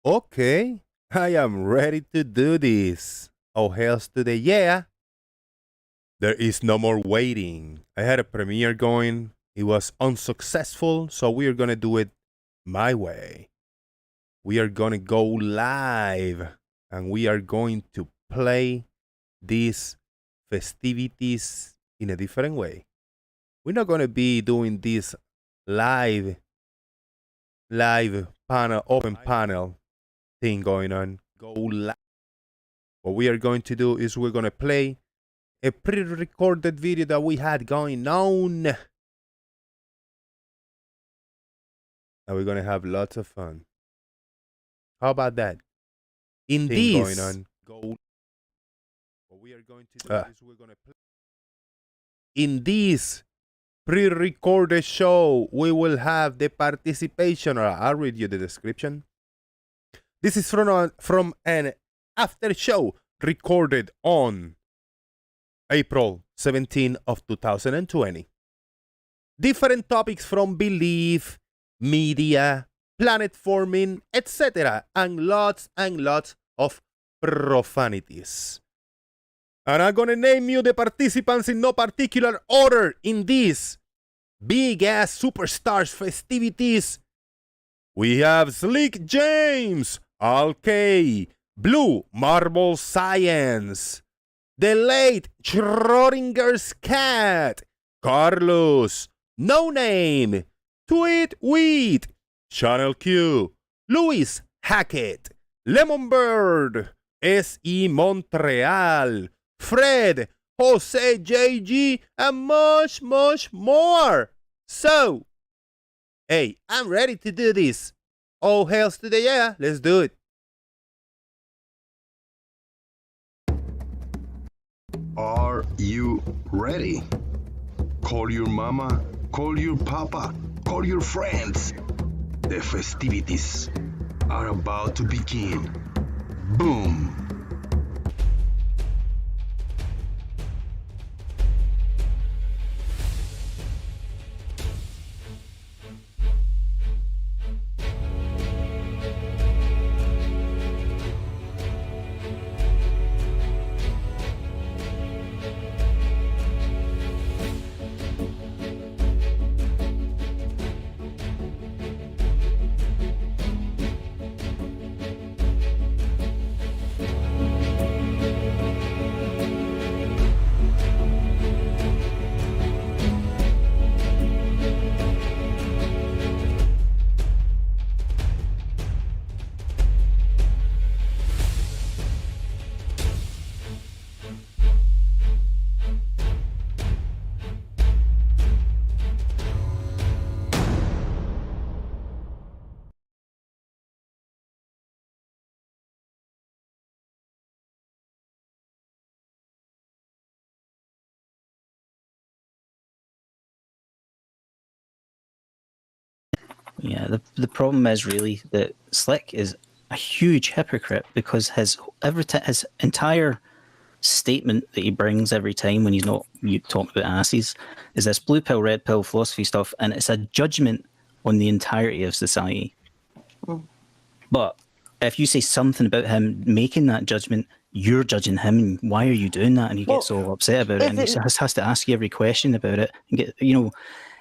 Okay, I am ready to do this. Oh, hells to the yeah. There is no more waiting. I had a premiere going. It was unsuccessful, so we are gonna do it my way. We are gonna go live and we are going to play these festivities in a different way. We're not gonna be doing this live panel, open panel thing going on. Go live. What we are going to do is we're going to play a pre-recorded video that we had going on. And we're going to have lots of fun. How about that? In thing this going on. Go. What we are going to do is we're going to play. In this pre-recorded show, we will have the participation, or I'll read you the description. This is from an after show recorded on April 17 of 2020. Different topics from belief, media, planet forming, etc. and lots of profanities. And I'm gonna name you the participants in no particular order in these big ass superstars festivities. We have Slick James, Al K, Blue Marble Science, the late Schrodingers Cat, Carlos, No Name, Twit Wit, Channel Q, Luis Hacket, Lemon Bird, S.E. Montreal, Fred, Jose JG, and much more. So, hey, I'm ready to do this. Oh, hells to the yeah, let's do it. Are you ready? Call your mama, call your papa, call your friends. The festivities are about to begin. Boom! Yeah, the problem is really that Slick is a huge hypocrite because his entire statement that he brings every time when he's not talking about asses is this blue pill, red pill philosophy stuff, and it's a judgment on the entirety of society. But if you say something about him making that judgment, you're judging him, and why are you doing that? And he gets so upset about it, and he has to ask you every question about it, and get,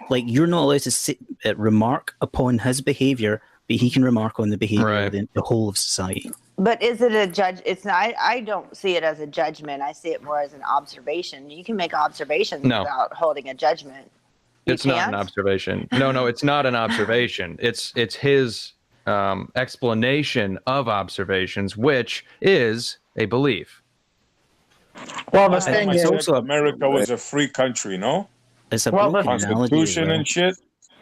like, you're not allowed to remark upon his behavior, but he can remark on the behavior of the whole of society. But is it a judge? It's not. I don't see it as a judgment. I see it more as an observation. You can make observations without holding a judgment. It's not an observation. No, it's not an observation. It's his explanation of observations, which is a belief. Well, the thing is, also America was a free country, no? It's a constitution and shit.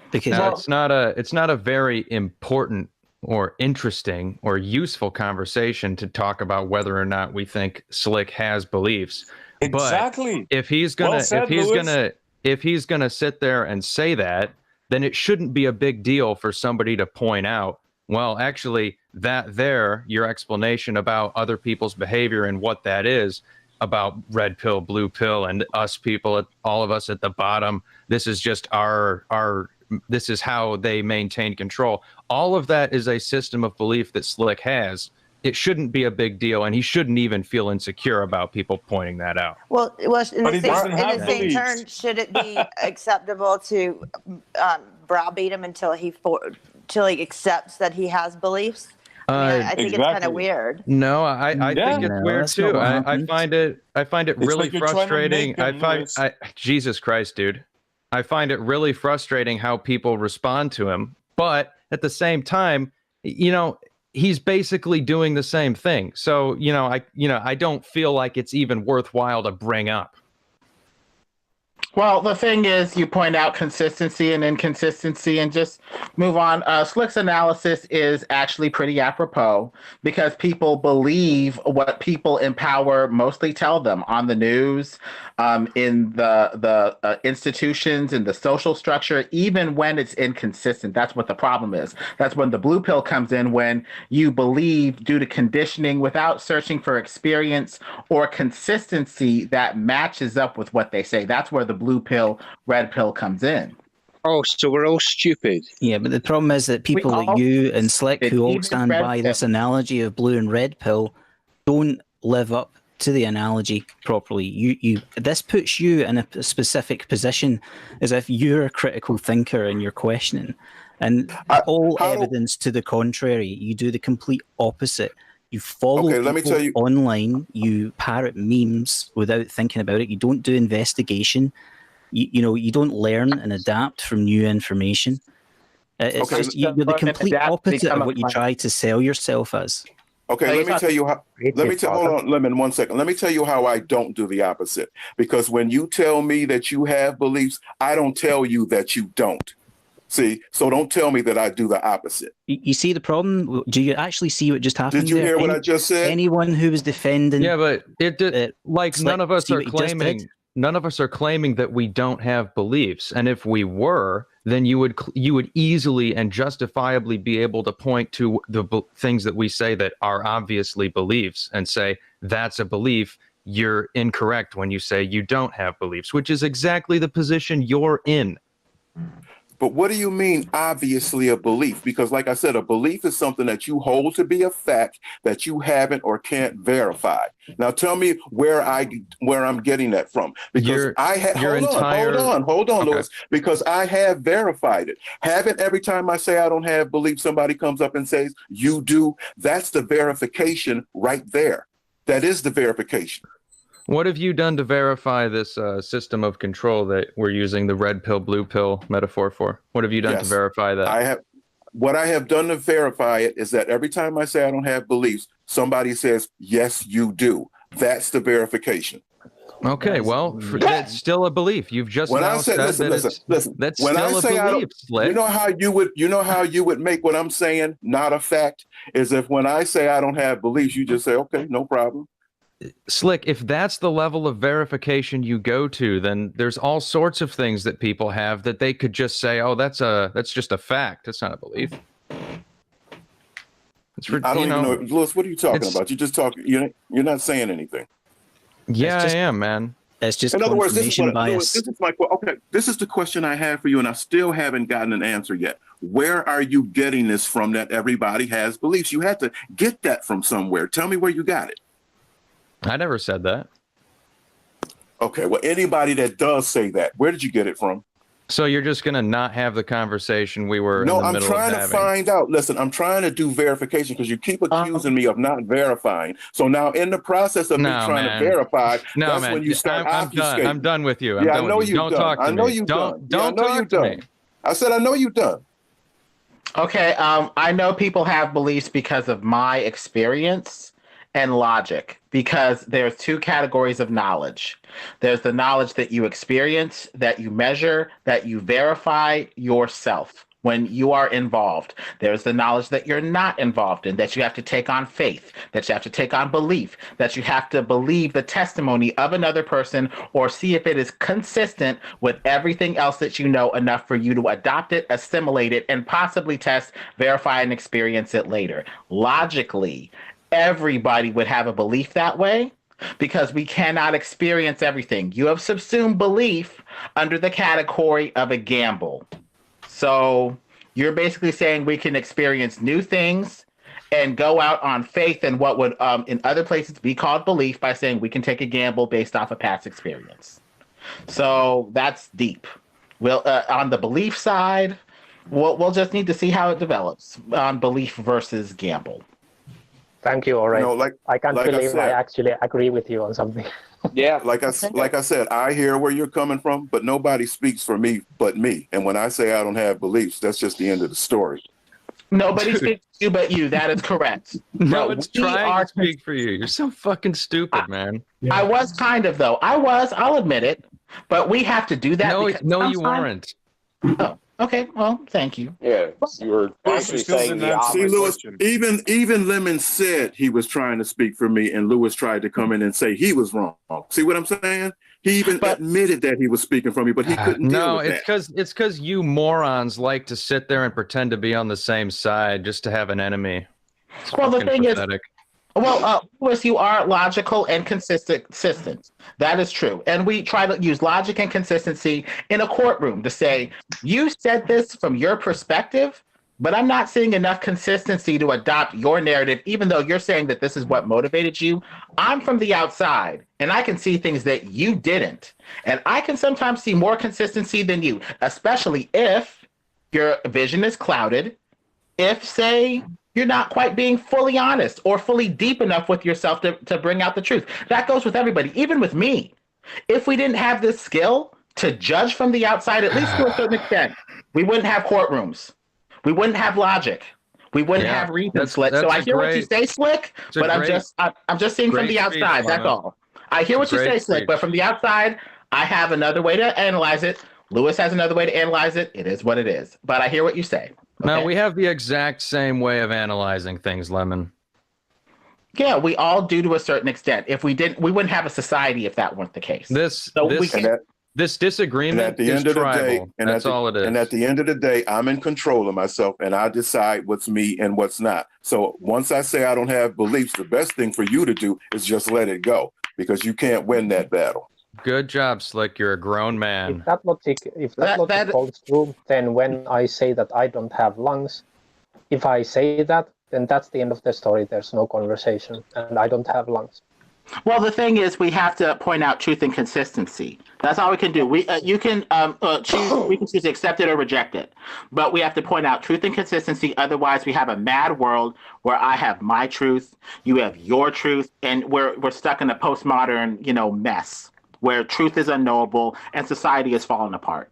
Because it's not a very important or interesting or useful conversation to talk about whether or not we think Slick has beliefs. Exactly. But if he's gonna sit there and say that, then it shouldn't be a big deal for somebody to point out, well, actually, your explanation about other people's behavior and what that is about red pill, blue pill, and us people, all of us at the bottom. This is just our this is how they maintain control. All of that is a system of belief that Slick has. It shouldn't be a big deal, and he shouldn't even feel insecure about people pointing that out. Well, in the same turn, should it be acceptable to browbeat him until he accepts that he has beliefs? I think it's kind of weird. No, I think it's weird too. I find it really frustrating. Jesus Christ, dude. I find it really frustrating how people respond to him. But at the same time, he's basically doing the same thing. So, I don't feel like it's even worthwhile to bring up. Well, the thing is, you point out consistency and inconsistency and just move on. Slick's analysis is actually pretty apropos because people believe what people in power mostly tell them on the news, in the institutions, in the social structure, even when it's inconsistent. That's what the problem is. That's when the blue pill comes in, when you believe due to conditioning without searching for experience or consistency that matches up with what they say. That's where the blue pill, red pill comes in. Oh, so we're all stupid. Yeah, but the problem is that people like you and Slick, who all stand by this analogy of blue and red pill, don't live up to the analogy properly. This puts you in a specific position as if you're a critical thinker and you're questioning. And all evidence to the contrary, you do the complete opposite. You follow people online, you parrot memes without thinking about it, you don't do investigation, you don't learn and adapt from new information. It's just you're the complete opposite of what you try to sell yourself as. Okay, let me tell you how. Hold on, Lemon, 1 second. Let me tell you how I don't do the opposite. Because when you tell me that you have beliefs, I don't tell you that you don't. See, so don't tell me that I do the opposite. You see the problem? Do you actually see what just happened? Did you hear what I just said? Anyone who was defending, but it did. None of us are claiming. None of us are claiming that we don't have beliefs, and if we were, then you would easily and justifiably be able to point to the things that we say that are obviously beliefs and say that's a belief. You're incorrect when you say you don't have beliefs, which is exactly the position you're in. But what do you mean, obviously a belief? Because like I said, a belief is something that you hold to be a fact that you haven't or can't verify. Now tell me where I'm getting that from. Because hold on, Louis. Because I have verified it. Haven't every time I say I don't have belief, somebody comes up and says, you do. That's the verification right there. That is the verification. What have you done to verify this system of control that we're using the red pill, blue pill metaphor for? What have you done to verify that? What I have done to verify it is that every time I say I don't have beliefs, somebody says, yes, you do. That's the verification. Okay, well, that's still a belief. You've just that's when still I say a belief, Slick. You know how you would make what I'm saying not a fact is if when I say I don't have beliefs, you just say, okay, no problem. Slick, if that's the level of verification you go to, then there's all sorts of things that people have that they could just say, "Oh, that's just a fact. That's not a belief." I don't even know, Louis. What are you talking about? You just talking. You're not saying anything. Yeah, I am, man. That's just in other words, this is bias. This is the question I have for you, and I still haven't gotten an answer yet. Where are you getting this from? That everybody has beliefs. You had to get that from somewhere. Tell me where you got it. I never said that. Okay, well, anybody that does say that, where did you get it from? So you're just going to not have the conversation we were in the middle of having? No, I'm trying to find out. Listen, I'm trying to do verification because you keep accusing me of not verifying. So now in the process of me trying to verify, that's when you start obfuscating. I'm done with you. I know you're done. Don't talk to me. I know you're done. Don't talk to me. I said I know you're done. Okay, I know people have beliefs because of my experience and logic, because there's two categories of knowledge. There's the knowledge that you experience, that you measure, that you verify yourself when you are involved. There's the knowledge that you're not involved in, that you have to take on faith, that you have to take on belief, that you have to believe the testimony of another person or see if it is consistent with everything else that you know enough for you to adopt it, assimilate it, and possibly test, verify, and experience it later. Logically, everybody would have a belief that way because we cannot experience everything. You have subsumed belief under the category of a gamble. So you're basically saying we can experience new things and go out on faith in what would in other places be called belief by saying we can take a gamble based off of past experience. So that's deep. Well, on the belief side, we'll just need to see how it develops on belief versus gamble. Thank you. All right. I can't believe I actually agree with you on something. Yeah. Like I said, I hear where you're coming from, but nobody speaks for me but me. And when I say I don't have beliefs, that's just the end of the story. Nobody speaks to you but you. That is correct. No, it's trying to speak for you. You're so fucking stupid, man. I was kind of, though. I'll admit it. But we have to do that. No, you weren't. Oh, okay. Well, thank you. Yeah, you were actually saying the opposite. See, Lewis, even Lemon said he was trying to speak for me, and Lewis tried to come in and say he was wrong. See what I'm saying? He even admitted that he was speaking for me, but he couldn't deal with that. It's because you morons like to sit there and pretend to be on the same side just to have an enemy. Well, the thing is, Lewis, you are logical and consistent. That is true. And we try to use logic and consistency in a courtroom to say, you said this from your perspective, but I'm not seeing enough consistency to adopt your narrative, even though you're saying that this is what motivated you. I'm from the outside, and I can see things that you didn't. And I can sometimes see more consistency than you, especially if your vision is clouded, if, say, you're not quite being fully honest or fully deep enough with yourself to bring out the truth. That goes with everybody, even with me. If we didn't have this skill to judge from the outside, at least to a certain extent, we wouldn't have courtrooms. We wouldn't have logic. We wouldn't have reason, Slick. So I hear what you say, Slick, but I'm just seeing from the outside. That's all. I hear what you say, Slick, but from the outside, I have another way to analyze it. Lewis has another way to analyze it. It is what it is. But I hear what you say. Okay? No, we have the exact same way of analyzing things, Lemon. Yeah, we all do to a certain extent. If we didn't, we wouldn't have a society if that weren't the case. This disagreement is tribal. That's all it is. And at the end of the day, I'm in control of myself, and I decide what's me and what's not. So once I say I don't have beliefs, the best thing for you to do is just let it go, because you can't win that battle. Good job, Slick. You're a grown man. If that logic holds true, then when I say that I don't have lungs, if I say that, then that's the end of the story. There's no conversation, and I don't have lungs. Well, the thing is, we have to point out truth and consistency. That's all we can do. We can choose to accept it or reject it, but we have to point out truth and consistency. Otherwise, we have a mad world where I have my truth, you have your truth, and we're stuck in a postmodern, mess where truth is unknowable and society is falling apart.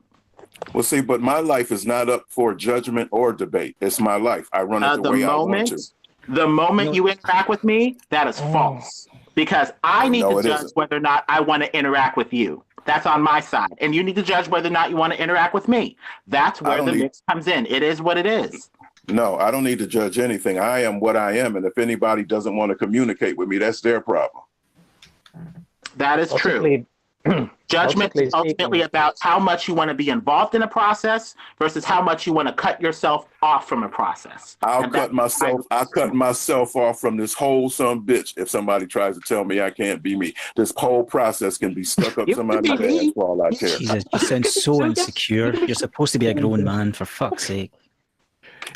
Well, see, but my life is not up for judgment or debate. It's my life. I run it the way I want to. The moment you interact with me, that is false. Because I need to judge whether or not I want to interact with you. That's on my side. And you need to judge whether or not you want to interact with me. That's where the mix comes in. It is what it is. No, I don't need to judge anything. I am what I am. And if anybody doesn't want to communicate with me, that's their problem. That is true. Judgment is ultimately about how much you want to be involved in a process versus how much you want to cut yourself off from a process. I'll cut myself off from this whole son bitch if somebody tries to tell me I can't be me. This whole process can be stuck up somebody's ass for all I care. Jesus, you sound so insecure. You're supposed to be a grown man, for fuck's sake.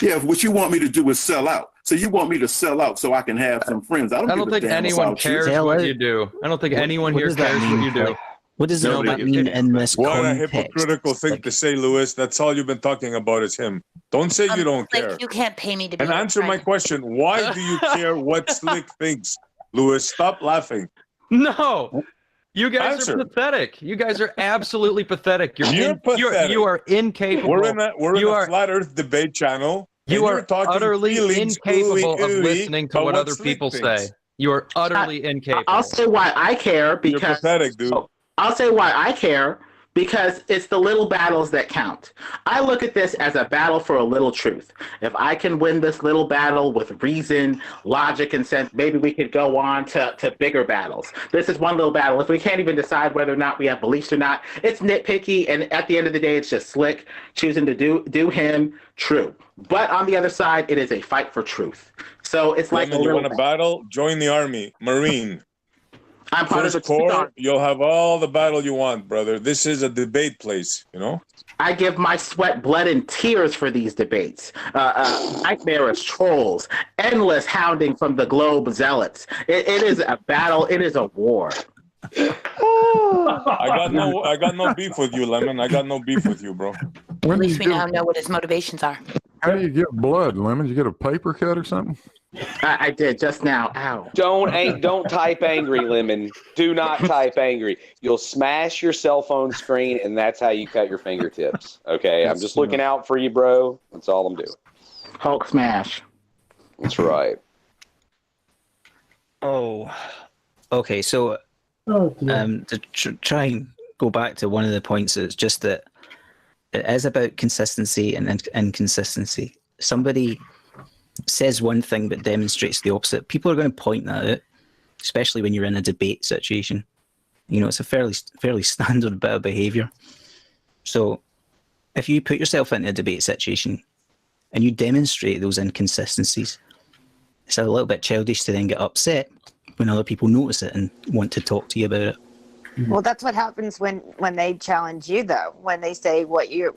Yeah, what you want me to do is sell out. So you want me to sell out so I can have some friends. I don't think anyone cares what you do. I don't think anyone here cares what you do. What does that mean in this What context? a hypocritical thing to say, Lewis. That's all you've been talking about is him. Don't say you don't care. You can't pay me to be. And answer my question. Why do you care what Slick thinks? Lewis, stop laughing. No. You guys are pathetic. You guys are absolutely pathetic. You're pathetic. You are incapable. We're in a flat earth debate channel. You are utterly incapable of listening to what other people say. You are utterly incapable. I'll say why I care because you're pathetic, dude. I'll say why I care because it's the little battles that count. I look at this as a battle for a little truth. If I can win this little battle with reason, logic, and sense, maybe we could go on to bigger battles. This is one little battle. If we can't even decide whether or not we have beliefs or not, it's nitpicky, and at the end of the day, it's just Slick choosing to do him true. But on the other side, it is a fight for truth. So it's like you want to battle? Join the army, Marine. I'm part of the Corps. You'll have all the battle you want, brother. This is a debate place, I give my sweat, blood, and tears for these debates. Nightmarish trolls, endless hounding from the Globe zealots. It is a battle. It is a war. I got no beef with you, Lemon. I got no beef with you, bro. At least we now know what his motivations are. How do you get blood, Lemon? You get a paper cut or something? I did just now. Ow. Don't type angry, Lemon. Do not type angry. You'll smash your cell phone screen, and that's how you cut your fingertips. Okay, I'm just looking out for you, bro. That's all I'm doing. Hulk smash. That's right. Oh, okay. So, to try and go back to one of the points, it's just that it is about consistency and inconsistency. Somebody says one thing but demonstrates the opposite. People are going to point that out, especially when you're in a debate situation. You know, it's a fairly standard bit of behavior. So if you put yourself into a debate situation and you demonstrate those inconsistencies, it's a little bit childish to then get upset when other people notice it and want to talk to you about it. Well, that's what happens when they challenge you, though. When they say what you're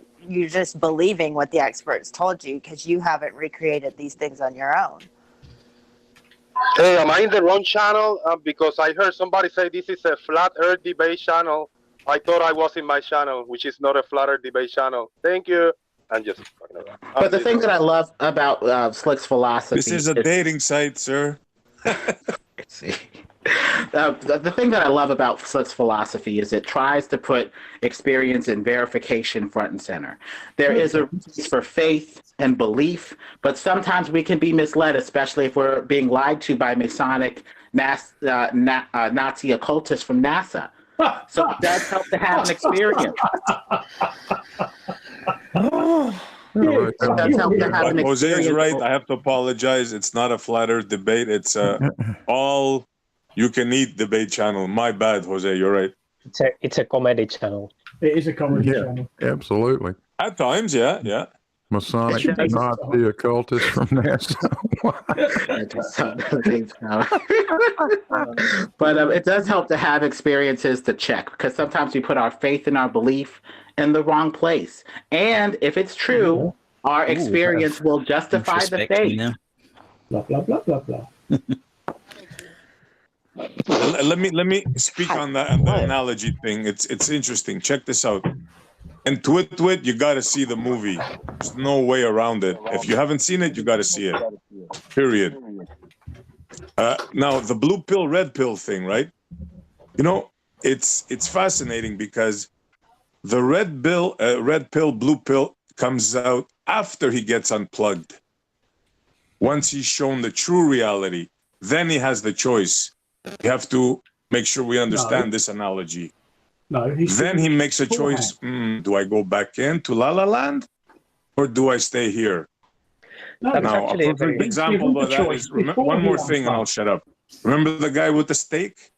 just believing what the experts told you because you haven't recreated these things on your own. Hey, am I in the wrong channel? Because I heard somebody say this is a flat earth debate channel. I thought I was in my channel, which is not a flat earth debate channel. Thank you. I'm just fucking around. But the thing that I love about Slick's philosophy... This is a dating site, sir. See. The thing that I love about Slick's philosophy is it tries to put experience and verification front and center. There is a place for faith and belief, but sometimes we can be misled, especially if we're being lied to by Masonic Nazi occultists from NASA. So it does help to have an experience. Jose is right. I have to apologize. It's not a flat earth debate. It's all you can eat debate channel. My bad, Jose. You're right. It's a comedy channel. It is a comedy channel. Absolutely. At times, yeah. Masonic Nazi occultist from NASA. But it does help to have experiences to check, because sometimes we put our faith and our belief in the wrong place. And if it's true, our experience will justify the faith. Blah, blah, blah, blah, blah. Let me speak on the analogy thing. It's interesting. Check this out. In Twit Wit, you got to see the movie. There's no way around it. If you haven't seen it, you got to see it. Period. Now the blue pill, red pill thing, right? You know, it's fascinating because the red pill, blue pill comes out after he gets unplugged. Once he's shown the true reality, then he has the choice. You have to make sure we understand this analogy. No, then he makes a choice. Do I go back into La La Land or do I stay here? Now, a perfect example of that is, one more thing and I'll shut up. Remember the guy with the steak?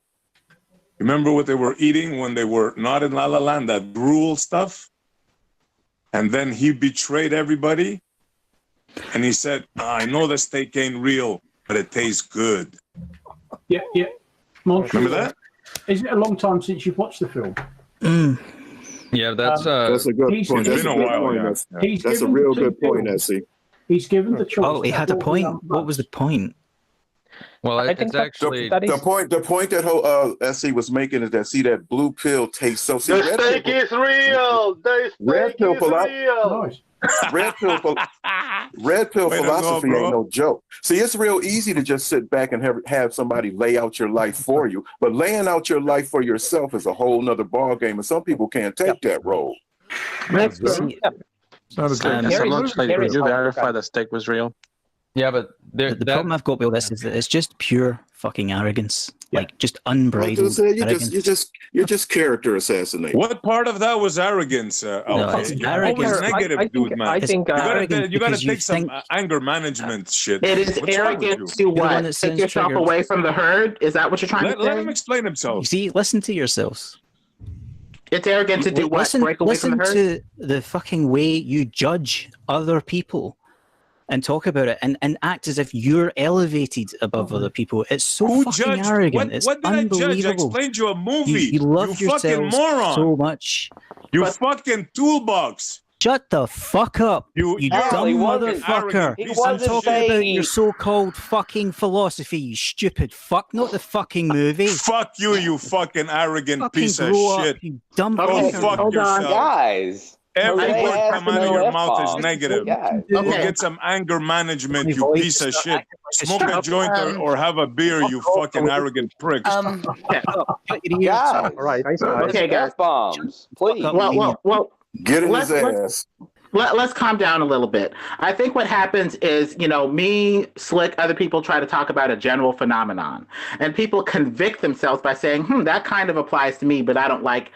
Remember what they were eating when they were not in La La Land, that gruel stuff? And then he betrayed everybody. And he said, I know the steak ain't real, but it tastes good. Yeah. Montreal. Remember that? Is it a long time since you've watched the film? Yeah, that's a good point. It's been a while. That's a real good point, Essie. He's given the choice. Oh, he had a point. What was the point? Well, it's actually the point that Essie was making is that that blue pill tastes so. The steak is real. The steak is real. Red pill philosophy ain't no joke. See, it's real easy to just sit back and have somebody lay out your life for you, but laying out your life for yourself is a whole nother ball game, and some people can't take that role. Did you verify the steak was real? Yeah, but the problem I've got with all this is that it's just pure fucking arrogance, like just unbridled arrogance. You're just character assassinating. What part of that was arrogance? It's arrogance. Negative, dude, man. You gotta take some anger management shit. It is arrogant to what? Take yourself away from the herd? Is that what you're trying to say? Let him explain himself. You see, listen to yourselves. It's arrogant to do what? Break away from the herd? Listen to the fucking way you judge other people. and talk about it and act as if you're elevated above other people. It's so Who fucking judged? arrogant. What It's did I judge? I unbelievable. explained you a movie. You love you fucking yourselves moron. so much. You fucking toolbox. Shut the fuck up, you dumb motherfucker. I'm talking about your so-called fucking philosophy, you stupid fuck, not the fucking movie. Fuck you, you fucking arrogant Fucking piece of grow up, shit. you dumb Go fucker. fuck yourself. Guys. Every Jose word has come to out of know your F mouth is bombs. negative. Guys. Go get some anger management, you piece of shit. Smoke a joint or have a beer, you fucking arrogant pricks. Guys. All right, Okay, guys. F-bombs, please. Well, get in his ass. Let's calm down a little bit. I think what happens is, me, Slick, other people try to talk about a general phenomenon, and people convict themselves by saying, that kind of applies to me, but I don't like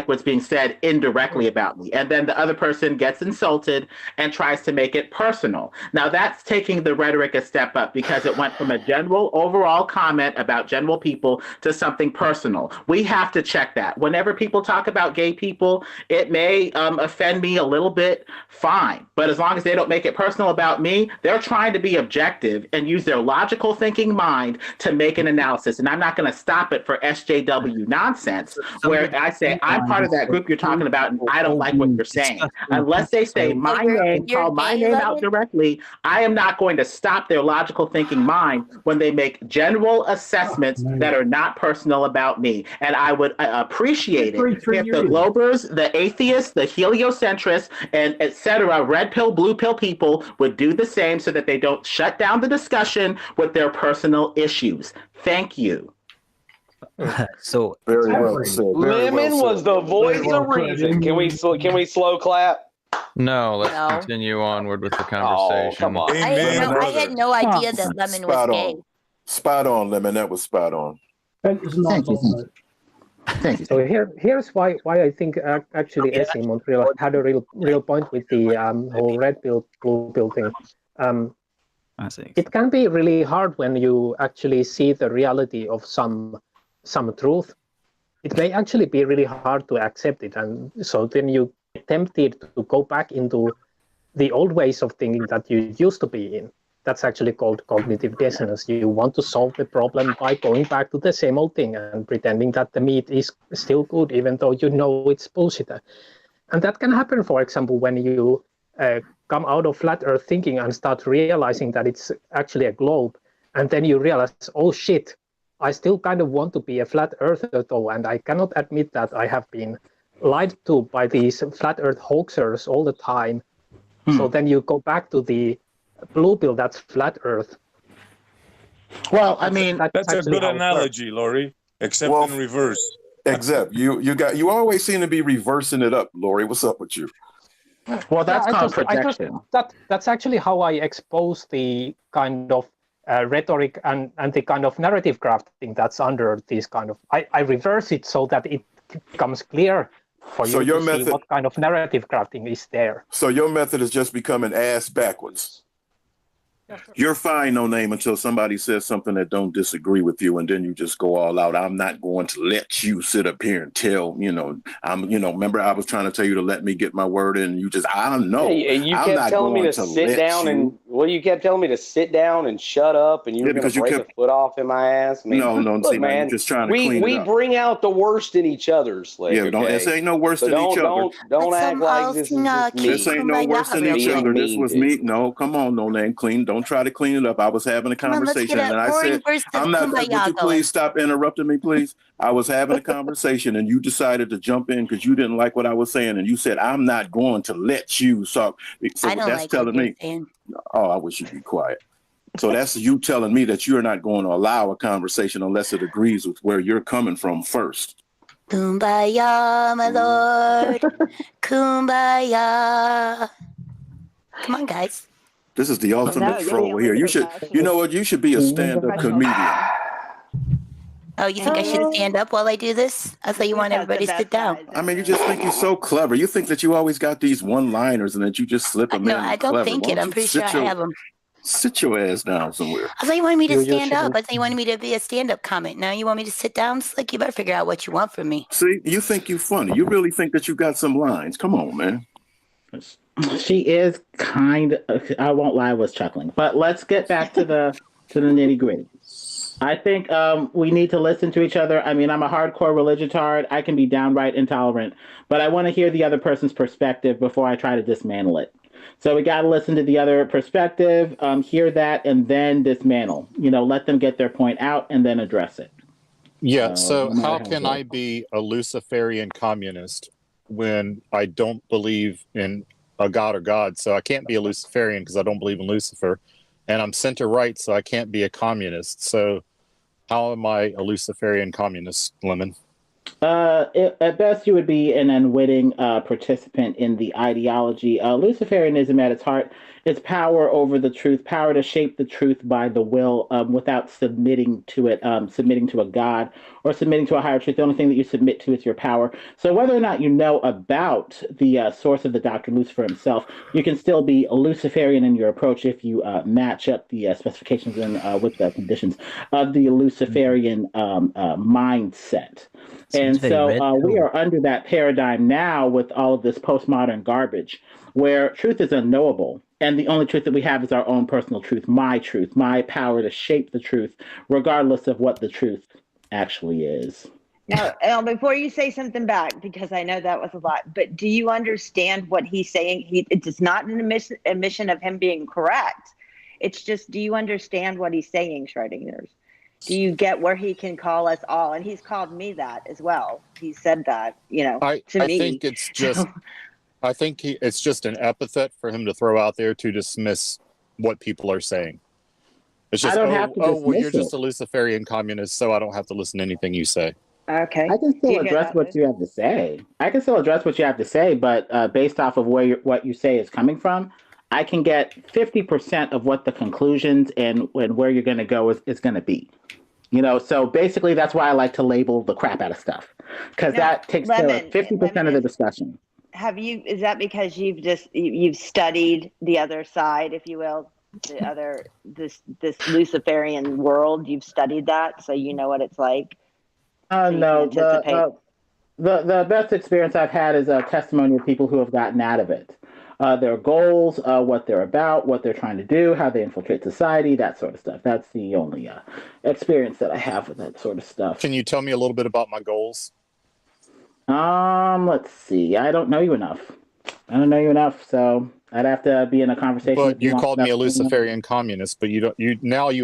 what's being said indirectly about me. And then the other person gets insulted and tries to make it personal. Now that's taking the rhetoric a step up because it went from a general overall comment about general people to something personal. We have to check that. Whenever people talk about gay people, it may offend me a little bit. Fine, but as long as they don't make it personal about me, they're trying to be objective and use their logical thinking mind to make an analysis. And I'm not going to stop it for SJW nonsense where I say I'm part of that group you're talking about and I don't like what you're saying. Unless they say my name, call my name out directly, I am not going to stop their logical thinking mind when they make general assessments that are not personal about me. And I would appreciate it if the Globers, the atheists, the heliocentrists, and etc., red pill, blue pill people would do the same so that they don't shut down the discussion with their personal issues. Thank you. So very well said. Lemon was the voice of reason. Can we slow clap? No, let's continue onward with the conversation. Oh, come on. I had no idea that Lemon was gay. Spot on, Lemon. That was spot on. Thank you. So here's why I think actually SE Montreal had a real point with the whole red pill, blue pill thing. It can be really hard when you actually see the reality of some truth. It may actually be really hard to accept it, and so then you get tempted to go back into the old ways of thinking that you used to be in. That's actually called cognitive dissonance. You want to solve the problem by going back to the same old thing and pretending that the meat is still good, even though you know it's bullshit. And that can happen, for example, when you come out of flat Earth thinking and start realizing that it's actually a globe. And then you realize, oh shit, I still kind of want to be a flat earther though, and I cannot admit that I have been lied to by these flat Earth hoaxers all the time. So then you go back to the blue pill, that's flat Earth. Well, I mean, that's a good analogy, Lauri, except in reverse. Except you always seem to be reversing it up, Lauri. What's up with you? Well, that's called projection. That's actually how I expose the kind of rhetoric and the kind of narrative crafting that's under this kind of. I reverse it so that it becomes clear for you to see what kind of narrative crafting is there. So your method is just becoming ass backwards. Yeah, sure. You're fine, no name, until somebody says something that don't disagree with you, and then you just go all out. I'm not going to let you sit up here and tell, remember I was trying to tell you to let me get my word in, and you just, I don't know. Hey, you kept telling me to sit down you kept telling me to sit down and shut up, and you were going to break a foot off in my ass. I mean, no, look, man, you're just trying to clean it up. We bring out the worst in each other, Slick. Yeah, this ain't no worse than each other. Don't act like this is just me. This ain't no worse than each other. This was me. No, come on, no name, clean. Don't try to clean it up. I was having a conversation, and I said, I'm not. Would you please stop interrupting me, please? I was having a conversation, and you decided to jump in because you didn't like what I was saying, and you said, I'm not going to let you. So that's telling me, oh, I wish you'd be quiet. So that's you telling me that you're not going to allow a conversation unless it agrees with where you're coming from first. Kumbaya, my lord. Kumbaya. Come on, guys. This is the ultimate troll here. You should, you know what? You should be a stand-up comedian. Oh, you think I should stand up while I do this? I thought you want everybody to sit down. I mean, you just think you're so clever. You think that you always got these one-liners and that you just slip them in. No, I don't think it. I'm pretty sure I have them. Sit your ass down somewhere. I thought you wanted me to stand up. I thought you wanted me to be a stand-up comic. Now you want me to sit down? Slick, you better figure out what you want from me. See, you think you're funny. You really think that you got some lines. Come on, man. She is kind of, I won't lie, I was chuckling. But let's get back to the nitty gritty. I think we need to listen to each other. I mean, I'm a hardcore religitard. I can be downright intolerant, but I want to hear the other person's perspective before I try to dismantle it. So we got to listen to the other perspective, hear that, and then dismantle. Let them get their point out and then address it. Yeah, so how can I be a Luciferian communist when I don't believe in a god or god? So I can't be a Luciferian because I don't believe in Lucifer. And I'm center-right, so I can't be a communist. So how am I a Luciferian communist, Lemon? At best, you would be an unwitting participant in the ideology. Luciferianism at its heart is power over the truth, power to shape the truth by the will without submitting to it, submitting to a god or submitting to a higher truth. The only thing that you submit to is your power. So whether or not you know about the source of the doctrine, Lucifer himself, you can still be a Luciferian in your approach if you match up the specifications and with the conditions of the Luciferian mindset. And so we are under that paradigm now with all of this postmodern garbage where truth is unknowable. And the only truth that we have is our own personal truth, my power to shape the truth, regardless of what the truth actually is. Now, before you say something back, because I know that was a lot, but do you understand what he's saying? It's not an admission of him being correct. It's just, do you understand what he's saying, Schrodingers? Do you get where he can call us all? And he's called me that as well. He said that, to me. I think it's just, it's just an epithet for him to throw out there to dismiss what people are saying. It's just, well, you're just a Luciferian communist, so I don't have to listen to anything you say. Okay. I can still address what you have to say. But based off of what you say is coming from, I can get 50% of what the conclusions and where you're going to go is going to be. So basically that's why I like to label the crap out of stuff, because that takes care of 50% of the discussion. Is that because you've studied the other side, if you will, this Luciferian world? You've studied that, so you know what it's like? No, the best experience I've had is a testimony of people who have gotten out of it. Their goals, what they're about, what they're trying to do, how they infiltrate society, that sort of stuff. That's the only experience that I have with that sort of stuff. Can you tell me a little bit about my goals? Let's see. I don't know you enough. So I'd have to be in a conversation. But you called me a Luciferian communist, but you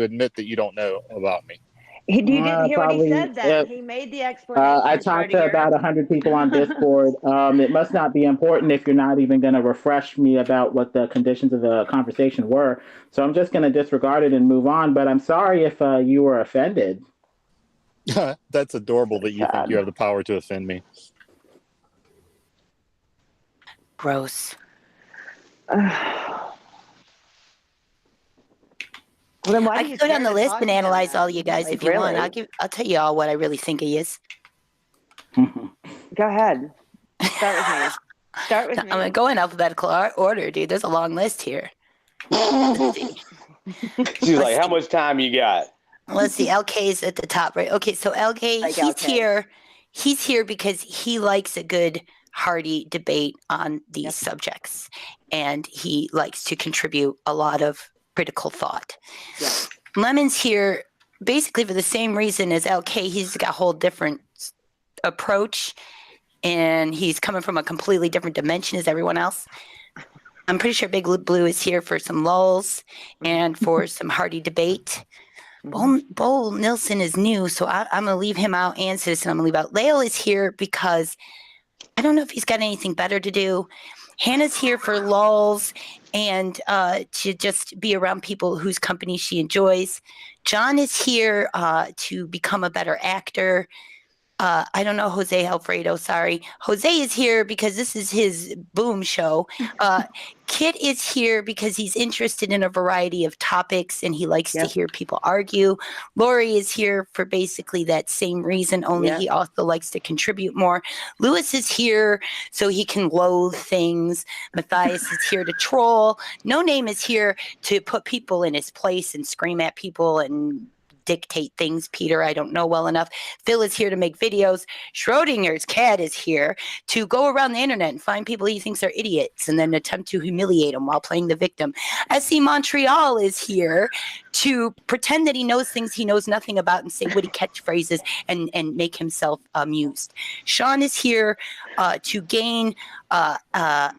admit that you don't know about me. You didn't hear what he said then. He made the explanation. I talked to about 100 people on Discord. It must not be important if you're not even going to refresh me about what the conditions of the conversation were. So I'm just going to disregard it and move on. But I'm sorry if you were offended. That's adorable that you think you have the power to offend me. Gross. Well, then I can go down the list and analyze all you guys if you want. I'll tell you all what I really think he is. Go ahead. Start with me. I'm gonna go in alphabetical order, dude. There's a long list here. She's like, how much time you got? Let's see. LK's at the top, right? Okay, so LK, he's here. He's here because he likes a good, hearty debate on these subjects, and he likes to contribute a lot of critical thought. Yeah. Lemon's here basically for the same reason as LK. He's got a whole different approach, and he's coming from a completely different dimension as everyone else. I'm pretty sure Big Blue is here for some lulls and for some hearty debate. Bo Nilsson is new, so I'm going to leave him out, and Citizen I'm going to leave out. Lael is here because I don't know if he's got anything better to do. Hannah's here for lulls and to just be around people whose company she enjoys. Jon is here to become a better actor. I don't know Jose Alfredo, sorry. Jose is here because this is his boom show. Kit is here because he's interested in a variety of topics and he likes to hear people argue. Lauri is here for basically that same reason, only he also likes to contribute more. Lewis is here so he can loathe things. Matthias is here to troll. No Name is here to put people in his place and scream at people and dictate things. Peter, I don't know well enough. Phil is here to make videos. Schrodinger's Cat is here to go around the internet and find people he thinks are idiots and then attempt to humiliate them while playing the victim. SC Montreal is here to pretend that he knows things he knows nothing about and say witty catchphrases and make himself amused. Sean is here to gain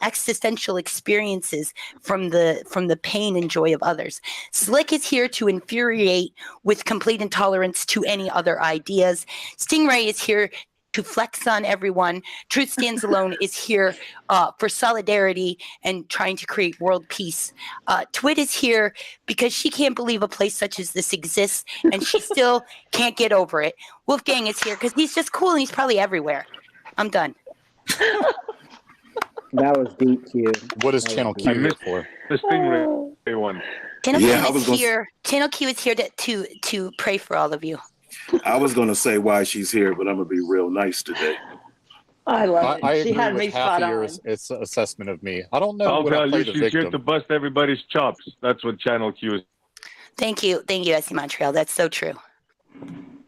existential experiences from the pain and joy of others. Slick is here to infuriate with complete intolerance to any other ideas. Stingray is here to flex on everyone. Truth Stands Alone is here for solidarity and trying to create world peace. Twit is here because she can't believe a place such as this exists, and she still can't get over it. Wolfgang is here because he's just cool and he's probably everywhere. I'm done. That was deep, Q. What is Channel Q here for? The Stingray one. Channel Q is here to pray for all of you. I was going to say why she's here, but I'm going to be real nice today. I love it. I She agree had with me half spot of your on. assessment of me. I don't know I'll when I tell play you, the she's here to victim. bust everybody's chops. That's what Channel Q is. Thank you, SC Montreal. That's so true.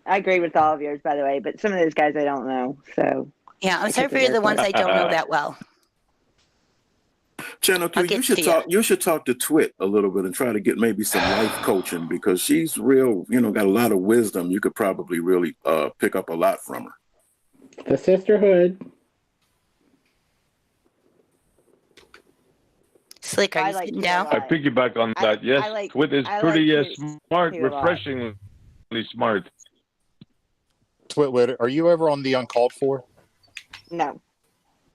I agree with all of yours, by the way, but some of those guys I don't know. So yeah, I'm sorry for the ones I don't know that well. Channel Q, you should talk to Twit a little bit and try to get maybe some life coaching because she's real, got a lot of wisdom. You could probably really pick up a lot from her. The sisterhood. Slick, are you sitting down? I piggyback on that. Yes, Twit is pretty smart, refreshingly smart. Twit Wit, are you ever on the uncalled for? no,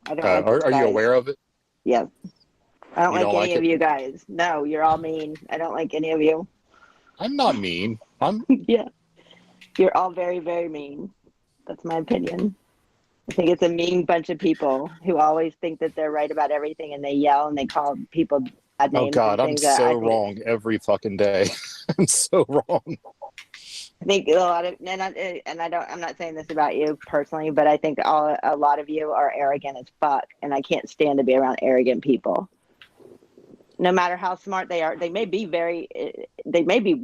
I don't. Are you aware of it? Yeah. I don't You like don't any like of it? you guys. No, you're all mean. I don't like any of you. I'm not mean. I'm Yeah. You're all very, very mean. That's my opinion. I think it's a mean bunch of people who always think that they're right about everything and they yell and they call people bad names. Oh God, and I'm things that so I think wrong every fucking day. I'm so wrong. I think a lot of, I'm not saying this about you personally, but I think a lot of you are arrogant as fuck, and I can't stand to be around arrogant people. No matter how smart they are, they may be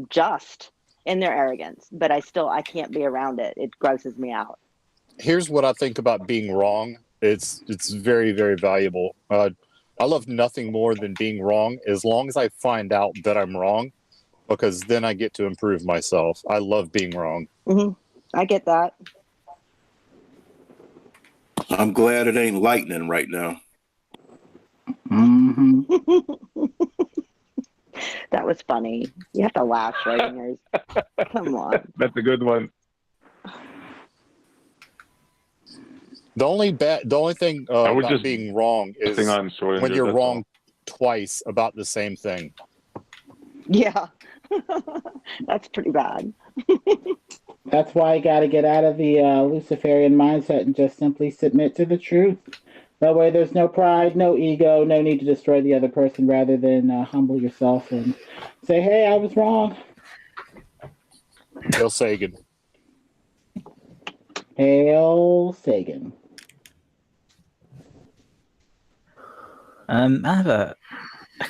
just in their arrogance, but I can't be around it. It grosses me out. Here's what I think about being wrong. It's very, very valuable. I love nothing more than being wrong as long as I find out that I'm wrong, because then I get to improve myself. I love being wrong. Mm-hmm. I get that. I'm glad it ain't lightning right now. Mm-hmm. That was funny. You have to laugh, Schrodingers. Come on. That's a good one. The only thing about just being wrong is on Schrodingers, when you're that's wrong all. twice about the same thing. Yeah. That's pretty bad. That's why I got to get out of the Luciferian mindset and just simply submit to the truth. That way there's no pride, no ego, no need to destroy the other person, rather than humble yourself and say, hey, I was wrong. Hail Sagan. Hail Sagan. I have a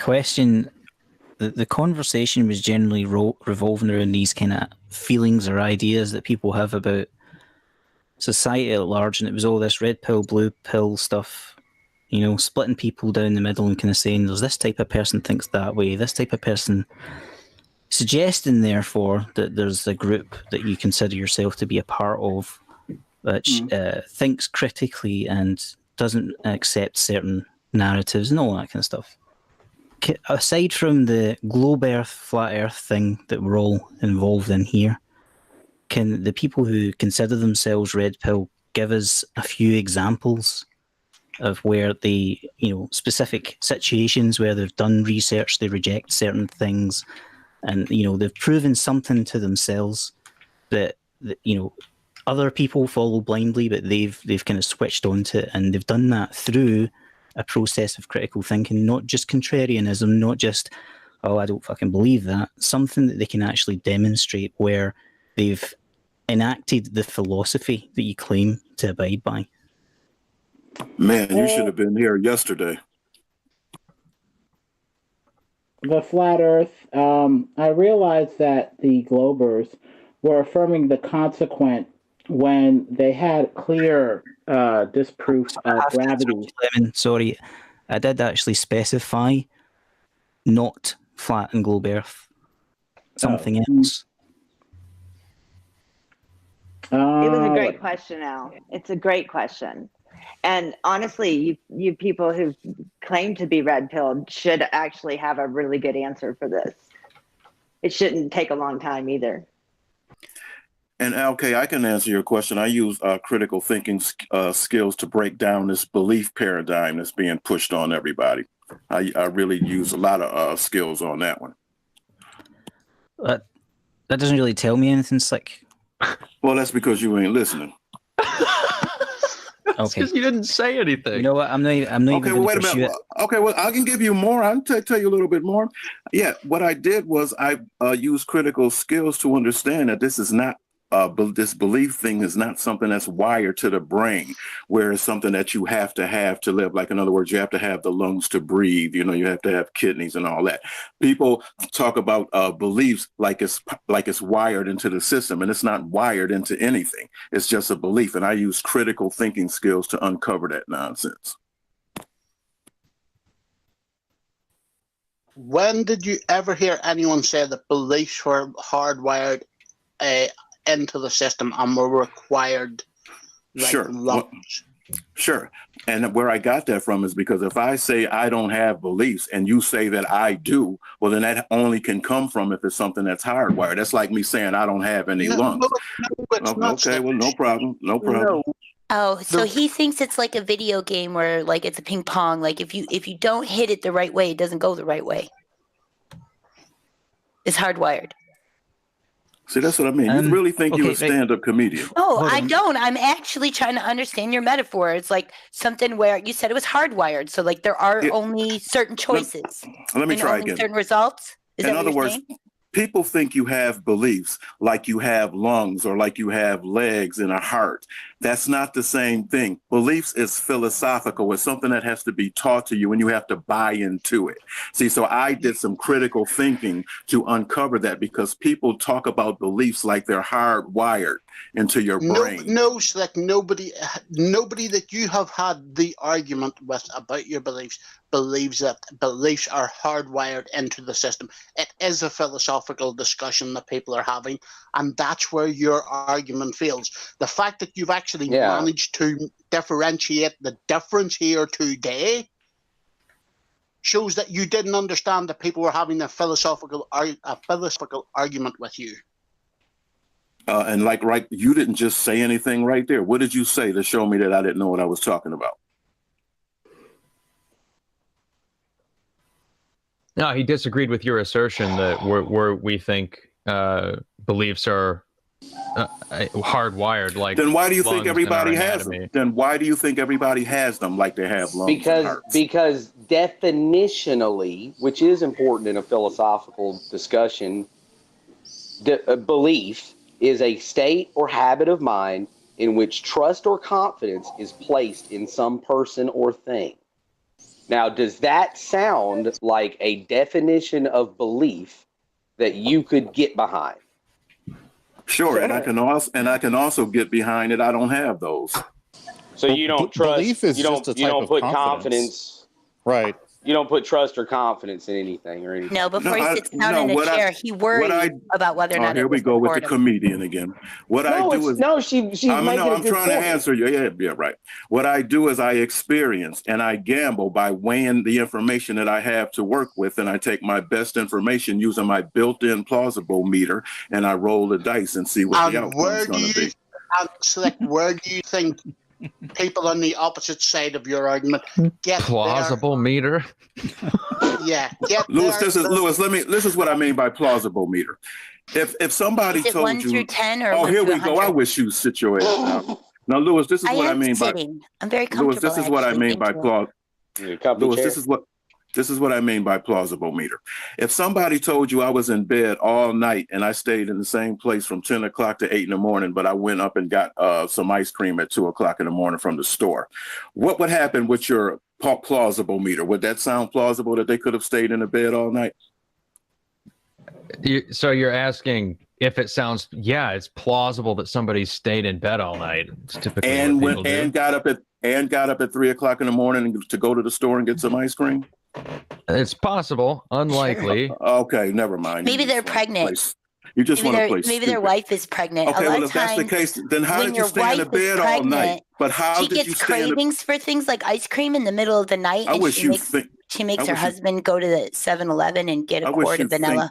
question. The conversation was generally revolving around these kind of feelings or ideas that people have about society at large, and it was all this red pill, blue pill stuff, splitting people down the middle and kind of saying there's this type of person thinks that way, this type of person, suggesting therefore that there's a group that you consider yourself to be a part of which thinks critically and doesn't accept certain narratives and all that kind of stuff. Aside from the globe earth, flat earth thing that we're all involved in here, can the people who consider themselves red pill give us a few examples of where they, specific situations where they've done research, they reject certain things, and, they've proven something to themselves that other people follow blindly, but they've kind of switched onto it, and they've done that through a process of critical thinking, not just contrarianism, not just, oh, I don't fucking believe that, something that they can actually demonstrate where they've enacted the philosophy that you claim to abide by. Man, you should have been here yesterday. The flat earth, I realized that the globers were affirming the consequent when they had clear disproof of gravity. Sorry, I did actually specify not flat and globe Earth. Something else. It was a great question, Al. It's a great question. And honestly, you people who claim to be red pilled should actually have a really good answer for this. It shouldn't take a long time either. And LK, I can answer your question. I use critical thinking skills to break down this belief paradigm that's being pushed on everybody. I really use a lot of skills on that one. That doesn't really tell me anything, Slick. Well, that's because you ain't listening. Okay. Because you didn't say anything. You know what? I'm not even. Okay, well, wait a minute. Okay, well, I can give you more. I'll tell you a little bit more. Yeah, what I did was I used critical skills to understand that this is not. This belief thing is not something that's wired to the brain, where it's something that you have to live. Like, in other words, you have to have the lungs to breathe. You know, you have to have kidneys and all that. People talk about beliefs like it's wired into the system, and it's not wired into anything. It's just a belief, and I use critical thinking skills to uncover that nonsense. When did you ever hear anyone say that beliefs were hardwired into the system and were required? Like, sure. Sure. And where I got that from is because if I say I don't have beliefs and you say that I do, well, then that only can come from if it's something that's hardwired. That's like me saying I don't have any lungs. Okay, well, no problem. No problem. Oh, so he thinks it's like a video game where, like, it's a ping pong. Like, if you don't hit it the right way, it doesn't go the right way. It's hardwired. See, that's what I mean. You really think you're a stand-up comedian? No, I don't. I'm actually trying to understand your metaphor. It's like something where you said it was hardwired. So, like, there are only certain choices. Let me try again. Certain results. In other words, people think you have beliefs like you have lungs or like you have legs and a heart. That's not the same thing. Beliefs is philosophical. It's something that has to be taught to you and you have to buy into it. See, so I did some critical thinking to uncover that because people talk about beliefs like they're hardwired into your brain. No, Slick, nobody that you have had the argument with about your beliefs believes that beliefs are hardwired into the system. It is a philosophical discussion that people are having, and that's where your argument fails. The fact that you've actually managed to differentiate the difference here today shows that you didn't understand that people were having a philosophical argument with you. And you didn't just say anything right there. What did you say to show me that I didn't know what I was talking about? No, he disagreed with your assertion that we think beliefs are hardwired. Like, then why do you think everybody has them? Then why do you think everybody has them like they have lungs? Because definitionally, which is important in a philosophical discussion, belief is a state or habit of mind in which trust or confidence is placed in some person or thing. Now, does that sound like a definition of belief that you could get behind? Sure, and I can also get behind it. I don't have those. So you don't trust. Belief is you don't put confidence. Right. You don't put trust or confidence in anything or anything. No, before he sits down in a chair, he worries about whether or not. Here we go with the comedian again. She's I'm trying to answer you. Yeah, right. What I do is I experience and I gamble by weighing the information that I have to work with, and I take my best information using my built-in plausible meter, and I roll the dice and see what the outcome is going to be. Slick, where do you think people on the opposite side of your argument get plausible meter? Yeah, Lewis. This is what I mean by plausible meter. If somebody is it told 1 you, through 10 or oh, 1 here through we go. 100? I wish you sit your ass down. Now, Lewis, this is what I mean sitting. I'm very comfortable. Lewis, this is what I mean by plausible. Lewis, this is what I mean by plausible meter. If somebody told you I was in bed all night and I stayed in the same place from 10 o'clock to 8 in the morning, but I went up and got some ice cream at 2 o'clock in the morning from the store, what would happen with your plausible meter? Would that sound plausible that they could have stayed in the bed all night? So you're asking if it sounds, it's plausible that somebody stayed in bed all night. It's typically And what people do. got up at 3:00 in the morning to go to the store and get some ice cream. It's possible, unlikely. Okay, never mind. Maybe they're pregnant. You just want to play. Maybe their wife is pregnant. Okay, well, if that's the case, then how did you stay in the bed all night? But how she did you gets stay cravings for things like ice cream in the middle of the night. I wish you think. She makes her husband go to the 7-Eleven and get a quart of vanilla.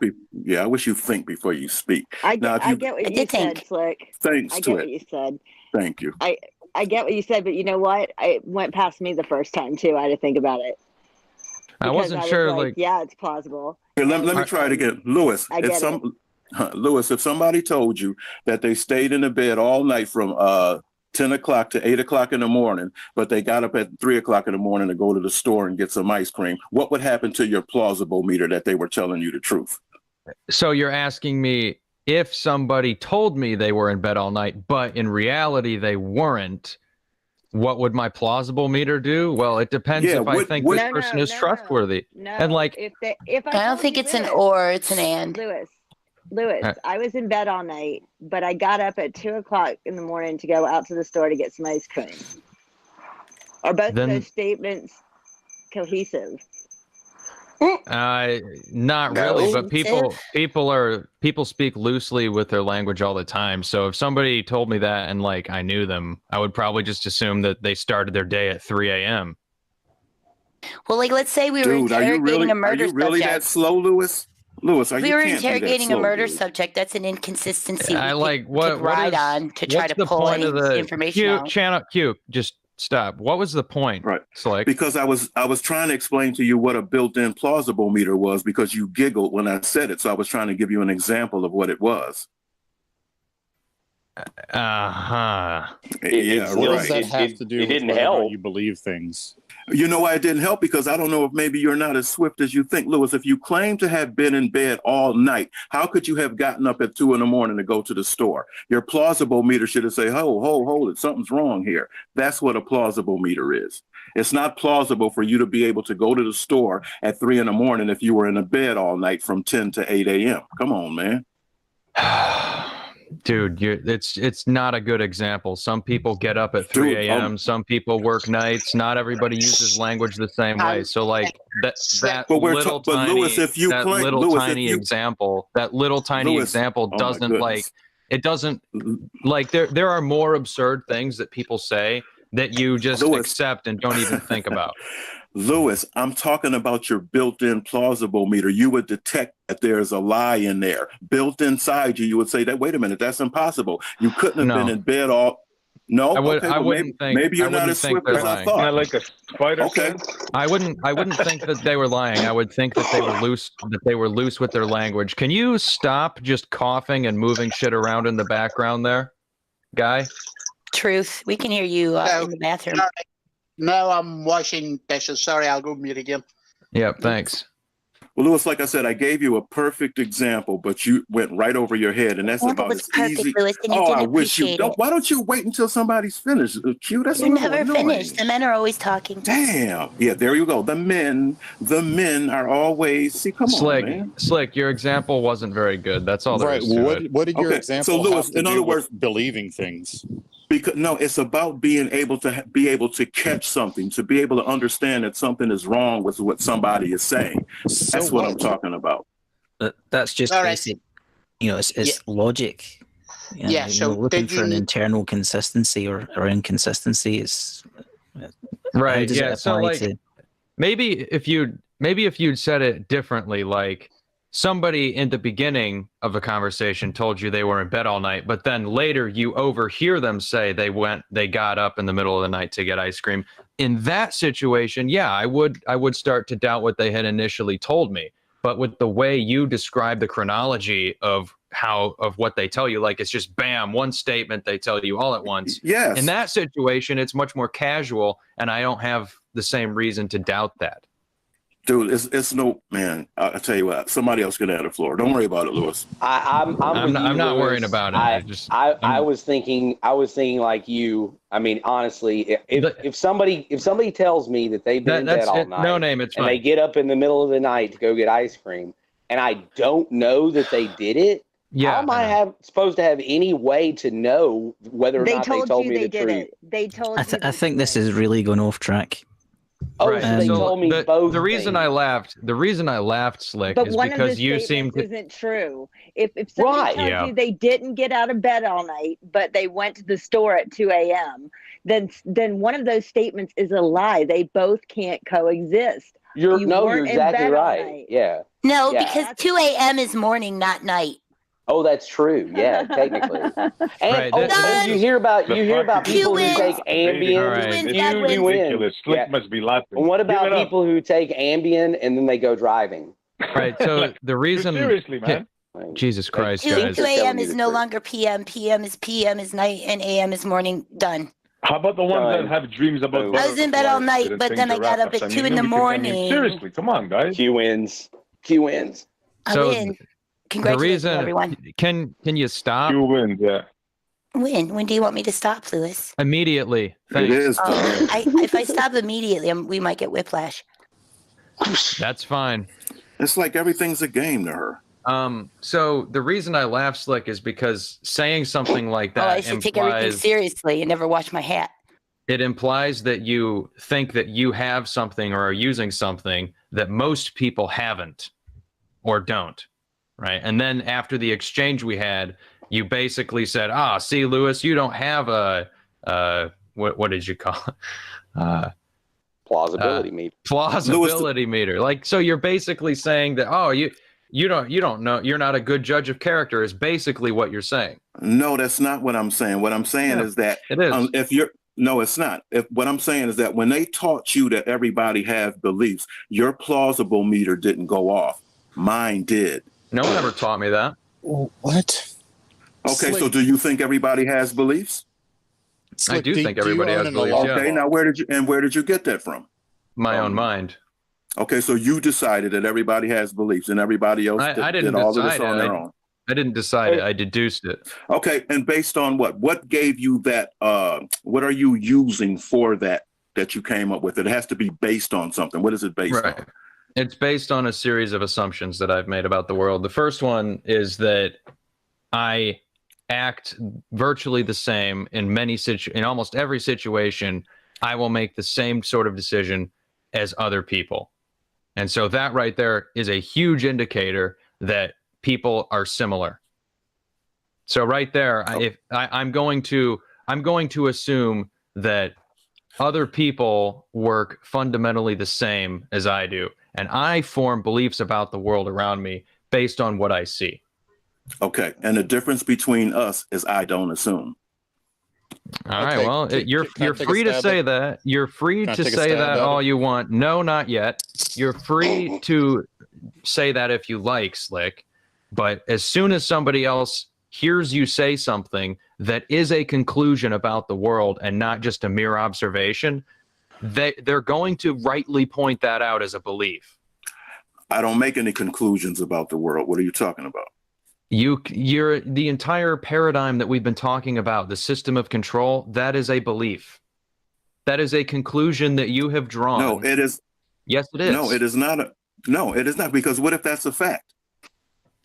I wish you think before you speak. I get what you said, Slick. Thanks I to get it. what you said. Thank you. I get what you said, but you know what? It went past me the first time too. I had to think about it. I wasn't sure. Like, yeah, it's plausible. Here, let me try it again, Lewis. Lewis, if somebody told you that they stayed in the bed all night from 10 o'clock to 8 o'clock in the morning, but they got up at 3 o'clock in the morning to go to the store and get some ice cream, what would happen to your plausible meter that they were telling you the truth? So you're asking me if somebody told me they were in bed all night, but in reality they weren't, what would my plausible meter do? Well, it depends if I think this person is trustworthy. No, and like, if I don't think it's an or, it's an and. Lewis, I was in bed all night, but I got up at 2 o'clock in the morning to go out to the store to get some ice cream. Are both of those statements cohesive? Not really, but people speak loosely with their language all the time. So if somebody told me that and like I knew them, I would probably just assume that they started their day at 3 a.m. Well, like let's say we were interrogating a murder subject. Are you really that slow, Lewis? Lewis, we were interrogating a murder subject. That's an inconsistency. I like what ride on to try to pull any information out. Q, just stop. What was the point? Right. Slick? Because I was trying to explain to you what a built-in plausible meter was because you giggled when I said it. So I was trying to give you an example of what it was. Yeah, right. That has to do with whether you believe things. You know why it didn't help? Because I don't know if maybe you're not as swift as you think. Lewis, if you claim to have been in bed all night, how could you have gotten up at 2 a.m. to go to the store? Your plausible meter should have said, hold it, something's wrong here. That's what a plausible meter is. It's not plausible for you to be able to go to the store at 3 a.m. if you were in a bed all night from 10 to 8 a.m. Come on, man. Dude, it's not a good example. Some people get up at 3 a.m. Some people work nights. Not everybody uses language the same way. So like that little tiny example doesn't like there are more absurd things that people say that you just accept and don't even think about. Lewis, I'm talking about your built-in plausible meter. You would detect that there's a lie in there. Built inside you, you would say that, wait a minute, that's impossible. You couldn't have been in bed all... No? Maybe you're not as swift as I thought. Like a spider. Okay. I wouldn't think that they were lying. I would think that they were loose with their language. Can you stop just coughing and moving shit around in the background there, guy? Truth. We can hear you in the bathroom. Sorry. No, I'm washing dishes. Sorry, I'll go mute again. Yep, thanks. Well, Lewis, like I said, I gave you a perfect example, but you went right over your head, and that's about as easy. Lewis, and you didn't I wish you don't. Why don't you wait until somebody's finished? Q, that's You're never finished. The men are always talking. Damn. Yeah, there you go. The men are always. See, come on, man. Slick, your example wasn't very good. That's all there is to it. What did your example so, Lewis, have to in do other with words, believing things? Because no, it's about being able to catch something, to be able to understand that something is wrong with what somebody is saying. That's what I'm talking about. That's just basic. You know, it's logic. So looking for an internal consistency or inconsistency is right. Yeah. So like maybe if you'd said it differently, like somebody in the beginning of a conversation told you they were in bed all night, but then later you overhear them say they got up in the middle of the night to get ice cream. In that situation, yeah, I would start to doubt what they had initially told me. But with the way you describe the chronology of what they tell you, like it's just bam, one statement they tell you all at once. Yes. In that situation, it's much more casual, and I don't have the same reason to doubt that. Dude, it's no, man. I'll tell you what. Somebody else can have the floor. Don't worry about it, Lewis. I'm not worrying about it. I was thinking like you. I mean, honestly, if somebody tells me that they've been in bed all night, no name, it's fine. And they get up in the middle of the night to go get ice cream, and I don't know that they did it, How am I supposed to have any way to know whether or not they told me the truth? They told you. I think this is really going off track. Oh, right. so they told me both. The reason I laughed, Slick, But is one because of the you seem statements to. isn't true. If somebody tells you they didn't get out of bed all night, but they went to the store at 2 a.m., then one of those statements is a lie. They both can't coexist. You're exactly right. Yeah. No, because 2 a.m. is morning, not night. Oh, that's true. Yeah, technically. And you hear about people who take Ambien. You ridiculous. Slick must be laughing. And what about people who take Ambien and then they go driving? Right. So the reason. Seriously, man. Jesus Christ, 2 guys. a.m. is no longer p.m. p.m. is night, and a.m. is morning. Done. How about the ones that have dreams about? I was in bed all night, but then I got up at 2 in the morning. Seriously, come on, guys. Q wins. I win. Congratulations, everyone. Can you stop? You win, yeah. When do you want me to stop, Lewis? Immediately. Thanks. It is. If I stop immediately, we might get whiplash. That's fine. It's like everything's a game to her. So the reason I laugh, Slick, is because saying something like that I should take everything seriously and never wash my hat. It implies that you think that you have something or are using something that most people haven't or don't. Right. And then after the exchange we had, you basically said, see, Lewis, you don't have what did you call it? Plausibility meter. Plausibility meter. Like, so you're basically saying that, you don't know, you're not a good judge of character is basically what you're saying. No, that's not what I'm saying. What I'm saying is that it is. No, it's not. What I'm saying is that when they taught you that everybody has beliefs, your plausible meter didn't go off. Mine did. No one ever taught me that. What? Okay, so do you think everybody has beliefs? I do think everybody has beliefs. Okay, now where did you get that from? My own mind. Okay, so you decided that everybody has beliefs and everybody else did all of this on their own. I didn't decide it. I deduced it. Okay, and based on what? What gave you that? What are you using for that you came up with? It has to be based on something. What is it based on? It's based on a series of assumptions that I've made about the world. The first one is that I act virtually the same in almost every situation. I will make the same sort of decision as other people. And so that right there is a huge indicator that people are similar. So right there, I'm going to assume that other people work fundamentally the same as I do. And I form beliefs about the world around me based on what I see. Okay. And the difference between us is I don't assume. All right. Well, you're free to say that. You're free to say that all you want. No, not yet. You're free to say that if you like, Slick. But as soon as somebody else hears you say something that is a conclusion about the world and not just a mere observation, they're going to rightly point that out as a belief. I don't make any conclusions about the world. What are you talking about? You're the entire paradigm that we've been talking about, the system of control, that is a belief. That is a conclusion that you have drawn. No, it is. Yes, it is. No, it is not. No, it is not. Because what if that's a fact?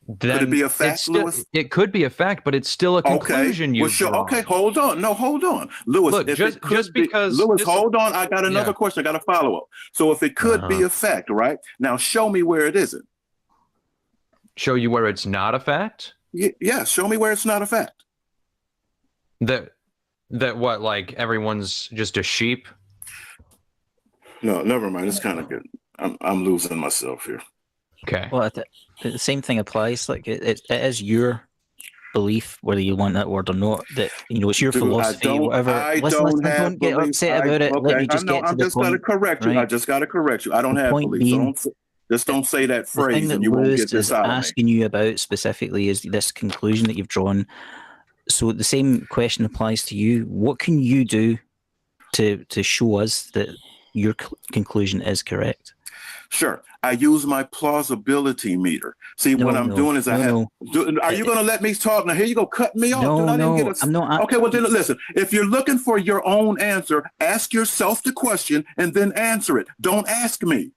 Then could it be a fact, Lewis? It could be a fact, but it's still a conclusion you've drawn. Okay, hold on. No, hold on. Lewis, look, Lewis, hold on. I got another question. I got a follow-up. So if it could be a fact, right? Now show me where it isn't. Show you where it's not a fact? Yeah, show me where it's not a fact. That what, like everyone's just a sheep? No, never mind. It's kind of good. I'm losing myself here. Okay. Well, the same thing applies. Like it is your belief, whether you want that word or not. That it's your philosophy, whatever. Listen, don't get upset about it. Let me just get to the point. I just got to correct you. I just got to correct you. I don't have beliefs. Just don't say that phrase, and you won't get this out of me. Asking you about specifically is this conclusion that you've drawn. So the same question applies to you. What can you do to show us that your conclusion is correct? Sure. I use my plausibility meter. See, what I'm doing is are you going to let me talk? Now, here you go, cut me off. I'm not. Okay, well, then listen. If you're looking for your own answer, ask yourself the question and then answer it. Don't ask me.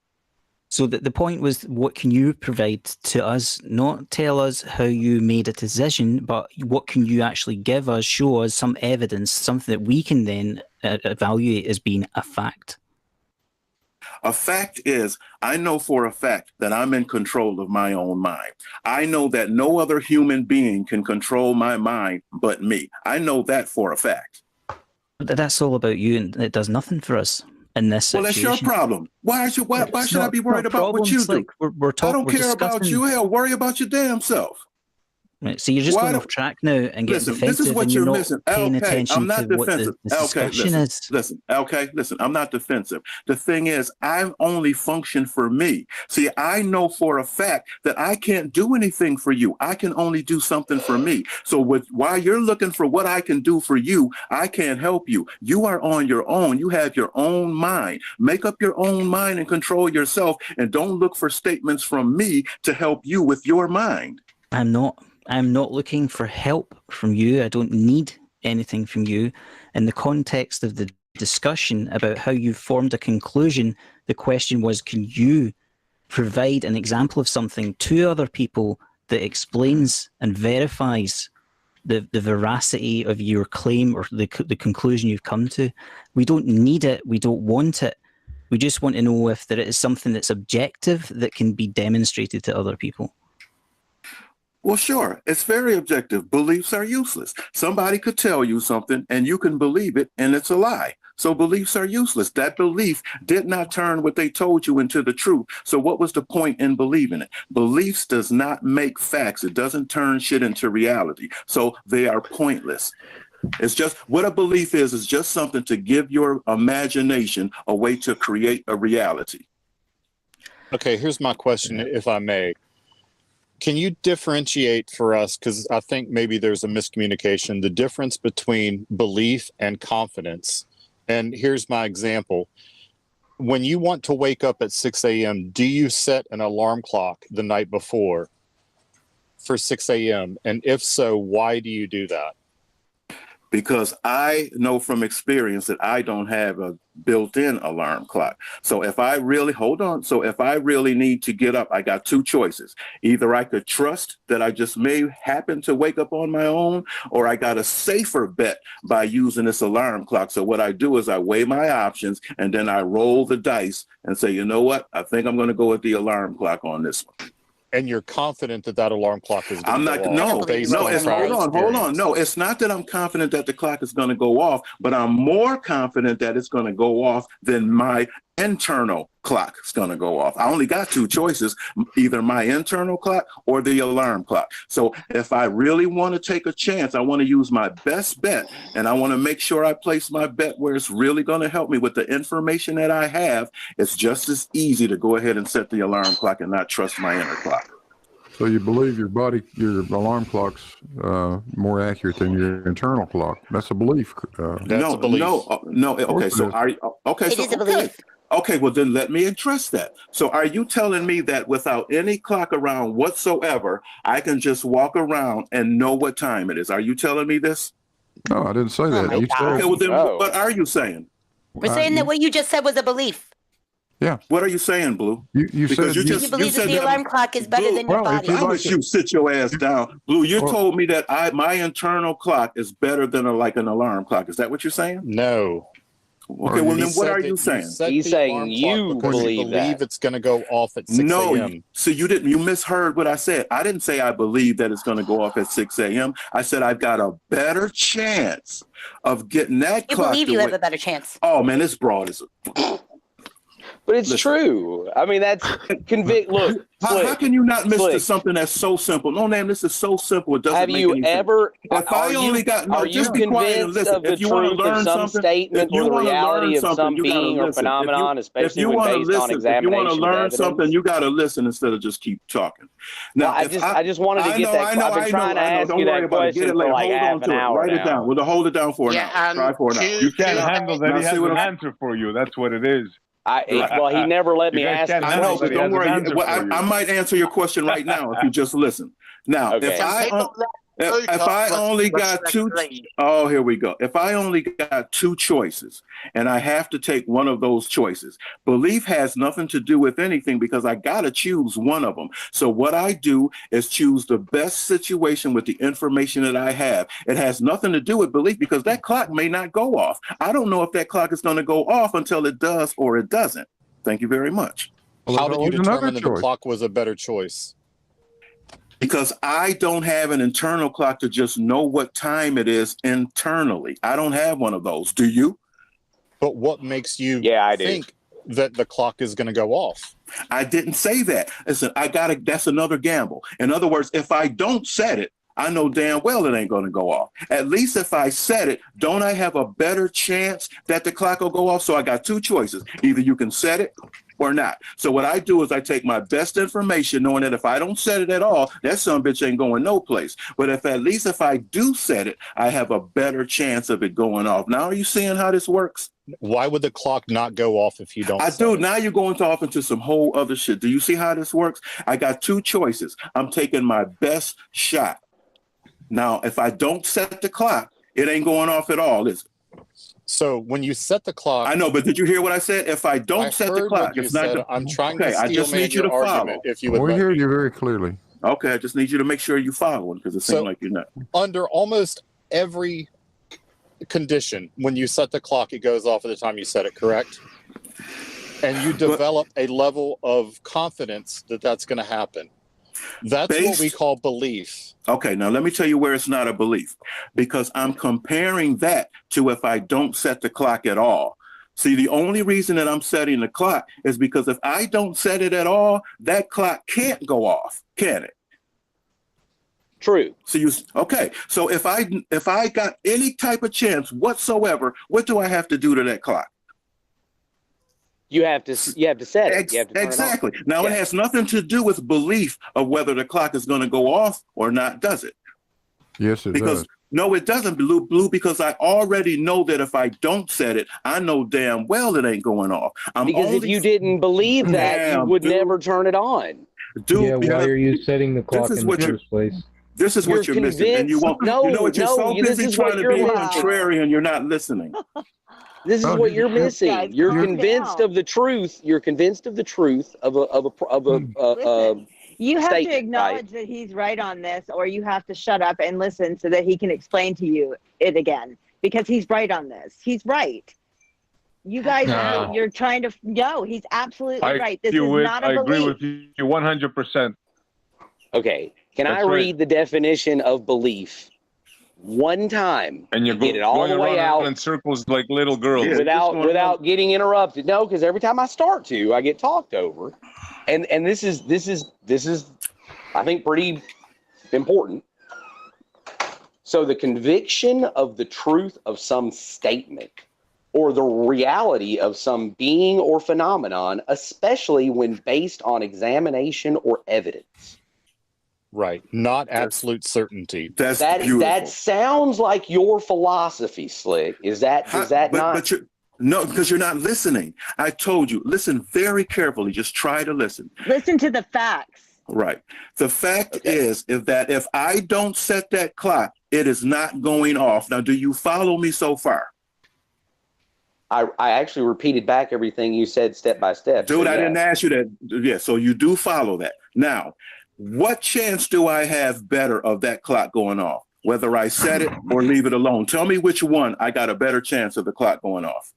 So the point was, what can you provide to us? Not tell us how you made a decision, but what can you actually give us, show us some evidence, something that we can then evaluate as being a fact. A fact is, I know for a fact that I'm in control of my own mind. I know that no other human being can control my mind but me. I know that for a fact. But that's all about you, and it does nothing for us in this situation. Well, that's your problem. Why should I be worried about what you do? I don't care about you. Hell, worry about your damn self. Right, so you're just going off track now and getting defensive. This is what you're missing. Paying Okay, attention I'm not to what defensive. the discussion is. Listen, I'm not defensive. The thing is, I only function for me. See, I know for a fact that I can't do anything for you. I can only do something for me. So while you're looking for what I can do for you, I can't help you. You are on your own. You have your own mind. Make up your own mind and control yourself, and don't look for statements from me to help you with your mind. I'm not looking for help from you. I don't need anything from you. In the context of the discussion about how you formed a conclusion, the question was, can you provide an example of something to other people that explains and verifies the veracity of your claim or the conclusion you've come to? We don't need it. We don't want it. We just want to know if there is something that's objective that can be demonstrated to other people. Well, sure. It's very objective. Beliefs are useless. Somebody could tell you something and you can believe it and it's a lie. So beliefs are useless. That belief did not turn what they told you into the truth. So what was the point in believing it? Beliefs does not make facts. It doesn't turn shit into reality. So they are pointless. It's just what a belief is just something to give your imagination a way to create a reality. Okay, here's my question, if I may. Can you differentiate for us, because I think maybe there's a miscommunication, the difference between belief and confidence? And here's my example. When you want to wake up at 6 a.m., do you set an alarm clock the night before for 6 a.m.? And if so, why do you do that? Because I know from experience that I don't have a built-in alarm clock. So if I really, if I really need to get up, I got two choices. Either I could trust that I just may happen to wake up on my own, or I got a safer bet by using this alarm clock. So what I do is I weigh my options and then I roll the dice and say, you know what? I think I'm going to go with the alarm clock on this one. And you're confident that olarm clock is going to go off? Hold on. No, it's not that I'm confident that the clock is going to go off, but I'm more confident that it's going to go off than my internal clock is going to go off. I only got two choices, either my internal clock or the alarm clock. So if I really want to take a chance, I want to use my best bet, and I want to make sure I place my bet where it's really going to help me with the information that I have. It's just as easy to go ahead and set the alarm clock and not trust my inner clock. So you believe your alarm clock's more accurate than your internal clock? That's a belief. No. Okay, so It is a belief. Okay, well then let me address that. So are you telling me that without any clock around whatsoever, I can just walk around and know what time it is? Are you telling me this? No, I didn't say that. Okay, well then what are you saying? We're saying that what you just said was a belief. Yeah. What are you saying, Blue? You because you believe that the alarm clock is better than your body. I wish you sit your ass down. Blue, you told me that my internal clock is better than an alarm clock. Is that what you're saying? No. Okay, well then what are you saying? He's saying you believe that. It's going to go off at 6 a.m. No, so you misheard what I said. I didn't say I believe that it's going to go off at 6 a.m. I said I've got a better chance of getting that clock. You believe you have a better chance. Oh man, it's broad as But it's true. I mean, that's Look, how can you not miss something that's so simple? No, man, this is so simple. It doesn't make any sense. Are you convinced of the truth of some statement or the reality of some being or phenomenon, especially when based on examination of evidence? If you want to learn something, you got to listen instead of just keep talking. Now, I just wanted to get that. I've been trying to ask you that question for like half an hour. Write it down. We'll hold it down for an hour. Try for an hour. You can't handle that. He has an answer for you. That's what it is. He never let me ask. Don't worry. I might answer your question right now if you just listen. Now, okay. if If I only got two, oh, here we go. If I only got two choices and I have to take one of those choices, belief has nothing to do with anything because I got to choose one of them. So what I do is choose the best situation with the information that I have. It has nothing to do with belief because that clock may not go off. I don't know if that clock is going to go off until it does or it doesn't. Thank you very much. How did you determine that the clock was a better choice? Because I don't have an internal clock to just know what time it is internally. I don't have one of those. Do you? But what makes you think that the clock is going to go off? I didn't say that. Listen, that's another gamble. In other words, if I don't set it, I know damn well it ain't going to go off. At least if I set it, don't I have a better chance that the clock will go off? So I got two choices. Either you can set it or not. So what I do is I take my best information, knowing that if I don't set it at all, that son of a bitch ain't going no place. But if at least if I do set it, I have a better chance of it going off. Now, are you seeing how this works? Why would the clock not go off if you don't I set do. it? Now you're going off into some whole other shit. Do you see how this works? I got two choices. I'm taking my best shot. Now, if I don't set the clock, it ain't going off at all, is it? So when you set the clock, I know, but did you hear what I said? If I don't set the clock, it's not. I'm trying to I just need you to follow. If you would We let hear me. you very clearly. Okay, I just need you to make sure you're following because it seems like you're not. Under almost every condition, when you set the clock, it goes off at the time you set it, correct? And you develop a level of confidence that that's going to happen. That's what we call belief. Okay, now let me tell you where it's not a belief, because I'm comparing that to if I don't set the clock at all. See, the only reason that I'm setting the clock is because if I don't set it at all, that clock can't go off, can it? True. So so if I got any type of chance whatsoever, what do I have to do to that clock? You have to set it. You have to turn exactly. it on. Now, it has nothing to do with belief of whether the clock is going to go off or not, does it? Yes, it does. No, it doesn't, Blue, because I already know that if I don't set it, I know damn well it ain't going off. Because if you didn't believe that, you would never turn it on. Dude, why are you setting the clock in the first place? This is what you're missing, and you won't. No, you know what? You're so busy trying to be missing. contrarian, you're not listening. This is what you're missing. You're convinced of the truth. You're convinced of the truth of a you have statement, to acknowledge that he's right on this, or you have to shut up and listen so that he can explain to you it again, because he's right on this. He's right. You guys, you're trying to. No, he's absolutely right. This is not a belief. I agree with you 100%. Okay, can I read the definition of belief one time and you get it all the way out in circles like little girls without getting interrupted? No, because every time I start to, I get talked over, and this is I think pretty important. So the conviction of the truth of some statement or the reality of some being or phenomenon, especially when based on examination or evidence. Right. Not absolute certainty. That sounds like your philosophy, Slick. Does that not? No, because you're not listening. I told you, listen very carefully. Just try to listen. Listen to the facts. Right. The fact is that if I don't set that clock, it is not going off. Now, do you follow me so far? I actually repeated back everything you said step by step. Dude, I didn't ask you that. Yeah, so you do follow that. Now, what chance do I have better of that clock going off, whether I set it or leave it alone? Tell me which one I got a better chance of the clock going off.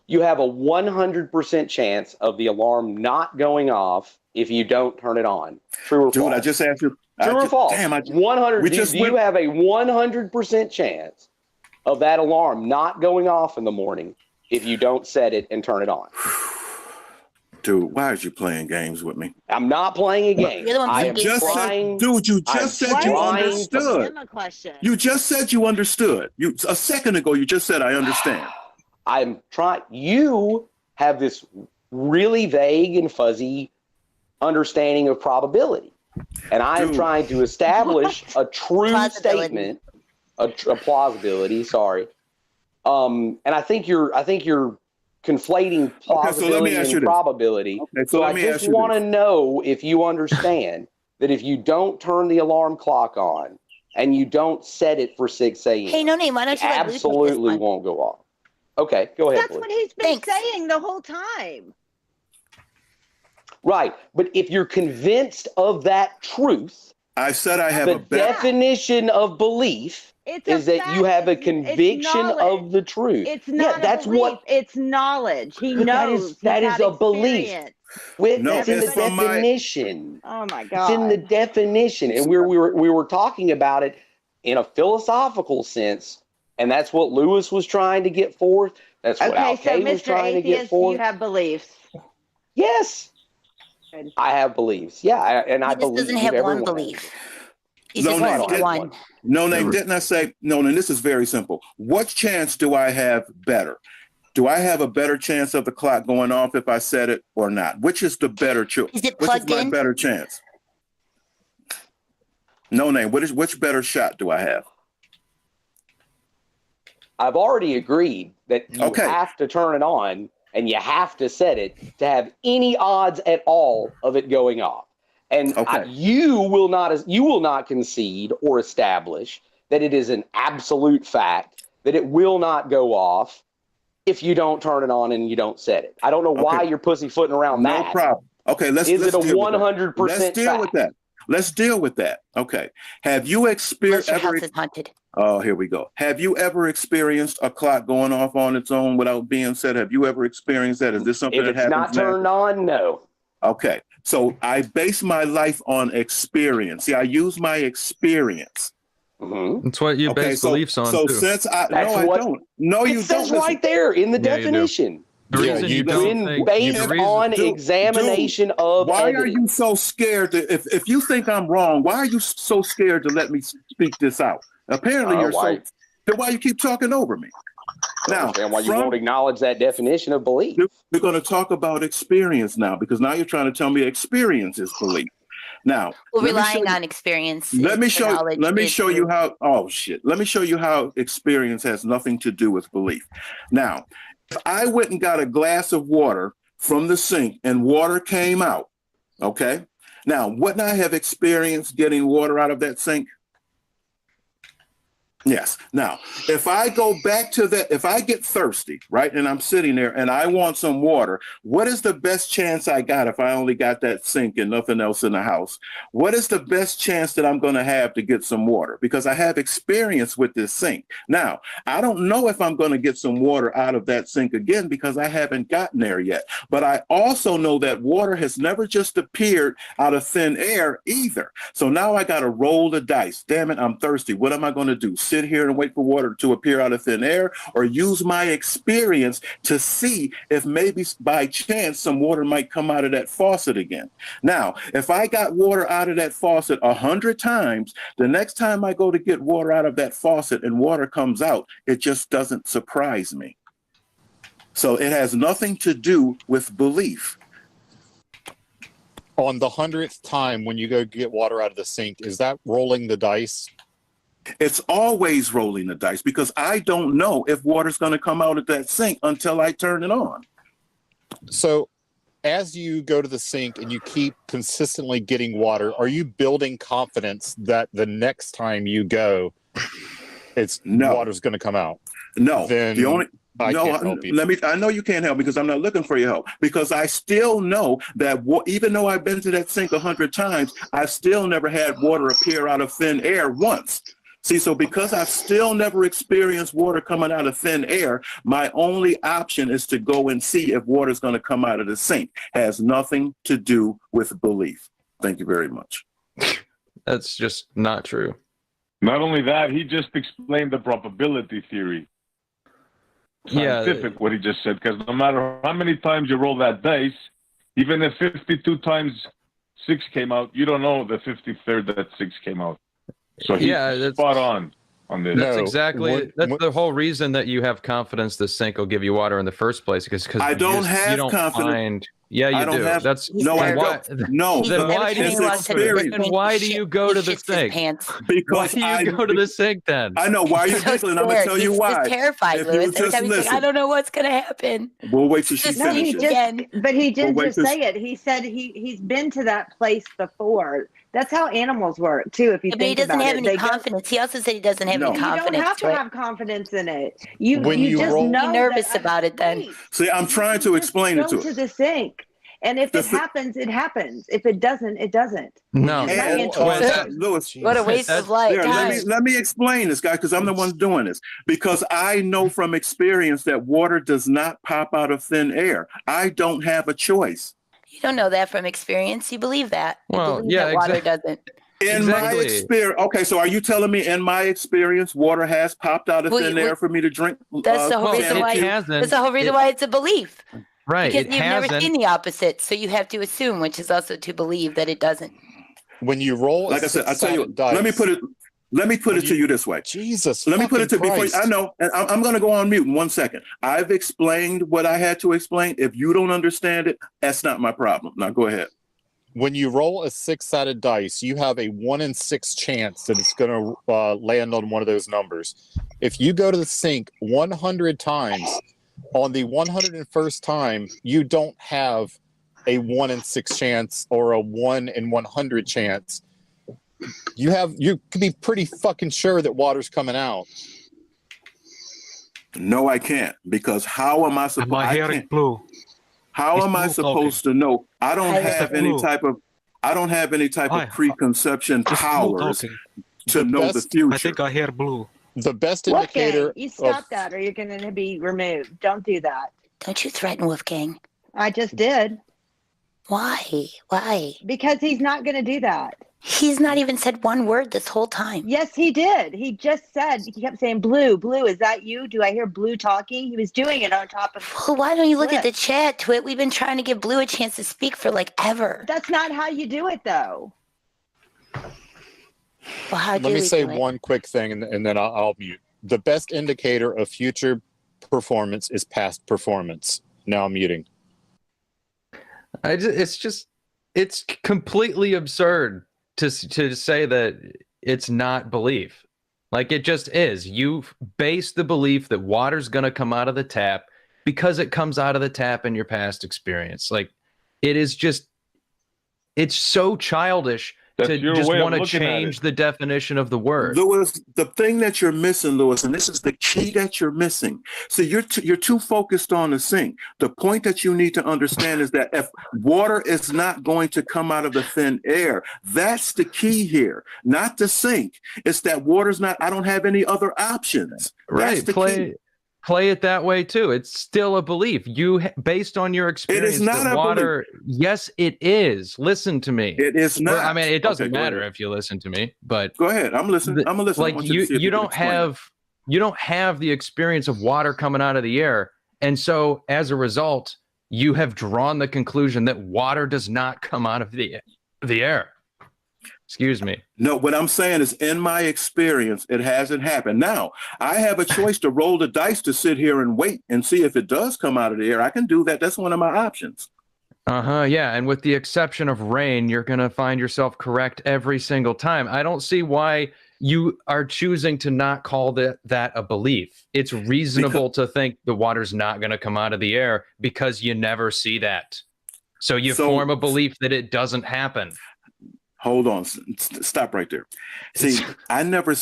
You have a 100% chance of the alarm not going off if you don't turn it on. True or false? Dude, I just asked you. True or false? Damn, 100. Do you have a 100% chance of that alarm not going off in the morning if you don't set it and turn it on? Dude, why are you playing games with me? I'm not playing a game. You just said you understood. You just said you understood. A second ago, you just said I understand. I'm trying. You have this really vague and fuzzy understanding of probability, and I am trying to establish a true statement, a plausibility. Sorry, and I think you're conflating plausibility and probability. Okay, so I just want to know if you understand that if you don't turn the alarm clock on and you don't set it for 6 a.m., Hey, no name. Why don't you let Lou take this absolutely one? won't go off. Okay, go ahead. That's what he's been saying the whole time. Right. But if you're convinced of that truth, I said I have the definition of belief is that you have a conviction of the truth. It's not that's belief, it's knowledge. He but knows. that is a belief. It's in the from my- definition. Oh my It's God. in the definition. And we were talking about it in a philosophical sense, and that's what Lewis was trying to get forth. That's what Okay, Al so Kay was Mr. trying to get Atheist, forth. you have beliefs. Yes, I have beliefs. Yeah, and I He just believe doesn't have everyone one has. belief. He's No just name, missing one. no name. Didn't I say no? And this is very simple. What chance do I have better? Do I have a better chance of the clock going off if I set it or not? Which is the better choice? Is it Which is plugged my in? better chance? No name. Which better shot do I have? I've already agreed that you have to turn it on and you have to set it to have any odds at all of it going off. And you will not concede or establish that it is an absolute fact that it will not go off if you don't turn it on and you don't set it. I don't know why you're pussyfooting around that. No problem. Okay, let's Is it a deal with that. 100% Let's deal with that. Let's deal with that. Okay. Have you experienced Your house is haunted. Oh, here we go. Have you ever experienced a clock going off on its own without being set? Have you ever experienced that? Is this something If that it's happens not turned on, no. Okay. So I base my life on experience. See, I use my experience. That's what you base beliefs on. So too. since I don't. No, you It says right there in the definition. The reason you don't think based on examination of why evidence. are you so scared to, if you think I'm wrong, why are you so scared to let me speak this out? Apparently you're why? then why you keep talking over me? Now, and why you won't acknowledge that definition of belief? We're going to talk about experience now, because now you're trying to tell me experience is belief. Now, Well, relying on experience. Let me is show knowledge you how. Oh shit! Let me show you how experience has nothing to do with belief. Now, if I went and got a glass of water from the sink and water came out, okay. Now, wouldn't I have experienced getting water out of that sink? Yes. Now, if I go back to that, if I get thirsty, right, and I'm sitting there and I want some water, what is the best chance I got if I only got that sink and nothing else in the house? What is the best chance that I'm going to have to get some water? Because I have experience with this sink. Now, I don't know if I'm going to get some water out of that sink again because I haven't gotten there yet. But I also know that water has never just appeared out of thin air either. So now I got to roll the dice. Damn it, I'm thirsty. What am I going to do? Sit here and wait for water to appear out of thin air, or use my experience to see if maybe by chance some water might come out of that faucet again. Now, if I got water out of that faucet 100 times, the next time I go to get water out of that faucet and water comes out, it just doesn't surprise me. So it has nothing to do with belief. On the 100th time when you go get water out of the sink, is that rolling the dice? It's always rolling the dice because I don't know if water's going to come out of that sink until I turn it on. So as you go to the sink and you keep consistently getting water, are you building confidence that the next time you go, water's going to come out? No. Then the only I can't help you. I know you can't help because I'm not looking for your help, because I still know that even though I've been to that sink 100 times, I've still never had water appear out of thin air once. See, so because I've still never experienced water coming out of thin air, my only option is to go and see if water is going to come out of the sink. Has nothing to do with belief. Thank you very much. That's just not true. Not only that, he just explained the probability theory. Scientific, what he just said, because no matter how many times you roll that dice, even if 52 times 6 came out, you don't know the 53rd that 6 came out. So he's spot on this. That's exactly that's the whole reason that you have confidence the sink will give you water in the first place, because I don't have confidence. Yeah, you do. That's I don't. No. Then why do you go to the sink? Because why do you go to the sink then? I know. Why are you giggling? I'm gonna tell you why. He's terrified, Lewis. Every time he's like, I don't know what's gonna happen. We'll wait till she finishes. But he did just say it. He said he's been to that place before. That's how animals work too. If you But he think doesn't about have it, any they confidence. He also said he doesn't have any You confidence. don't have to to it. have confidence in it. You When you just roll- know Be nervous that, about it then. Wait, See, I'm trying to explain it go to to her. the sink, and if it happens, it happens. If it doesn't, it doesn't. No, Lewis, What a waste of life. There, let me explain this, guy, because I'm the one doing this. Because I know from experience that water does not pop out of thin air. I don't have a choice. You don't know that from experience. You believe that. Well, you believe yeah, that water exactly. doesn't. In my experience, okay, so are you telling me in my experience, water has popped out of thin air for me to drink? That's the whole reason why. That's the whole reason why it's a belief. Right. Because you've never seen the opposite, so you have to assume, which is also to believe that it doesn't. When you roll, like I said, I tell you, let me put it to you this way. Jesus, let me put it to before Christ. I know, and I'm going to go on mute in 1 second. I've explained what I had to explain. If you don't understand it, that's not my problem. Now go ahead. When you roll a 6-sided dice, you have a 1 in 6 chance that it's going to land on one of those numbers. If you go to the sink 100 times, on the 101st time, you don't have a 1 in 6 chance or a 1 in 100 chance. You can be pretty fucking sure that water's coming out. No, I can't, because how am I supposed? Am I hearing blue? How am I supposed to know? I don't have any blue. type of preconception powers to know the future. I think I hear blue. The best Wolfgang, you stop that, or you're going to be removed. Don't do that. Don't you threaten Wolfgang. I just did. Why? Why? Because he's not going to do that. He's not even said one word this whole time. Yes, he did. He just said, he kept saying, Blue, Blue, is that you? Do I hear Blue talking? He was doing it on top of. Well, why don't you look at the chat, Twit? We've been trying to give Blue a chance to speak for like ever. That's not how you do it, though. Well, how do Let me we say do it? one quick thing, and then I'll mute. The best indicator of future performance is past performance. Now I'm muting. It's completely absurd to say that it's not belief. Like, it just is. You've based the belief that water's going to come out of the tap because it comes out of the tap in your past experience. Like, it's so childish to just want to change the definition of the word. Lewis, the thing that you're missing, Lewis, and this is the key that you're missing. So you're too focused on the sink. The point that you need to understand is that if water is not going to come out of the thin air, that's the key here, not the sink. It's that water's not. I don't have any other options. Right. Play it that way too. It's still a belief. Based on your experience, it is not that a water. belief. Yes, it is. Listen to me. It is not. Well, I mean, it doesn't Okay, go matter ahead. if you listen to me. But go ahead. I'm listening. I'm listening. I Like want you to see if you can don't explain it. you don't have the experience of water coming out of the air, and so as a result, you have drawn the conclusion that water does not come out of the air. Excuse me. No, what I'm saying is, in my experience, it hasn't happened. Now, I have a choice to roll the dice to sit here and wait and see if it does come out of the air. I can do that. That's one of my options. Yeah, and with the exception of rain, you're going to find yourself correct every single time. I don't see why you are choosing to not call that a belief. It's reasonable to think the water's not going to come out of the air because you never see that. So you form a belief that it doesn't happen. Hold on, stop right there. See, I never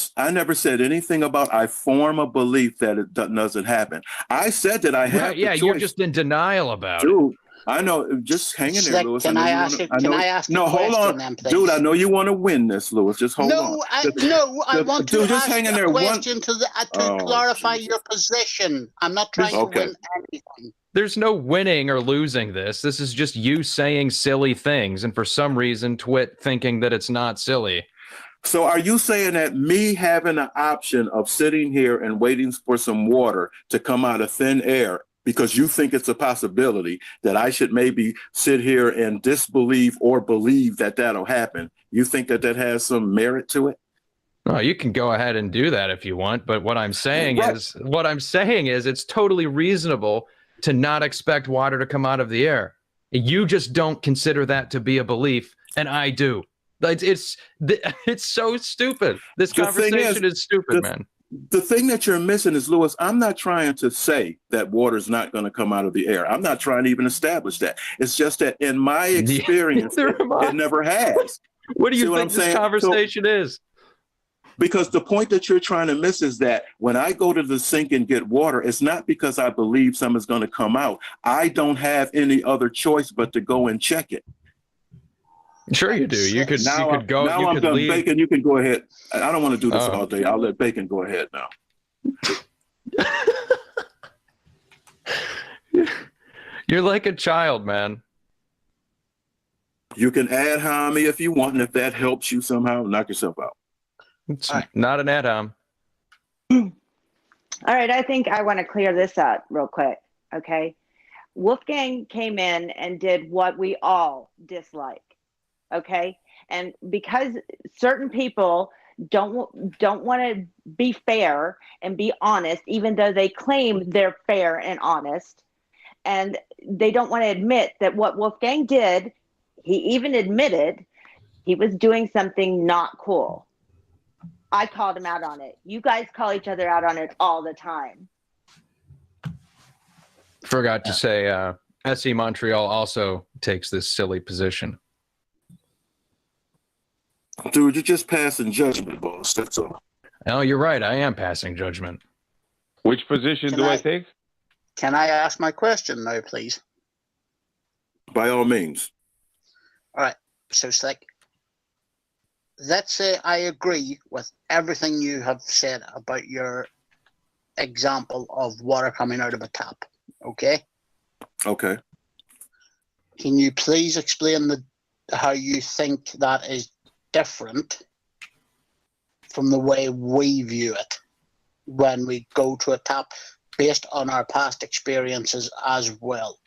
said anything about I form a belief that it doesn't happen. I said that I have. Yeah, you're just in denial about it. Dude, I know. Just hang in there, Lewis. Can I ask No, hold on, then, please? dude. I know you want to win this, Lewis. Just hold on. I want to just ask hang in a there. question to clarify your position. I'm not trying to win anything. There's no winning or losing this. This is just you saying silly things, and for some reason, Twit thinking that it's not silly. So are you saying that me having an option of sitting here and waiting for some water to come out of thin air, because you think it's a possibility, that I should maybe sit here and disbelieve or believe that that'll happen? You think that has some merit to it? No, you can go ahead and do that if you want, but what I'm saying is it's totally reasonable to not expect water to come out of the air. You just don't consider that to be a belief, and I do. It's so stupid. This conversation is stupid, man. The thing that you're missing is, Lewis, I'm not trying to say that water's not going to come out of the air. I'm not trying to even establish that. It's just that in my experience, it never has. What do you think this conversation is? Because the point that you're trying to miss is that when I go to the sink and get water, it's not because I believe something's going to come out. I don't have any other choice but to go and check it. Sure you do. You could go. Now I'm done. Leave. Bacon, you can go ahead. I don't want to do this all day. I'll let Bacon go ahead now. You're like a child, man. You can ad hom me if you want, and if that helps you somehow, knock yourself out. It's not an ad hom. All right, I think I want to clear this up real quick, okay? Wolfgang came in and did what we all dislike, okay? And because certain people don't want to be fair and be honest, even though they claim they're fair and honest, and they don't want to admit that what Wolfgang did, he even admitted he was doing something not cool. I called him out on it. You guys call each other out on it all the time. Forgot to say, SE Montreal also takes this silly position. Dude, you're just passing judgment, boss. That's all. Oh, you're right. I am passing judgment. Which position do I take? Can I ask my question now, please? By all means. All right. So, Slick, let's say I agree with everything you have said about your example of water coming out of a tap. Okay? Okay. Can you please explain how you think that is different from the way we view it when we go to a tap based on our past experiences as well?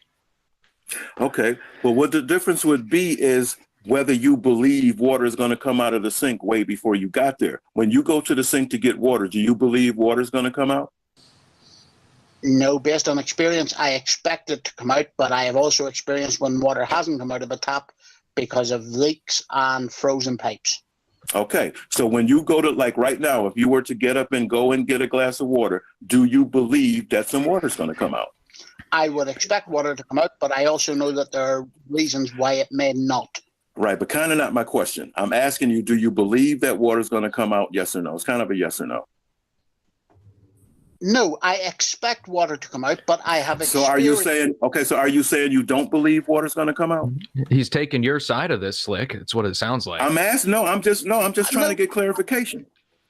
Okay. Well, what the difference would be is whether you believe water is going to come out of the sink way before you got there. When you go to the sink to get water, do you believe water is going to come out? No, based on experience, I expect it to come out, but I have also experienced when water hasn't come out of a tap because of leaks and frozen pipes. Okay. So when you go to, like right now, if you were to get up and go and get a glass of water, do you believe that some water is going to come out? I would expect water to come out, but I also know that there are reasons why it may not. Right, but kind of not my question. I'm asking you, do you believe that water is going to come out? Yes or no? It's kind of a yes or no. No, I expect water to come out, but I have So are you saying, okay, so are you saying you don't believe water is going to come out? He's taking your side of this, Slick. That's what it sounds like. I'm asking, I'm just trying to get clarification.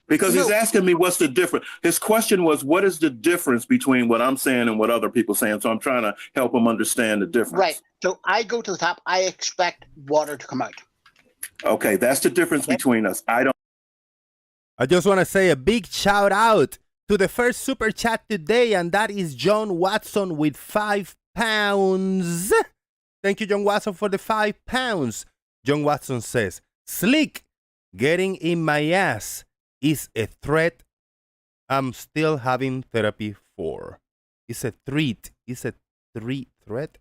Because he's asking me what's the difference. His question was, what is the difference between what I'm saying and what other people are saying? So I'm trying to help him understand the difference. Right. So I go to the tap. I expect water to come out. Okay, that's the difference between us. I just want to say a big shout out to the first super chat today, and that is Jon Watson with £5. Thank you, Jon Watson, for the £5. Jon Watson says, Slick, getting in my ass is a threat I'm still having therapy for. It's a threat. It's a threat.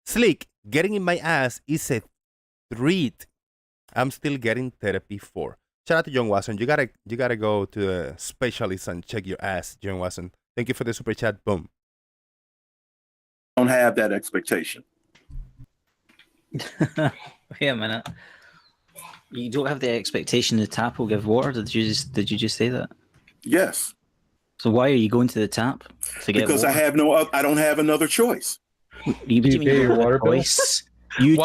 Slick, getting in my ass is a threat I'm still getting therapy for. Shout out to Jon Watson. You gotta go to a specialist and check your ass, Jon Watson. Thank you for the super chat. Boom. don't have that expectation. Wait a minute. You don't have the expectation the tap will give water? Did you just say that? Yes. So why are you going to the tap to get because water? I don't have another choice. You pay your water bill? You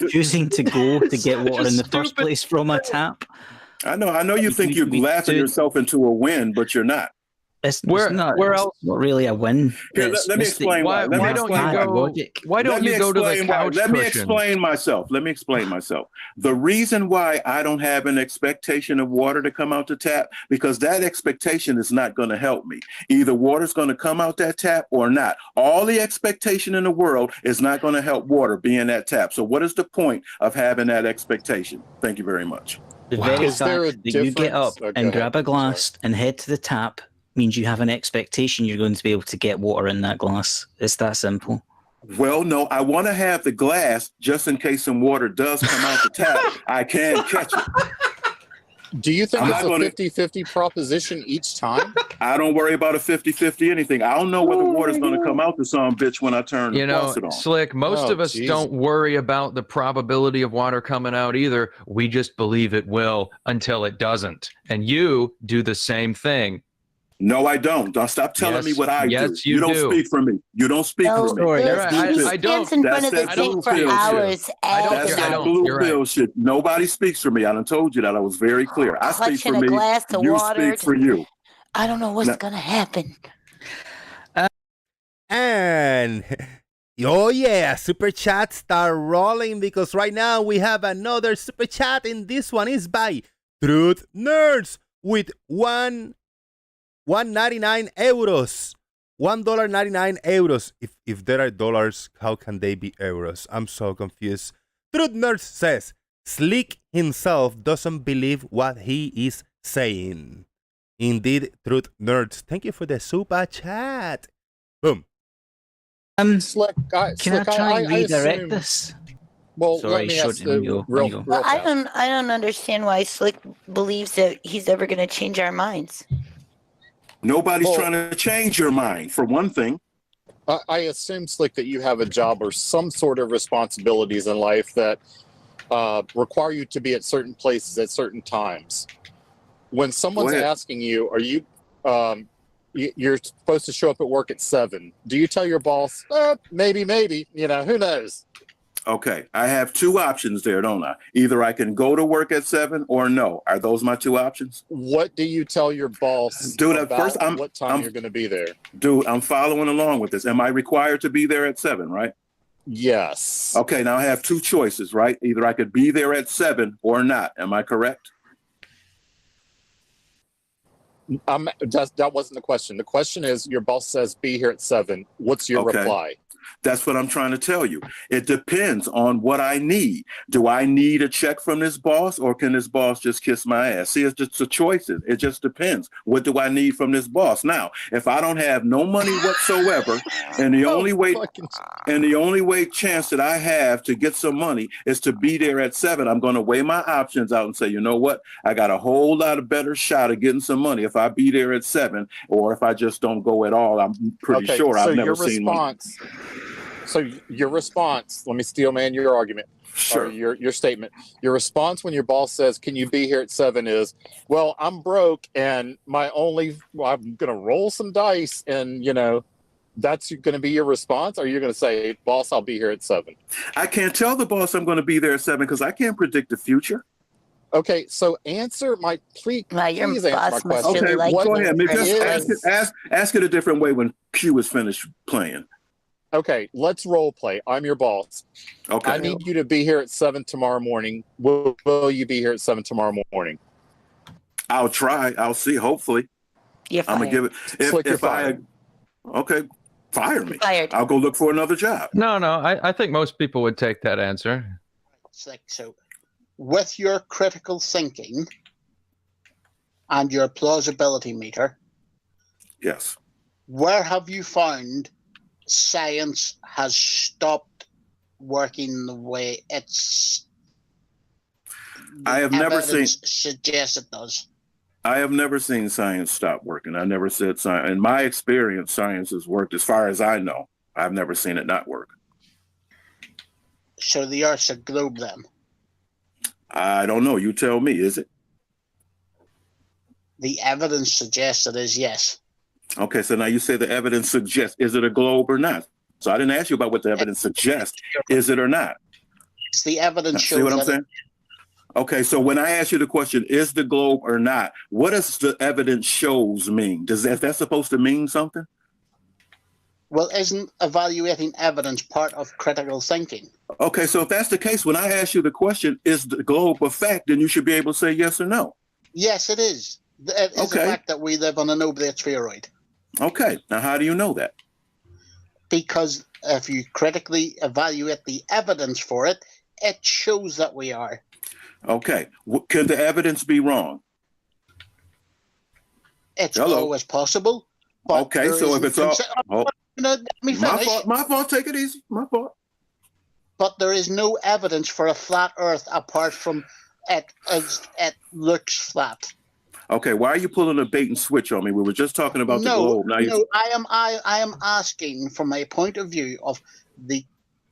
choosing to go to get water in the first place from a tap? I know you think you're laughing yourself into a win, but you're not. It's not really a win. Here, let me explain why. Why don't you go to the couch cushion? Let me explain myself. The reason why I don't have an expectation of water to come out the tap, because that expectation is not going to help me. Either water's going to come out that tap or not. All the expectation in the world is not going to help water be in that tap. So what is the point of having that expectation? Thank you very much. The very fact that you get up and grab a glass and head to the tap means you have an expectation you're going to be able to get water in that glass. It's that simple. Well, no, I want to have the glass just in case some water does come out the tap. I can catch it. Do you think it's a 50-50 proposition each time? I don't worry about a 50-50 anything. I don't know whether water's going to come out to some bitch when I turn the faucet on. Slick, most of us don't worry about the probability of water coming out either. We just believe it will until it doesn't. And you do the same thing. No, I don't. Don't stop telling me what I do. Yes, You don't speak for me. You don't speak for me. I don't. In front of the sink for hours. That's that blue pill shit. Nobody speaks for me. I done told you that. I was very clear. I speak for Clutching a me. glass of You water. speak for you. I don't know what's going to happen. And oh yeah, super chats start rolling because right now we have another super chat, and this one is by Truth Nerds with 1.99 euros. $1.99. If there are dollars, how can they be euros? I'm so confused. Truth Nerds says Slick himself doesn't believe what he is saying. Indeed, Truth Nerds. Thank you for the super chat. Boom. Slick, can I try and redirect this? Well, sorry, let me ask real Well, I don't understand why Slick believes that he's ever going to change our minds. Nobody's trying to change your mind, for one thing. I assume, Slick, that you have a job or some sort of responsibilities in life that require you to be at certain places at certain times. When someone's asking you, are you, you're supposed to show up at work at 7. Do you tell your boss, maybe, you know, who knows? Okay, I have two options there, don't I? Either I can go to work at 7 or no. Are those my two options? What do you tell your boss dude, about first, what time you're going to be there? Dude, I'm following along with this. Am I required to be there at 7, right? Yes. Okay, now I have two choices, right? Either I could be there at 7 or not. Am I correct? That wasn't the question. The question is, your boss says be here at 7. What's your reply? That's what I'm trying to tell you. It depends on what I need. Do I need a check from this boss, or can this boss just kiss my ass? See, it's just the choices. It just depends. What do I need from this boss? Now, if I don't have no money whatsoever, and the only way chance that I have to get some money is to be there at 7, I'm going to weigh my options out and say, you know what? I got a whole lot of better shot of getting some money if I be there at 7, or if I just don't go at all. I'm pretty sure I've never seen one. So your response, let me steel man your argument. Sure. Or your statement. Your response when your boss says, can you be here at 7 is, well, I'm broke and I'm going to roll some dice, and, you know, that's going to be your response? Or you're going to say, boss, I'll be here at 7? I can't tell the boss I'm going to be there at 7 because I can't predict the future. Okay, so answer my please answer my question. Okay, go ahead. Just ask it a different way when Q is finished playing. Okay, let's role play. I'm your boss. Okay. I need you to be here at 7 tomorrow morning. Will you be here at 7 tomorrow morning? I'll try. I'll see. Hopefully. I'm gonna give it. Okay, fire me. Fired. I'll go look for another job. No, I think most people would take that answer. So, with your critical thinking and your plausibility meter, yes, where have you found science has stopped working the way I have never seen suggests it does? I have never seen science stop working. I never said science. In my experience, science has worked as far as I know. I've never seen it not work. So the Earth's a globe then? I don't know. You tell me. Is it? The evidence suggests it is, yes. Okay, so now you say the evidence suggests, is it a globe or not? So I didn't ask you about what the evidence suggests. Is it or not? It's the evidence shows. See what I'm saying? Okay, so when I ask you the question, is the globe or not, what does the evidence shows mean? Is that supposed to mean something? Well, isn't evaluating evidence part of critical thinking? Okay, so if that's the case, when I ask you the question, is the globe a fact, then you should be able to say yes or no. Yes, it is. It's a fact that we live on an oblate spheroid. Okay, now how do you know that? Because if you critically evaluate the evidence for it, it shows that we are. Okay, could the evidence be wrong? It's always possible. Okay, so if it's all... Let me finish. My fault, take it easy, my fault. But there is no evidence for a flat Earth apart from it looks flat. Okay, why are you pulling a bait and switch on me? We were just talking about the globe. Now no, I am asking from a point of view of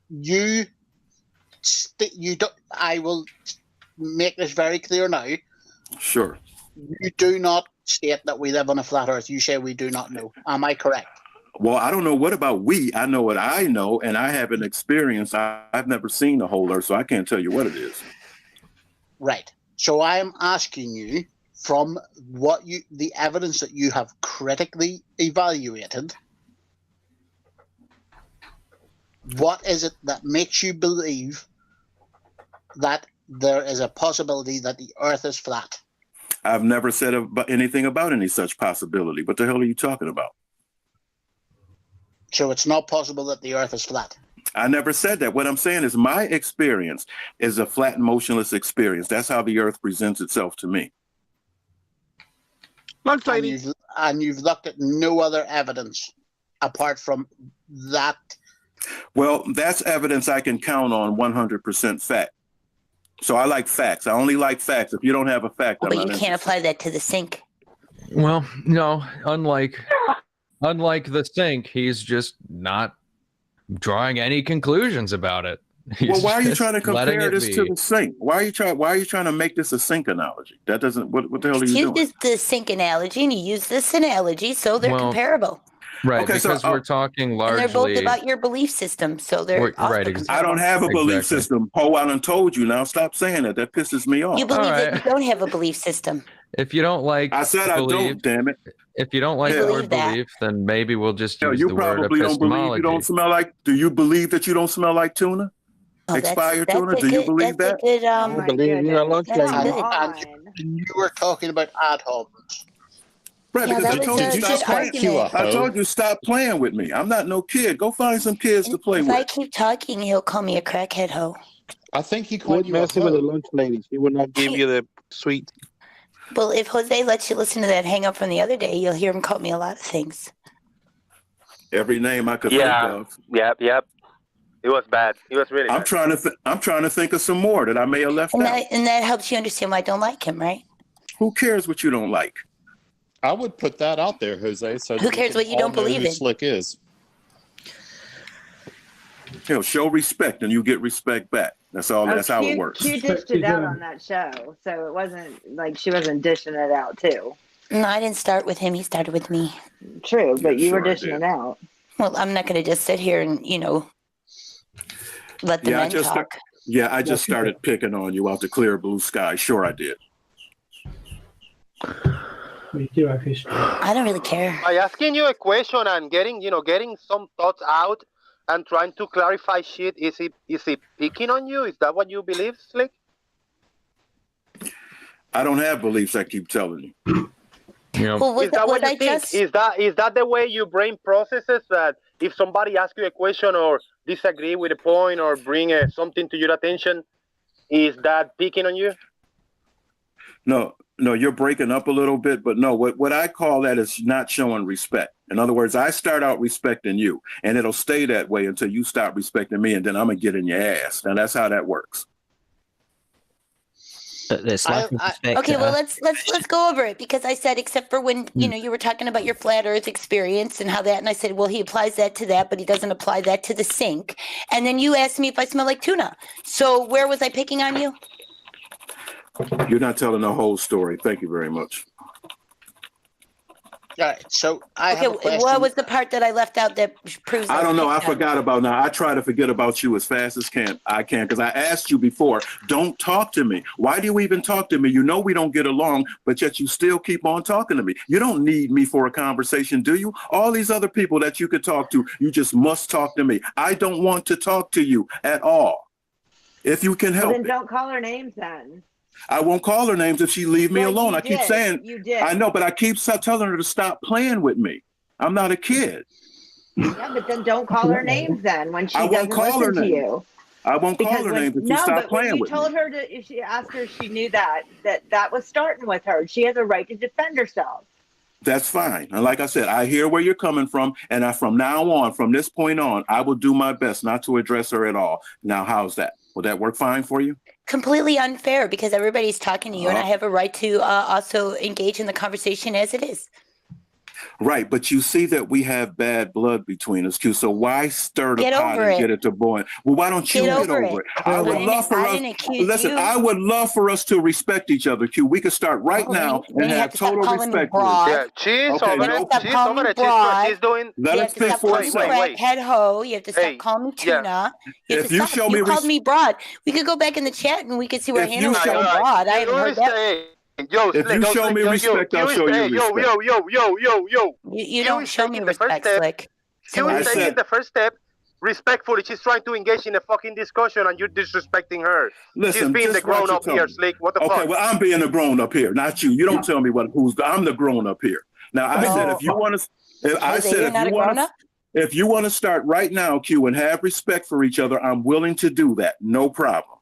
you don't. I will make this very clear now. Sure. You do not state that we live on a flat Earth. You say we do not know. Am I correct? Well, I don't know. What about we? I know what I know, and I have an experience. I've never seen the whole Earth, so I can't tell you what it is. Right. So I am asking you, from the evidence that you have critically evaluated, what is it that makes you believe that there is a possibility that the Earth is flat? I've never said anything about any such possibility. What the hell are you talking about? So it's not possible that the Earth is flat. I never said that. What I'm saying is my experience is a flat, motionless experience. That's how the Earth presents itself to me. And you've looked at no other evidence apart from that. Well, that's evidence I can count on 100% fact. So I like facts. I only like facts. If you don't have a fact, but you can't apply that to the sink. Well, no, unlike the sink, he's just not drawing any conclusions about it. Well, why are you trying to compare this to the sink? Why are you trying to make this a sink analogy? That doesn't. What the hell are you doing? Use the sink analogy, and you use this analogy, so they're comparable. Right, okay, because we're talking largely. And they're both about your belief system, so they're right. Exactly. I don't have a belief system. Oh, I done told you. Now stop saying that. That pisses me off. You believe that you don't have a belief system. If you don't like, I said I don't. Damn it. If you don't like the word belief, then maybe we'll just use the word epistemology. You probably don't believe you don't smell like. Do you believe that you don't smell like tuna? Oh, expired tuna? Do you believe that? I believe you're a lunch lady. And you were talking about ad homs. Right, because I told you stop playing with me. I'm not no kid. Go find some kids to play with. If I keep talking, he'll call me a crackhead hoe. I think he called you messing with the lunch ladies. He would not give you the sweet. Well, if Jose lets you listen to that hang up from the other day, you'll hear him call me a lot of things. Every name I could think of. Yep. It was bad. It was really bad. I'm trying to think of some more that I may have left out. And that helps you understand why I don't like him, right? Who cares what you don't like? I would put that out there, Jose. So who cares what you don't believe in? Slick is. Show respect and you get respect back. That's all. That's how it works. Q dished it out on that show, so it wasn't like she wasn't dishing it out too. No, I didn't start with him. He started with me. True, but you were dishing it out. Well, I'm not going to just sit here and let the men talk. I just started picking on you out the clear blue sky. Sure, I did. We do have history. I don't really care. By asking you a question and getting some thoughts out and trying to clarify shit, is he picking on you? Is that what you believe, Slick? I don't have beliefs. I keep telling you. Well, is that what you think? Is that the way your brain processes that? If somebody asks you a question or disagree with a point or bring something to your attention, is that picking on you? No, you're breaking up a little bit, but no, what I call that is not showing respect. In other words, I start out respecting you, and it'll stay that way until you stop respecting me, and then I'm going to get in your ass. And that's how that works. Okay, well, let's go over it, because I said, except for when, you were talking about your flat earth experience and how that, and I said, well, he applies that to that, but he doesn't apply that to the sink. And then you asked me if I smell like tuna. So where was I picking on you? You're not telling the whole story. Thank you very much. All right, so I have a question. What was the part that I left out that proves? I don't know. I forgot about now. I try to forget about you as fast as I can, because I asked you before, don't talk to me. Why do you even talk to me? You know we don't get along, but yet you still keep on talking to me. You don't need me for a conversation, do you? All these other people that you could talk to, you just must talk to me. I don't want to talk to you at all. If you can help then don't call her names then. I won't call her names if she leave me alone. I keep saying, you did. I know, but I keep telling her to stop playing with me. I'm not a kid. Yeah, but then don't call her names then when she doesn't listen to you. I won't call her names if you stop playing with me. You told her if she asked her, she knew that was starting with her. She has a right to defend herself. That's fine. And like I said, I hear where you're coming from. And from now on, from this point on, I will do my best not to address her at all. Now, how's that? Would that work fine for you? Completely unfair because everybody's talking to you, and I have a right to also engage in the conversation as it is. Right, but you see that we have bad blood between us, Q. So why stir the pot and get it to boil? Well, why don't you get over it? I would love for us. Listen, I would love for us to respect each other, Q. We could start right now and have total respect for each other. Yeah, she's over it. She's over it. She's doing. Let us speak for Wait. Head ho. You have to stop calling me tuna. If you show me, you called me broad. We could go back in the chat and we could see where Hannah was broad. I haven't heard that. Yo, if you show me respect, I'll show you respect. Yo. You don't show me respect, Slick. You were taking the first step respectfully. She's trying to engage in a fucking discussion and you're disrespecting her. Listen, she's being the grown up here, Slick. What the fuck? Okay, well, I'm being the grown up here, not you. You don't tell me I'm the grown up here. Now, I said if you want to, if you want to start right now, Q, and have respect for each other, I'm willing to do that. No problem.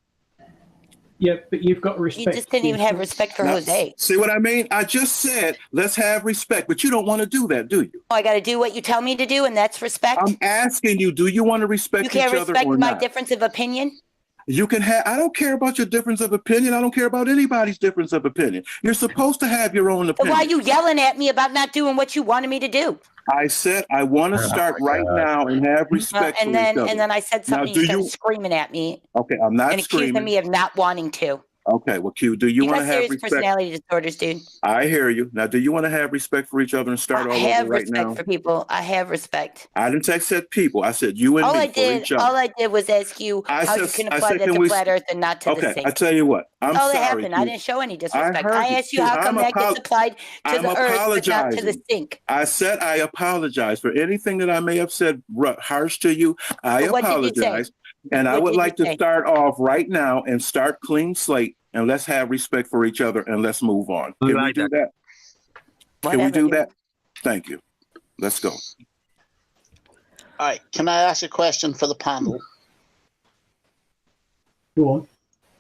Yeah, but you've got respect. You just didn't even have respect for Jose. See what I mean? I just said, let's have respect, but you don't want to do that, do you? I got to do what you tell me to do, and that's respect? I'm asking you, do you want to respect each other or not? You can't respect my difference of opinion? You can have, I don't care about your difference of opinion. I don't care about anybody's difference of opinion. You're supposed to have your own opinion. But why are you yelling at me about not doing what you wanted me to do? I said I want to start right now and have respect for each other. And then I said something, you started screaming at me. Okay, I'm not screaming. And accusing me of not wanting to. Okay, well, Q, do you want to have respect? Personality disorders, dude. I hear you. Now, do you want to have respect for each other and start all over right now? I have respect for people. I have respect. I didn't say people. I said you and me for each other. All I did was ask you how you can apply that to flat Earth and not to the sink. Okay, I tell you what. I'm sorry. That happened. I didn't show any disrespect. I asked you how come that gets applied to the Earth but not to the sink. I said I apologize for anything that I may have said harsh to you. I apologize. And I would like to start off right now and start clean slate. And let's have respect for each other and let's move on. Can we do that? Can we do that? Thank you. Let's go. All right. Can I ask a question for the panel? Go on.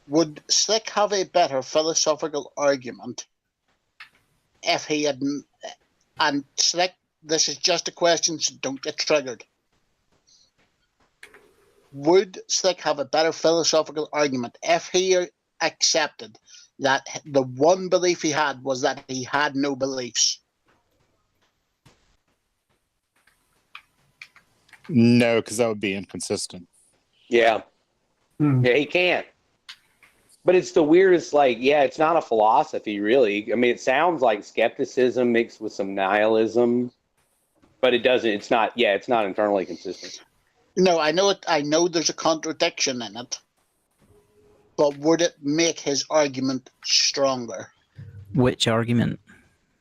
Would Slick have a better philosophical argument if he had... And Slick, this is just a question, so don't get triggered. Would Slick have a better philosophical argument if he accepted that the one belief he had was that he had no beliefs? No, because that would be inconsistent. Yeah. Yeah, he can't. But it's the weirdest, it's not a philosophy, really. I mean, it sounds like skepticism mixed with some nihilism, but it's not internally consistent. No, I know it. I know there's a contradiction in it. But would it make his argument stronger? Which argument?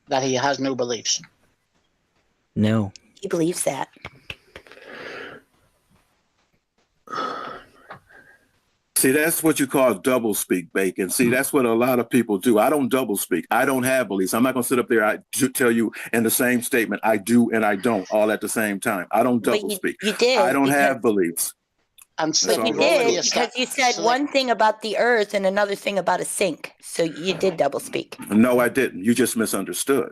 That he has no beliefs. No. He believes that. See, that's what you call double speak, Bacon. See, that's what a lot of people do. I don't double speak. I don't have beliefs. I'm not going to sit up there and tell you in the same statement, I do and I don't, all at the same time. I don't double speak. You did. I don't have beliefs. But you did, because you said one thing about the Earth and another thing about a sink. So you did double speak. No, I didn't. You just misunderstood.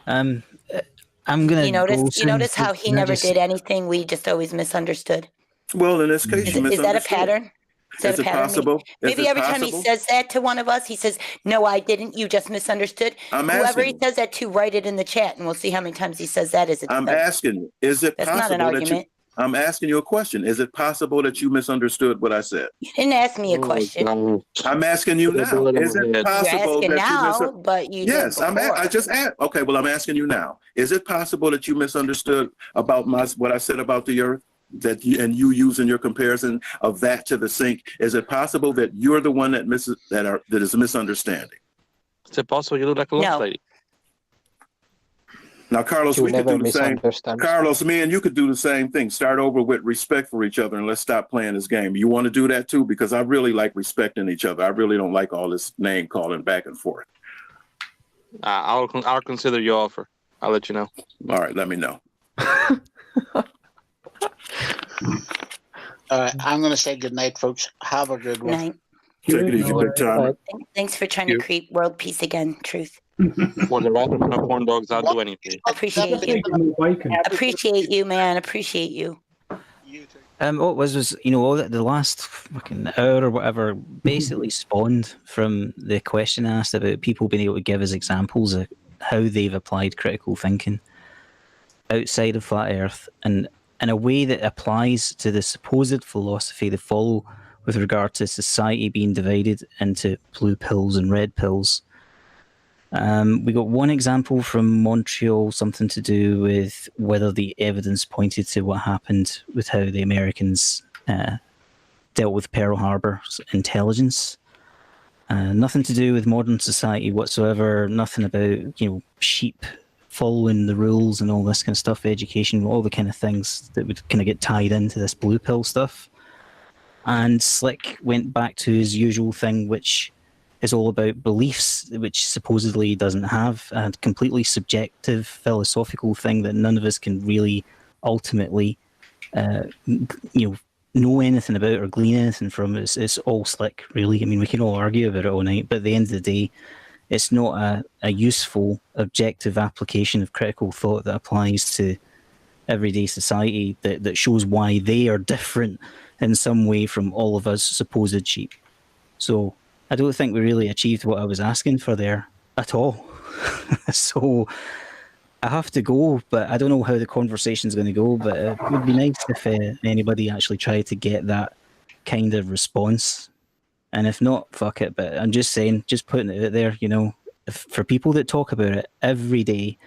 I'm gonna. You notice how he never did anything. We just always misunderstood. Well, in this case, you misunderstood. Is that a pattern? Is it possible? Maybe every time he says that to one of us, he says, "No, I didn't. You just misunderstood." Whoever he says that to, write it in the chat, and we'll see how many times he says that. I'm asking you, is it possible? That's not an argument. I'm asking you a question. Is it possible that you misunderstood what I said? You didn't ask me a question. I'm asking you now. Is it possible that you misunderstood? But you yes, I just asked. Okay, well, I'm asking you now. Is it possible that you misunderstood about what I said about the Earth? That you using your comparison of that to the sink, is it possible that you're the one that is misunderstanding? Is it possible you look like a lunch lady? Now, Carlos, we could do the same. Carlos, me and you could do the same thing. Start over with respect for each other, and let's stop playing this game. You want to do that too? Because I really like respecting each other. I really don't like all this name calling back and forth. I'll consider your offer. I'll let you know. All right, let me know. All right, I'm going to say good night, folks. Have a good one. Night. Take it easy, big time. Thanks for trying to create world peace again, Truth. For the right of corn dogs, I'll do anything. Appreciate you. Appreciate you, man. Appreciate you. You too. What was all that the last fucking hour or whatever basically spawned from the question asked about people being able to give us examples of how they've applied critical thinking outside of flat Earth and in a way that applies to the supposed philosophy they follow with regard to society being divided into blue pills and red pills. We got one example from Montreal, something to do with whether the evidence pointed to what happened with how the Americans dealt with Pearl Harbor's intelligence. Nothing to do with modern society whatsoever. Nothing about sheep following the rules and all this kind of stuff, education, all the kind of things that would kind of get tied into this blue pill stuff. And Slick went back to his usual thing, which is all about beliefs, which supposedly doesn't have a completely subjective philosophical thing that none of us can really ultimately, know anything about or glean anything from. It's all Slick, really. I mean, we can all argue about it all night, but at the end of the day, it's not a useful, objective application of critical thought that applies to everyday society that shows why they are different in some way from all of us supposed sheep. So I don't think we really achieved what I was asking for there at all. So I have to go, but I don't know how the conversation's going to go, but it would be nice if anybody actually tried to get that kind of response. And if not, fuck it. But I'm just saying, just putting it out there, for people that talk about it every day,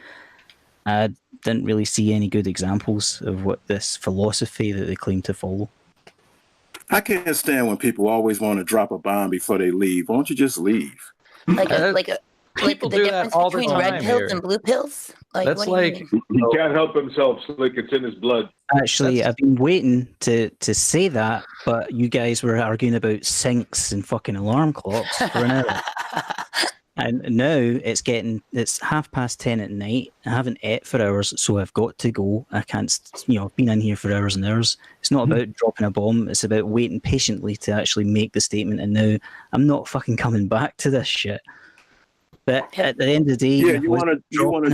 I didn't really see any good examples of what this philosophy that they claim to follow. I can't stand when people always want to drop a bomb before they leave. Why don't you just leave? Like the difference between red pills and blue pills? That's he can't help himself. Like it's in his blood. Actually, I've been waiting to say that, but you guys were arguing about sinks and fucking alarm clocks for an hour. And now it's 10:30 at night. I haven't ate for hours, so I've got to go. I can't, I've been in here for hours and hours. It's not about dropping a bomb. It's about waiting patiently to actually make the statement. And now I'm not fucking coming back to this shit. But at the end of the day, you want to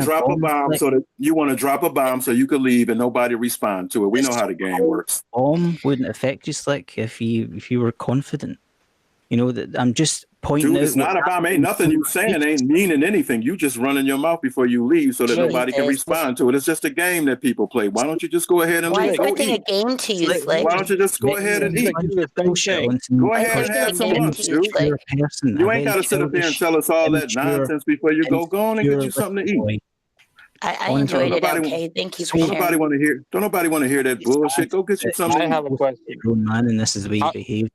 drop a bomb so that you want to drop a bomb so you could leave and nobody respond to it. We know how the game works. Bomb wouldn't affect you, Slick, if you were confident. That I'm just pointing out. It's not a bomb. Ain't nothing you saying ain't meaning anything. You just running your mouth before you leave so that nobody can respond to it. It's just a game that people play. Why don't you just go ahead and leave? Why is everything a game to you, Slick? Why don't you just go ahead and eat? Go ahead and have some lunch, dude. You ain't got to sit up there and tell us all that nonsense before you go. Go on and get you something to eat. I enjoyed it. Okay, thank you for sharing. Don't nobody want to hear that bullshit. Go get you something. I have a question. Man, and this is the way you behave.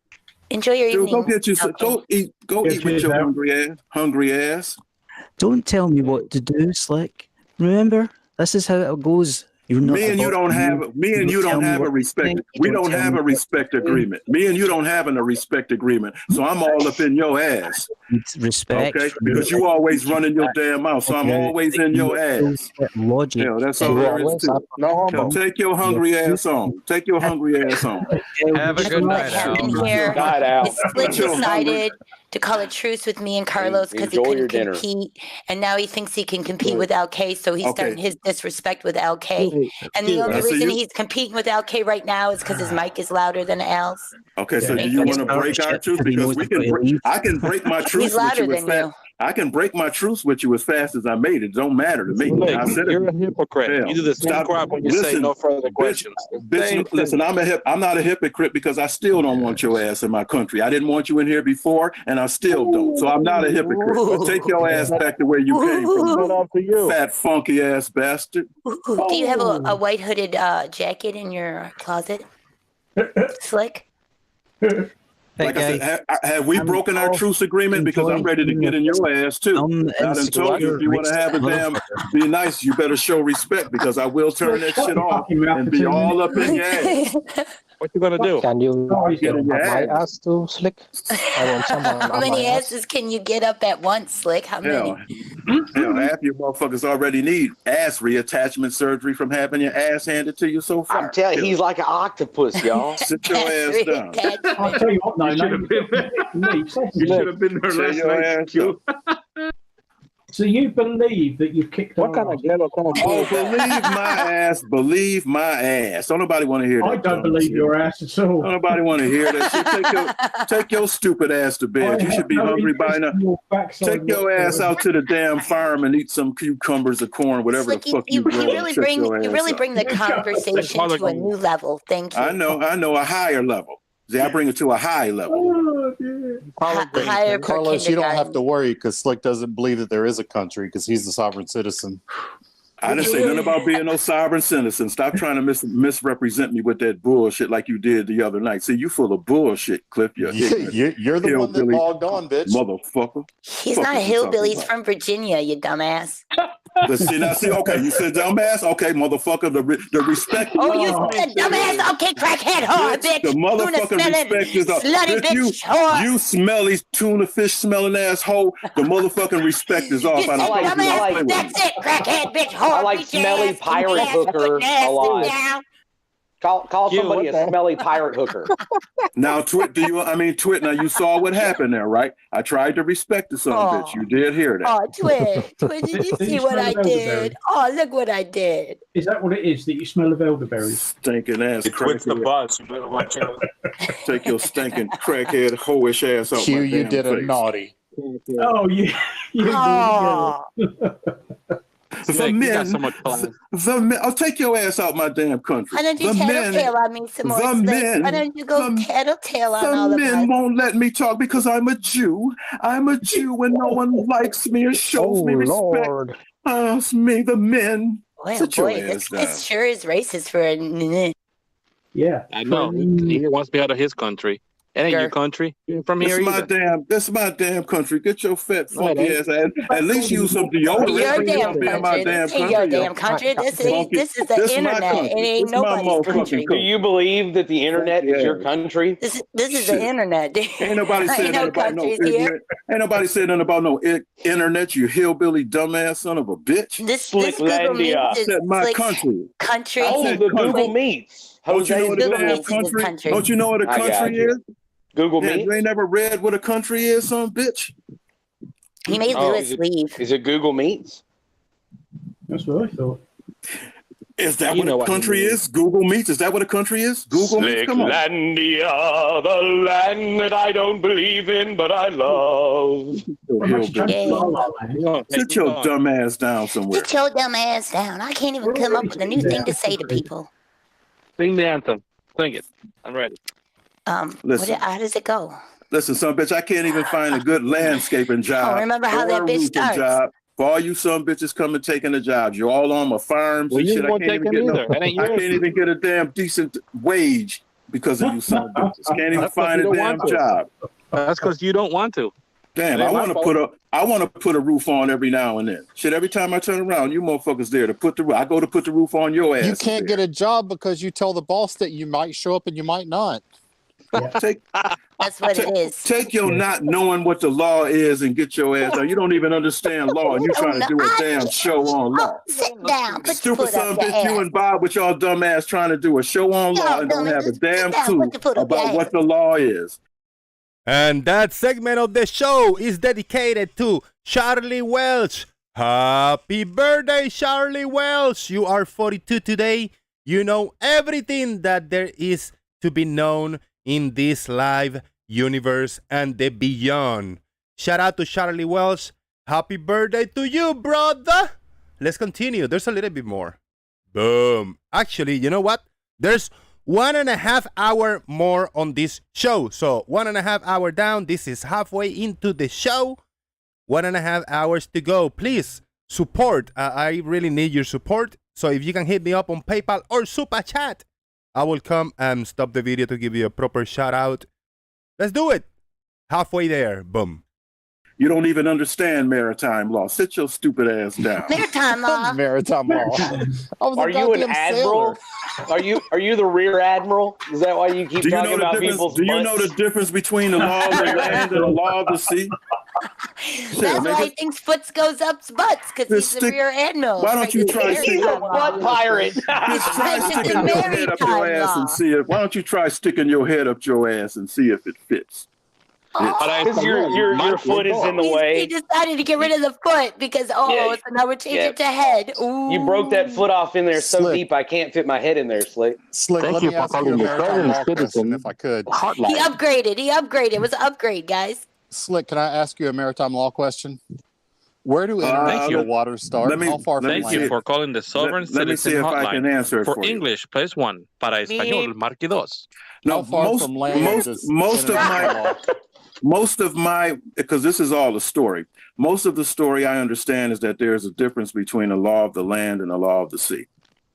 Enjoy your evening. Go get you some. Go eat with your hungry ass. Don't tell me what to do, Slick. Remember, this is how it goes. Me and you don't have a respect. We don't have a respect agreement. Me and you don't have a respect agreement. So I'm all up in your ass. It's respect. Okay, because you always running your damn mouth. So I'm always in your ass. Logic. That's all there is to it. Take your hungry ass on. Take your hungry ass on. Have a good night, Al. Slick decided to call a truce with me and Carlos because he couldn't compete, and now he thinks he can compete with LK, so he's starting his disrespect with LK. And the only reason he's competing with LK right now is because his mic is louder than Al's. Okay, so do you want to break our truce? Because I can break my truce. He's louder than you. I can break my truce with you as fast as I made it. It don't matter to me. You're a hypocrite. You do the same crap when you say no further questions. Listen, I'm not a hypocrite because I still don't want your ass in my country. I didn't want you in here before, and I still don't. So I'm not a hypocrite. But take your ass back to where you came from, fat funky ass bastard. Do you have a white hooded jacket in your closet, Slick? Like I said, have we broken our truce agreement? Because I'm ready to get in your ass too. I done told you if you want to have a be nice, you better show respect because I will turn that shit off and be all up in your ass. What you gonna do? Can you get my ass to Slick? How many asses can you get up at once, Slick? How many? Hell, half you motherfuckers already need ass reattachment surgery from having your ass handed to you so far. I'm telling you, he's like an octopus, y'all. Sit your ass down. I'll tell you what, no, you should have been there last night. So you believe that you've kicked What kind of ghetto Oh, believe my ass. Don't nobody want to hear that. I don't believe your ass at all. Don't nobody want to hear that shit. Take your stupid ass to bed. You should be hungry by now. Take your ass out to the damn farm and eat some cucumbers or corn, whatever the fuck you grow. You really bring the conversation to a new level. Thank you. I know, a higher level. See, I bring it to a high level. Carlos, you don't have to worry because Slick doesn't believe that there is a country because he's a sovereign citizen. I didn't say nothing about being no sovereign citizen. Stop trying to misrepresent me with that bullshit like you did the other night. See, you full of bullshit, Cliff. You're the one that logged on, bitch. Motherfucker. He's not a hillbilly. He's from Virginia, you dumbass. Okay, you said dumbass? Okay, motherfucker, the respect. Oh, you said dumbass? Okay, crackhead whore, bitch. The motherfucking respect is up. Slutty bitch whore. You smelly tuna fish smelling asshole. The motherfucking respect is off. You said dumbass, that's it, crackhead bitch whore. I like smelly pirate hooker a lot. Call somebody a smelly pirate hooker. Now, Twit, Twit, now you saw what happened there, right? I tried to respect the son of a bitch. You did hear that. Oh, Twit, did you see what I did? Oh, look what I did. Is that what it is, that you smell of elderberries? Stinking ass Twit's the boss. You better watch out. Take your stinking crackhead, hoish ass out Q, my you damn did face. a naughty. Oh, yeah. The men, I'll take your ass out my damn country. Why don't you tattletale on me some more? Why don't you go tattletale on all of us? The men won't let me talk because I'm a Jew. I'm a Jew and no one likes me or shows me respect. Lord. It's me, the men. Boy, this sure is racist for a... Yeah. I know. He wants me out of his country. It ain't your country. You ain't from here either. This is my damn country. Get your fat funky ass. At least use some deodorant. Your damn country. This is the internet. It ain't nobody's country. Do you believe that the internet is your country? This is the internet. Ain't nobody said nothing about no internet. Ain't nobody said nothing about no internet. You hillbilly dumbass son of a bitch. This Google Meets is my country. Oh, the Google Meets. Don't you know what a damn country? Don't you know what a country is? Google Meets? You ain't never read what a country is, son bitch? He made Lewis leave. Is it Google Meets? That's what I thought. Is that what a country is? Google Meets? Is that what a country is? Google Meets? Come on. Slicklandia, the land that I don't believe in, but I love. Sit your dumb ass down somewhere. Sit your dumb ass down. I can't even come up with a new thing to say to people. Sing the anthem. Sing it. I'm ready. Listen, how does it go? Listen, son bitch, I can't even find a good landscaping job. Oh, remember how that bitch starts. Job. For all you son bitches coming taking the jobs, you're all on my farms and shit. I can't even get a damn decent wage because of you son bitches. Can't even find a damn job. That's because you don't want to. Damn, I want to put a roof on every now and then. Shit, every time I turn around, you motherfuckers there to put the roof. I go to put the roof on your ass. You can't get a job because you tell the boss that you might show up and you might not. Yeah. That's what it is. Take your not knowing what the law is and get your ass out. You don't even understand law and you're trying to do a damn show on law. Sit down. Stupid son bitch, you and Bob with y'all dumb ass trying to do a show on law and don't have a damn clue about what the law is. And that segment of the show is dedicated to Charlie Welch. Happy birthday, Charlie Welch. You are 42 today. You know everything that there is to be known in this live universe and the beyond. Shout out to Charlie Welch. Happy birthday to you, brother. Let's continue. There's a little bit more. Boom. Actually, you know what? There's 1.5 hours more on this show. So 1.5 hours down. This is halfway into the show. 1.5 hours to go. Please support. I really need your support. So if you can hit me up on PayPal or Super Chat, I will come and stop the video to give you a proper shout out. Let's do it. Halfway there. Boom. You don't even understand maritime law. Sit your stupid ass down. Maritime law. Maritime law. Are you an admiral? Are you the rear admiral? Is that why you keep talking about people's Do you know the difference between the law of the land and the law of the sea? That's why he thinks Foots goes up's butts, because he's the rear admiral. Why don't you try sticking butt pirate? Just try sticking your head up your ass and see if. Why don't you try sticking your head up your ass and see if it fits? Because your foot is in the way. He decided to get rid of the foot because so now we're changing it to head. Ooh. You broke that foot off in there so deep I can't fit my head in there, Slick. Slick, let me ask you a maritime law question if I could. He upgraded. It was an upgrade, guys. Slick, can I ask you a maritime law question? Where do international waters start? How far from Thank you for calling the Sovereign Citizen if Hotline. I can answer it for you. English, press 1. Para español, marque 2. No, most of my, because this is all a story. Most of the story I understand is that there's a difference between the law of the land and the law of the sea.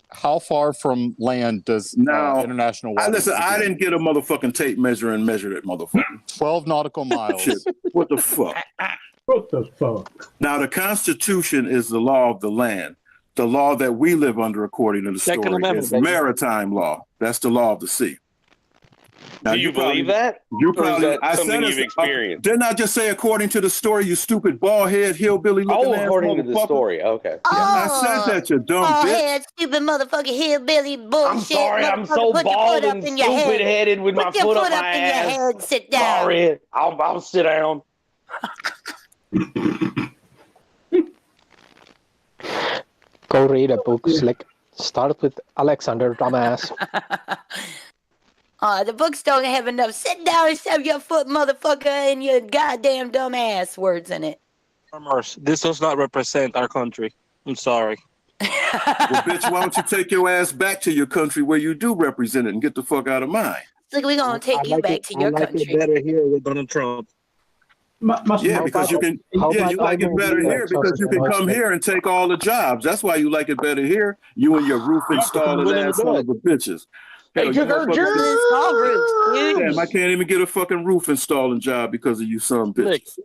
How far from land does international waters? Listen, I didn't get a motherfucking tape measure and measure that motherfucker. 12 nautical miles. Shit. What the fuck? What the fuck? Now, the Constitution is the law of the land. The law that we live under, according to the story, is maritime law. That's the law of the sea. Now, Do you believe that? You Or is probably. that something you've experienced? Didn't I just say according to the story? You stupid bald head hillbilly looking ass according to the motherfucker? story. Okay. I said that, you dumb bitch. Head, stupid motherfucking hillbilly bullshit. I'm sorry, I'm so Put your bald foot up and in your head. stupid-headed with my Put your foot up foot my in your ass. head. Sit down. Sorry, I'll sit down. Go read a book, Slick. Start with Alexander, dumbass. The books don't have enough. Sit down and shove your foot, motherfucker, and your goddamn dumb ass words in it. Farmers, this does not represent our country. I'm sorry. Well, bitch, why don't you take your ass back to your country where you do represent it and get the fuck out of mine? Look, we're going to take you back to your country. It better here with Donald Trump. Because you can. You like it better here because you can come here and take all the jobs. That's why you like it better here. You and your roof installing ass son of a bitches. Hell, Damn, I can't even get a fucking roof installing job because of you son of bitches.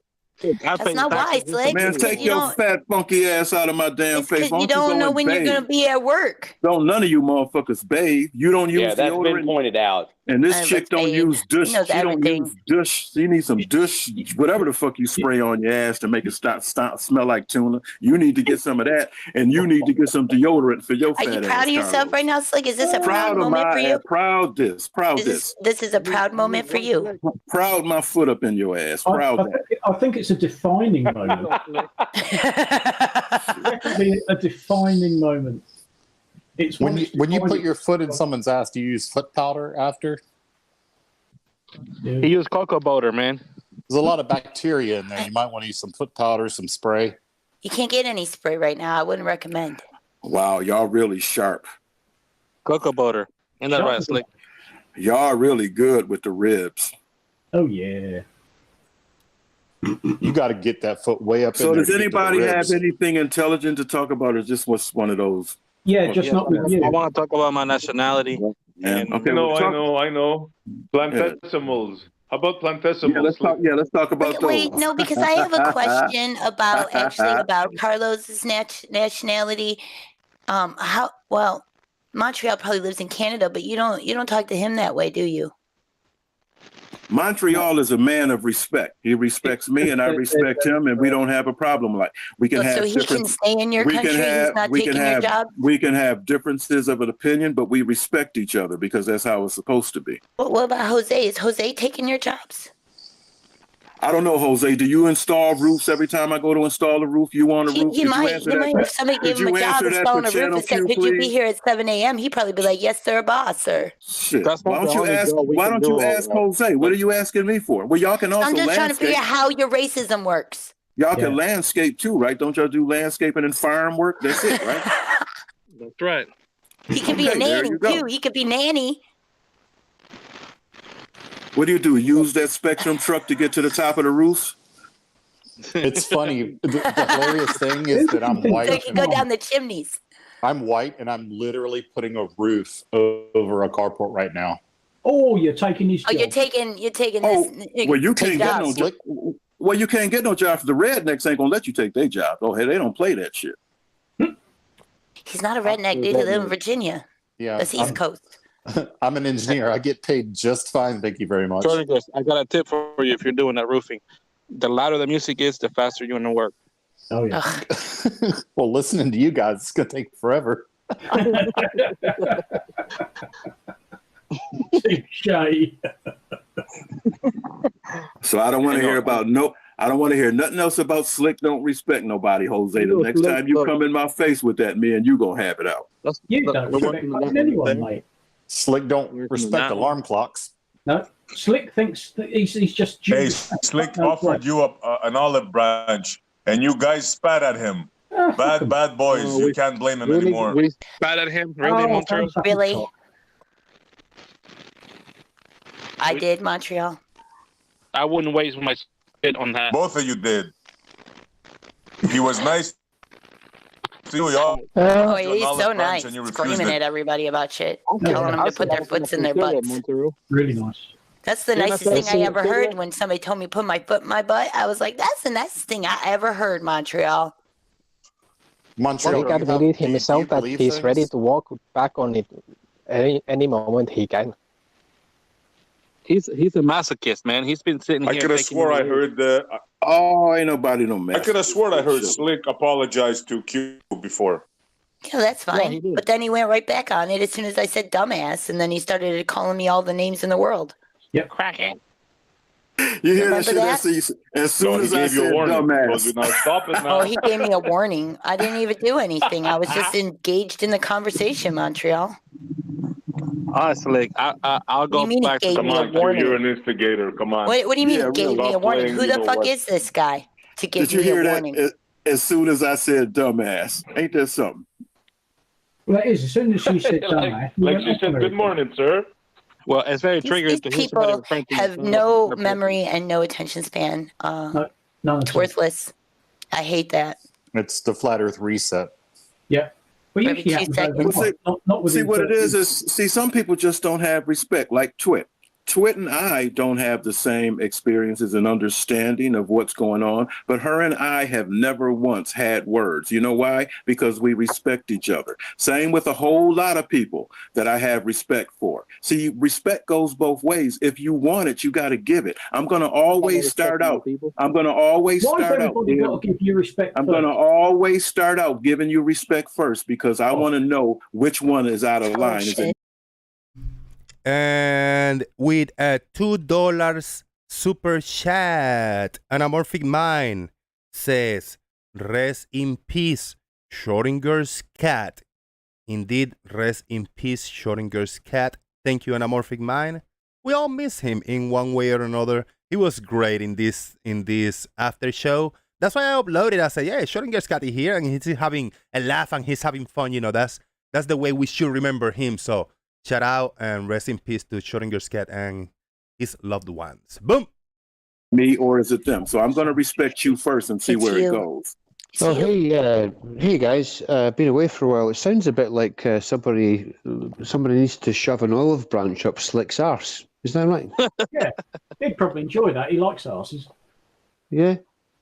That's not why, Slick. Man, take your fat, funky ass out of my damn face. You don't know when you're going to be at work. Don't none of you motherfuckers bathe. You don't use Yeah, that's been pointed out. And this chick don't use douche. She don't use douche. She needs some douche, whatever the fuck you spray on your ass to make it stop smell like tuna. You need to get some of that, and you need to get some deodorant for your fat ass. Are you proud of yourself right now, Slick? Is this a proud moment for you? Proud this. This is a proud moment for you. Proud my foot up in your ass. Proud that. I think it's a defining moment. Definitely a defining moment. It's when you put your foot in someone's ass, do you use foot powder after? He used cocoa butter, man. There's a lot of bacteria in there. You might want to use some foot powder, some spray. You can't get any spray right now. I wouldn't recommend. Wow, y'all really sharp. Cocoa butter. And that right, Slick. Y'all really good with the ribs. Oh, yeah. You got to get that foot way up in there. So does anybody have anything intelligent to talk about, or just what's one of those? Yeah, just not with you. I want to talk about my nationality. And, I know. Plantesimals. How about plantesimals? Let's talk about those. Wait, no, because I have a question about Carlos's nationality. Montreal probably lives in Canada, but you don't talk to him that way, do you? Montreal is a man of respect. He respects me, and I respect him, and we don't have a problem. Like we can have. So he can stay in your country. He's not taking your job. We can have differences of an opinion, but we respect each other because that's how it's supposed to be. What about Jose? Is Jose taking your jobs? I don't know, Jose. Do you install roofs every time I go to install a roof? You want a roof? He might. If somebody gave him a job installing a roof and said, "Could you be here at 7 a.m.?" He'd probably be like, "Yes, sir, boss, sir." Shit. Why don't you ask Jose? What are you asking me for? Well, y'all can also I'm just landscape. trying to figure out how your racism works. Y'all can landscape too, right? Don't y'all do landscaping and farm work? That's it, right? That's right. He could be a nanny too. He could be nanny. What do? Use that Spectrum truck to get to the top of the roof? It's funny. The hilarious thing is that I'm white. So you can go down the chimneys. I'm white, and I'm literally putting a roof over a carport right now. Oh, you're taking his job. You're taking this. Well, you can't get no job. Well, you can't get no job for the rednecks. Ain't gonna let you take their job. Oh, hey, they don't play that shit. He's not a redneck, dude. He lives in Virginia. Yeah, that's East Coast. I'm an engineer. I get paid just fine. Thank you very much. Schrodingers, I got a tip for you if you're doing that roofing. The louder the music is, the faster you're going to work. Oh, yeah. Well, listening to you guys, it's going to take forever. Shay. So I don't want to hear about I don't want to hear nothing else about Slick don't respect nobody, Jose. The next time you come in my face with that, me and you gonna have it out. You don't respect anyone, mate. Slick don't respect alarm clocks. No, Slick thinks that he's just. Hey, Slick offered you up an olive branch, and you guys spat at him. Bad boys. You can't blame him anymore. We spat at him, really, Montreal? Really? I did, Montreal. I wouldn't waste my spit on that. Both of you did. He was nice to you, y'all. Oh, he's so nice. Screaming at everybody about shit. Telling them to put their foots in their butts. Really nice. That's the nicest thing I ever heard. When somebody told me to put my foot in my butt, I was like, that's the nicest thing I ever heard, Montreal. Montreal, I can believe himself that he's ready to walk back on it any moment he can. He's a masochist, man. He's been sitting here. I could have swore I heard ain't nobody no man. I could have sworn I heard Slick apologize to Q before. Yeah, that's fine. But then he went right back on it as soon as I said dumbass, and then he started calling me all the names in the world. Yep. Cracking. You hear that shit? As soon as I said dumbass. Stop it now. Oh, he gave me a warning. I didn't even do anything. I was just engaged in the conversation, Montreal. Honestly, I'll go back to come on, you're an instigator. Come on. What do you mean gave me a warning? Who the fuck is this guy to give Did you me hear a that? warning? As soon as I said dumbass, ain't that something? Well, it is. As soon as she said dumbass. like she said, good morning, sir. Well, it's very triggering to hear somebody People referring to have no memory and no attention span. It's worthless. I hate that. It's the flat Earth reset. Yeah. Well, Every 2 seconds. See what it is some people just don't have respect, like Twit. Twit and I don't have the same experiences and understanding of what's going on, but her and I have never once had words. You know why? Because we respect each other. Same with a whole lot of people that I have respect for. See, respect goes both ways. If you want it, you got to give it. I'm going to always start out. I'm going to always start out. Give you respect I'm going to always start out giving you respect first because I want to know which one is out of line. Is it And with a $2 super chat, Anamorphic Mind says, rest in peace, Schrodingers Cat. Indeed, rest in peace, Schrodingers Cat. Thank you, Anamorphic Mind. We all miss him in one way or another. He was great in this after show. That's why I uploaded. I said, yeah, Schrodingers Cat is here and he's having a laugh and he's having fun. You know, that's the way we should remember him. So shout out and rest in peace to Schrodinger's Cat and his loved ones. Boom. Me or is it them? So I'm going to respect you first and see where it goes. Oh, hey guys, been away for a while. It sounds a bit like somebody needs to shove an olive branch up Slick's arse. Is that right? Yeah, he'd probably enjoy that. He likes arses. Yeah.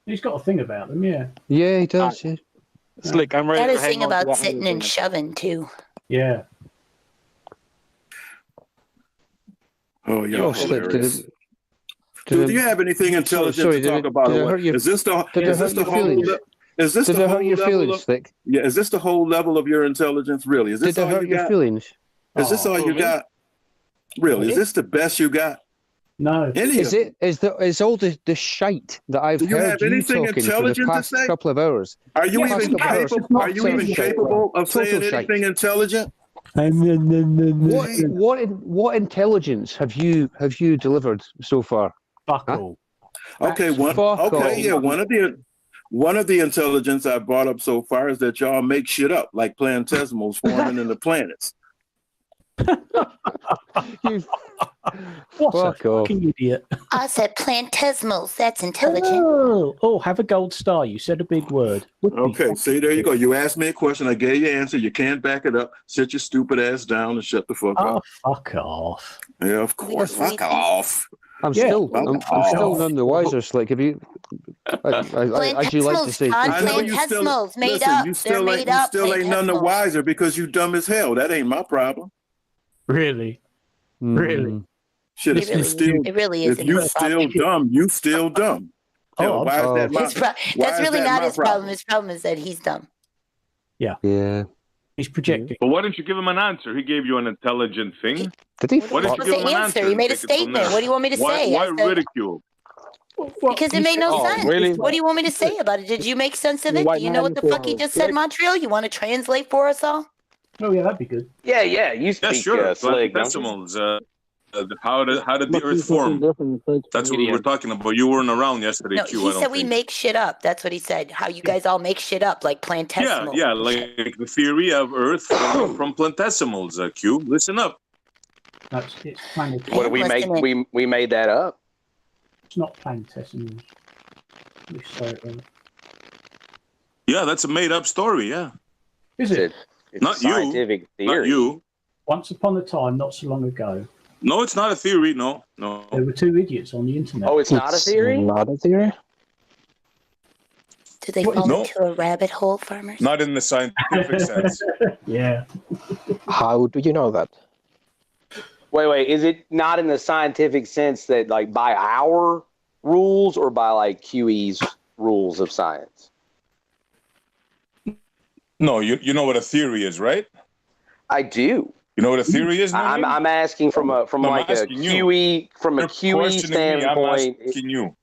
He's got a thing about them, yeah. Yeah, he does, yeah. Slick, I'm ready Got to his hang thing on to about that sitting and shoving, too. Yeah. Oh, yeah. Oh, Slick, do you have anything intelligent to talk about? Is this the whole level of your intelligence? Really? Is this all you got? Feelings? Is this all you got? Really? Is this the best you got? No. Is all the shite that I've heard you talking for the past couple of hours? Are you even capable of saying anything intelligent? What intelligence have you delivered so far? Fuck all. Okay, one of the intelligence I brought up so far is that y'all make shit up like planetesimals forming in the planets. You fucking idiot. I said planetesimals. That's intelligent. Oh, have a gold star. You said a big word. Okay, see, there you go. You asked me a question. I gave you an answer. You can't back it up. Sit your stupid ass down and shut the fuck up. Fuck off. Yeah, of course. Fuck off. I'm still none the wiser. Like, if you, as you like to say, planetesimals made up. You still ain't none the wiser because you dumb as hell. That ain't my problem. Really? Really? Shit, it really is. If you still dumb, you still dumb. Oh, that's really not his problem. His problem is that he's dumb. Yeah. Yeah. He's projecting. But why didn't you give him an answer? He gave you an intelligent thing. What are you supposed to answer? You made a statement. What do you want me to say? Why ridicule? Because it made no sense. really? What do you want me to say about it? Did you make sense of it? Do you know what the fuck he just said, Montreal? You want to translate for us all? Oh yeah, that'd be good. Yeah, you speak slick. Decimals. How did the Earth form? That's what we were talking about. You weren't around yesterday, No, Q. he said we make shit up. That's what he said. How you guys all make shit up, like planetesimals. Yeah, like the theory of Earth from planetesimals. Q, listen up. It's planetary. What do we make? We made that up. It's not planetesimals. Yeah, that's a made-up story. Yeah. Is it? It's not a scientific theory. Not you. Once upon a time, not so long ago. No, it's not a theory. No. There were two idiots on the internet. Oh, it's not a theory? Not a theory? Do they fall into a rabbit hole, farmers? Not in the scientific sense. Yeah. How do you know that? Wait. Is it not in the scientific sense that, like, by our rules or by, like, QE's rules of science? No, you know what a theory is, right? I do. You know what a theory is? I'm asking from a QE standpoint. I'm asking you.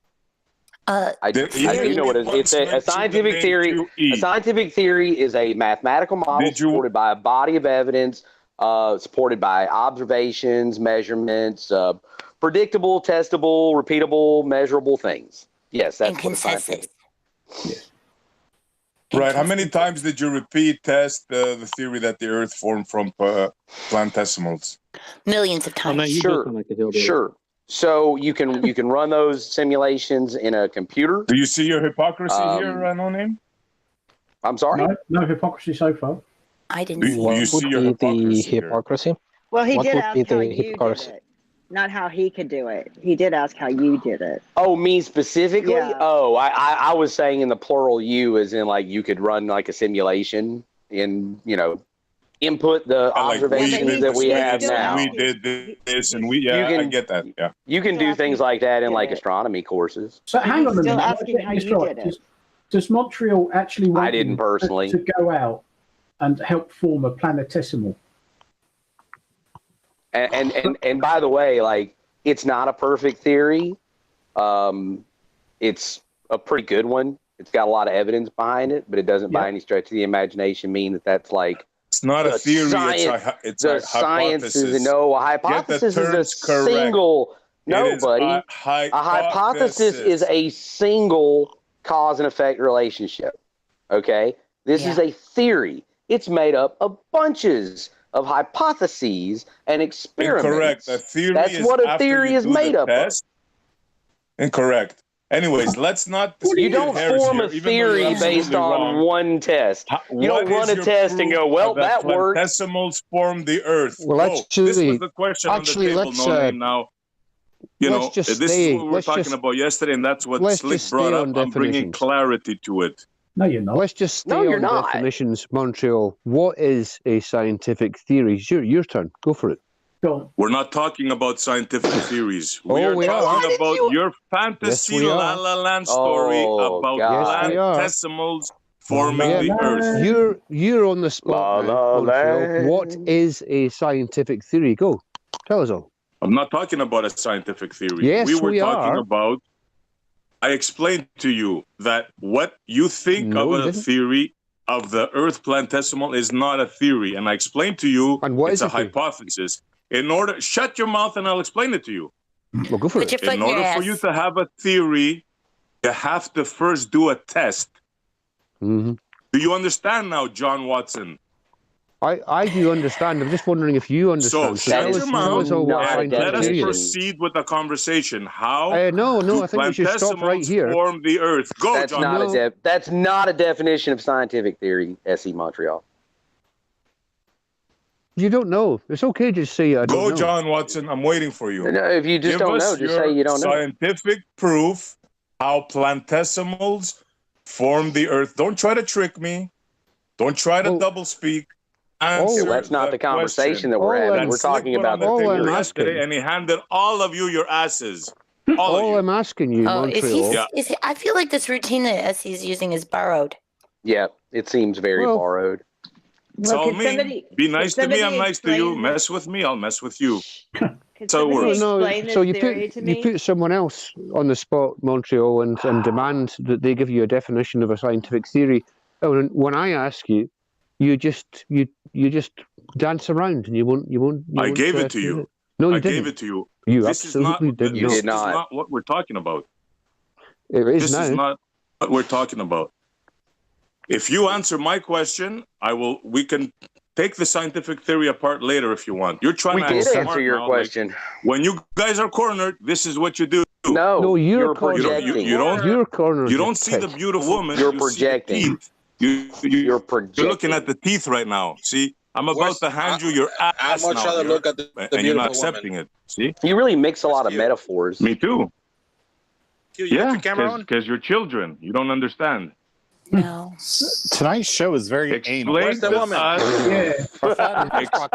I do know what it is. It's a scientific theory. A scientific theory is a mathematical model supported by a body of evidence, supported by observations, measurements, predictable, testable, repeatable, measurable things. Yes, that's what a scientific. Right. How many times did you test the theory that the Earth formed from planetesimals? Millions of times. Sure. So you can run those simulations in a computer. Do you see your hypocrisy here, No Name? I'm sorry? No hypocrisy so far. I didn't see What it. would be the hypocrisy? Well, he What did would ask be how the you did hypocrisy? it, not how he could do it. He did ask how you did it. Oh, me specifically? Yeah. Oh, I was saying in the plural you, as in like you could run like a simulation and, input the observations that we have now. We did this and I get that. Yeah. You can do things like that in like astronomy courses. So hang on a minute. Asking how you did it. Does Montreal actually want I didn't personally to go out and help form a planetesimal? And by the way, like, it's not a perfect theory. It's a pretty good one. It's got a lot of evidence behind it, but it doesn't by any stretch of the imagination mean that that's like. It's not a theory. It's a hypothesis. A hypothesis is a single. No, buddy. A hypothesis is a single cause and effect relationship. Okay, this is a theory. It's made up of bunches of hypotheses and experiments. Incorrect. A theory That's what a theory is made up of. Incorrect. Anyways, let's not. You don't form a theory based on one test. You don't run a test and go, well, that worked. Decimals form the Earth. Well, this was the question on the table. Now, this is what we were talking about yesterday, and that's what Slick brought up. I'm bringing clarity to it. No, you're not. Let's just stay on definitions, Montreal. What is a scientific theory? Your turn. Go for it. Go. We're not talking about scientific theories. We are talking about your fantasy La La Land story about planetesimals forming the Earth. You're on the spot. Montreal. What is a scientific theory? Go. Tell us all. I'm not talking about a scientific theory. Yes, we were talking are. about. I explained to you that what you think of a theory of the Earth planetesimal is not a theory, and I explained to you it's a hypothesis. Shut your mouth, and I'll explain it to you. Well, go for it. In order for you to have a theory, you have to first do a test. Mm-hmm. Do you understand now, Jon Watson? I do understand. I'm just wondering if you understand. So shut your mouth and let us proceed with the conversation. How? No. I think we should stop right here. Form the Earth. Go, that's Jon. That's not a definition of scientific theory. SE Montreal. You don't know. It's okay to say I don't know. Go, Jon Watson. I'm waiting for you. No, if you just don't know, just say you don't know. Scientific proof how planetesimals form the Earth. Don't try to trick me. Don't try to double speak. That's not the conversation that we're having. We're talking about the theory. Yesterday, and he handed all of you your asses. All I'm asking you, Montreal. I feel like this routine that SE is using is borrowed. Yeah, it seems very borrowed. It's all me. Be nice to me, I'm nice to you. Mess with me, I'll mess with you. So it works. So you put someone else on the spot, Montreal, and demand that they give you a definition of a scientific theory. Oh, and when I ask you, you just dance around and you won't. I gave it to you. No, you I didn't. gave it to you. You this absolutely did not. This is not what we're talking about. It is this now. is not what we're talking about. If you answer my question, we can take the scientific theory apart later if you want. You're trying to answer your question. When you guys are cornered, this is what you do. No, you're projecting. You cornered. You don't see the beautiful woman. You're you projecting. You're projecting. You're looking at the teeth right now. See, I'm about to hand you your ass I'd much now, rather look at the and you're not beautiful accepting it. See, you really mix a lot of metaphors. Me too. You have your camera on? Because you're children. You don't understand. No. Tonight's show is very anal. Explain to us.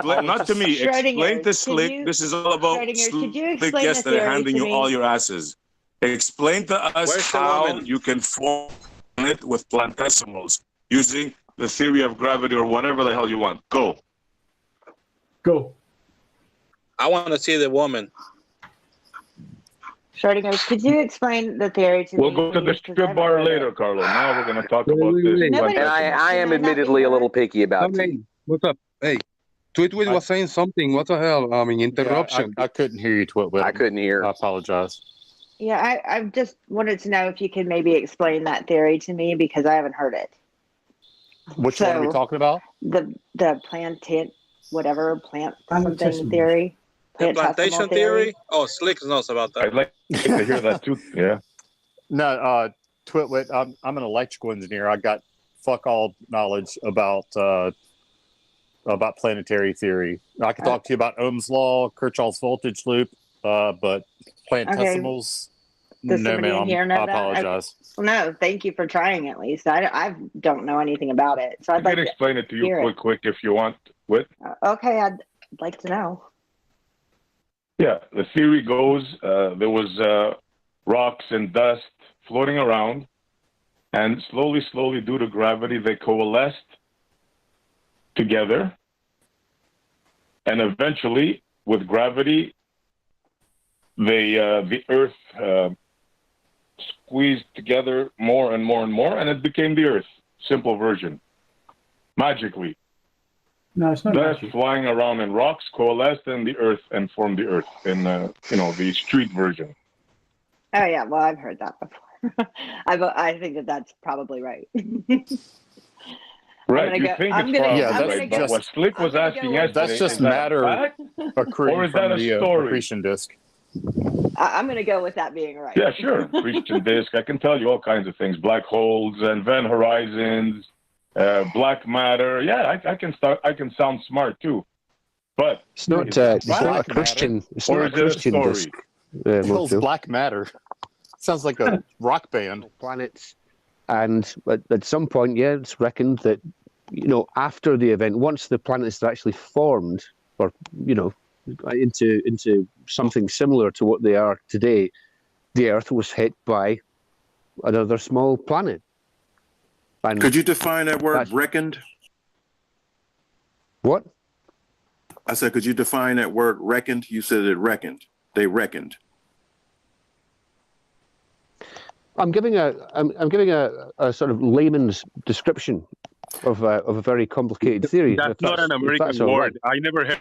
Not to me. Explain to Slick. This is all about Slick yesterday handing you all your asses. Explain to us how you can form it with planetesimals using the theory of gravity or whatever the hell you want. Go. I want to see the woman. Schrodingers, could you explain the theory to me? We'll go to the strip bar later, Carlo. Now we're going to talk about this. And I am admittedly a little picky about it. What's up? Hey, Twit Wit was saying something. What the hell? I mean, interruption. I couldn't hear you, Twit Wit. I couldn't hear. I apologize. Yeah, I just wanted to know if you could maybe explain that theory to me because I haven't heard it. Which one are we talking about? The plant something theory. The plantation theory? Oh, Slick knows about that. I'd like to hear that too. Yeah. No, Twit Wit, I'm an electrical engineer. I got fuck all knowledge about planetary theory. I can talk to you about Ohm's law, Kirchhoff's voltage loop, but planetesimals. Does no, somebody ma'am. here know I that? apologize. No, thank you for trying at least. I don't know anything about it, so I'd I like can to explain it to you hear quick if you want. Okay, I'd like to know. Yeah, the theory goes there was rocks and dust floating around, and slowly, due to gravity, they coalesced together, and eventually, with gravity, the Earth squeezed together more and more and more, and it became the Earth. Simple version. Magically. No, it's not Dust magic. flying around in rocks coalesced in the Earth and formed the Earth in the street version. Oh yeah, well I've heard that before. I think that's probably right. Right, you think it's probably right, but what Slick was asking yesterday, that's just is that matter fact, accruing or is that from a the story? accretion disk. I'm going to go with that being right. Yeah, sure. Accretion disk. I can tell you all kinds of things. Black holes, event horizons, black matter. Yeah, I can sound smart too. But it's not a Christian. It's not a Christian disk. Hell's black matter. Sounds like a rock band. Planets, and at some point, yeah, it's reckoned that after the event, once the planets are actually formed, or into something similar to what they are today, the Earth was hit by another small planet. And could you define that word, reckoned? What? I said, could you define that word, reckoned? You said it reckoned. They reckoned. I'm giving a sort of layman's description of a very complicated theory. That's not an American word. I never heard.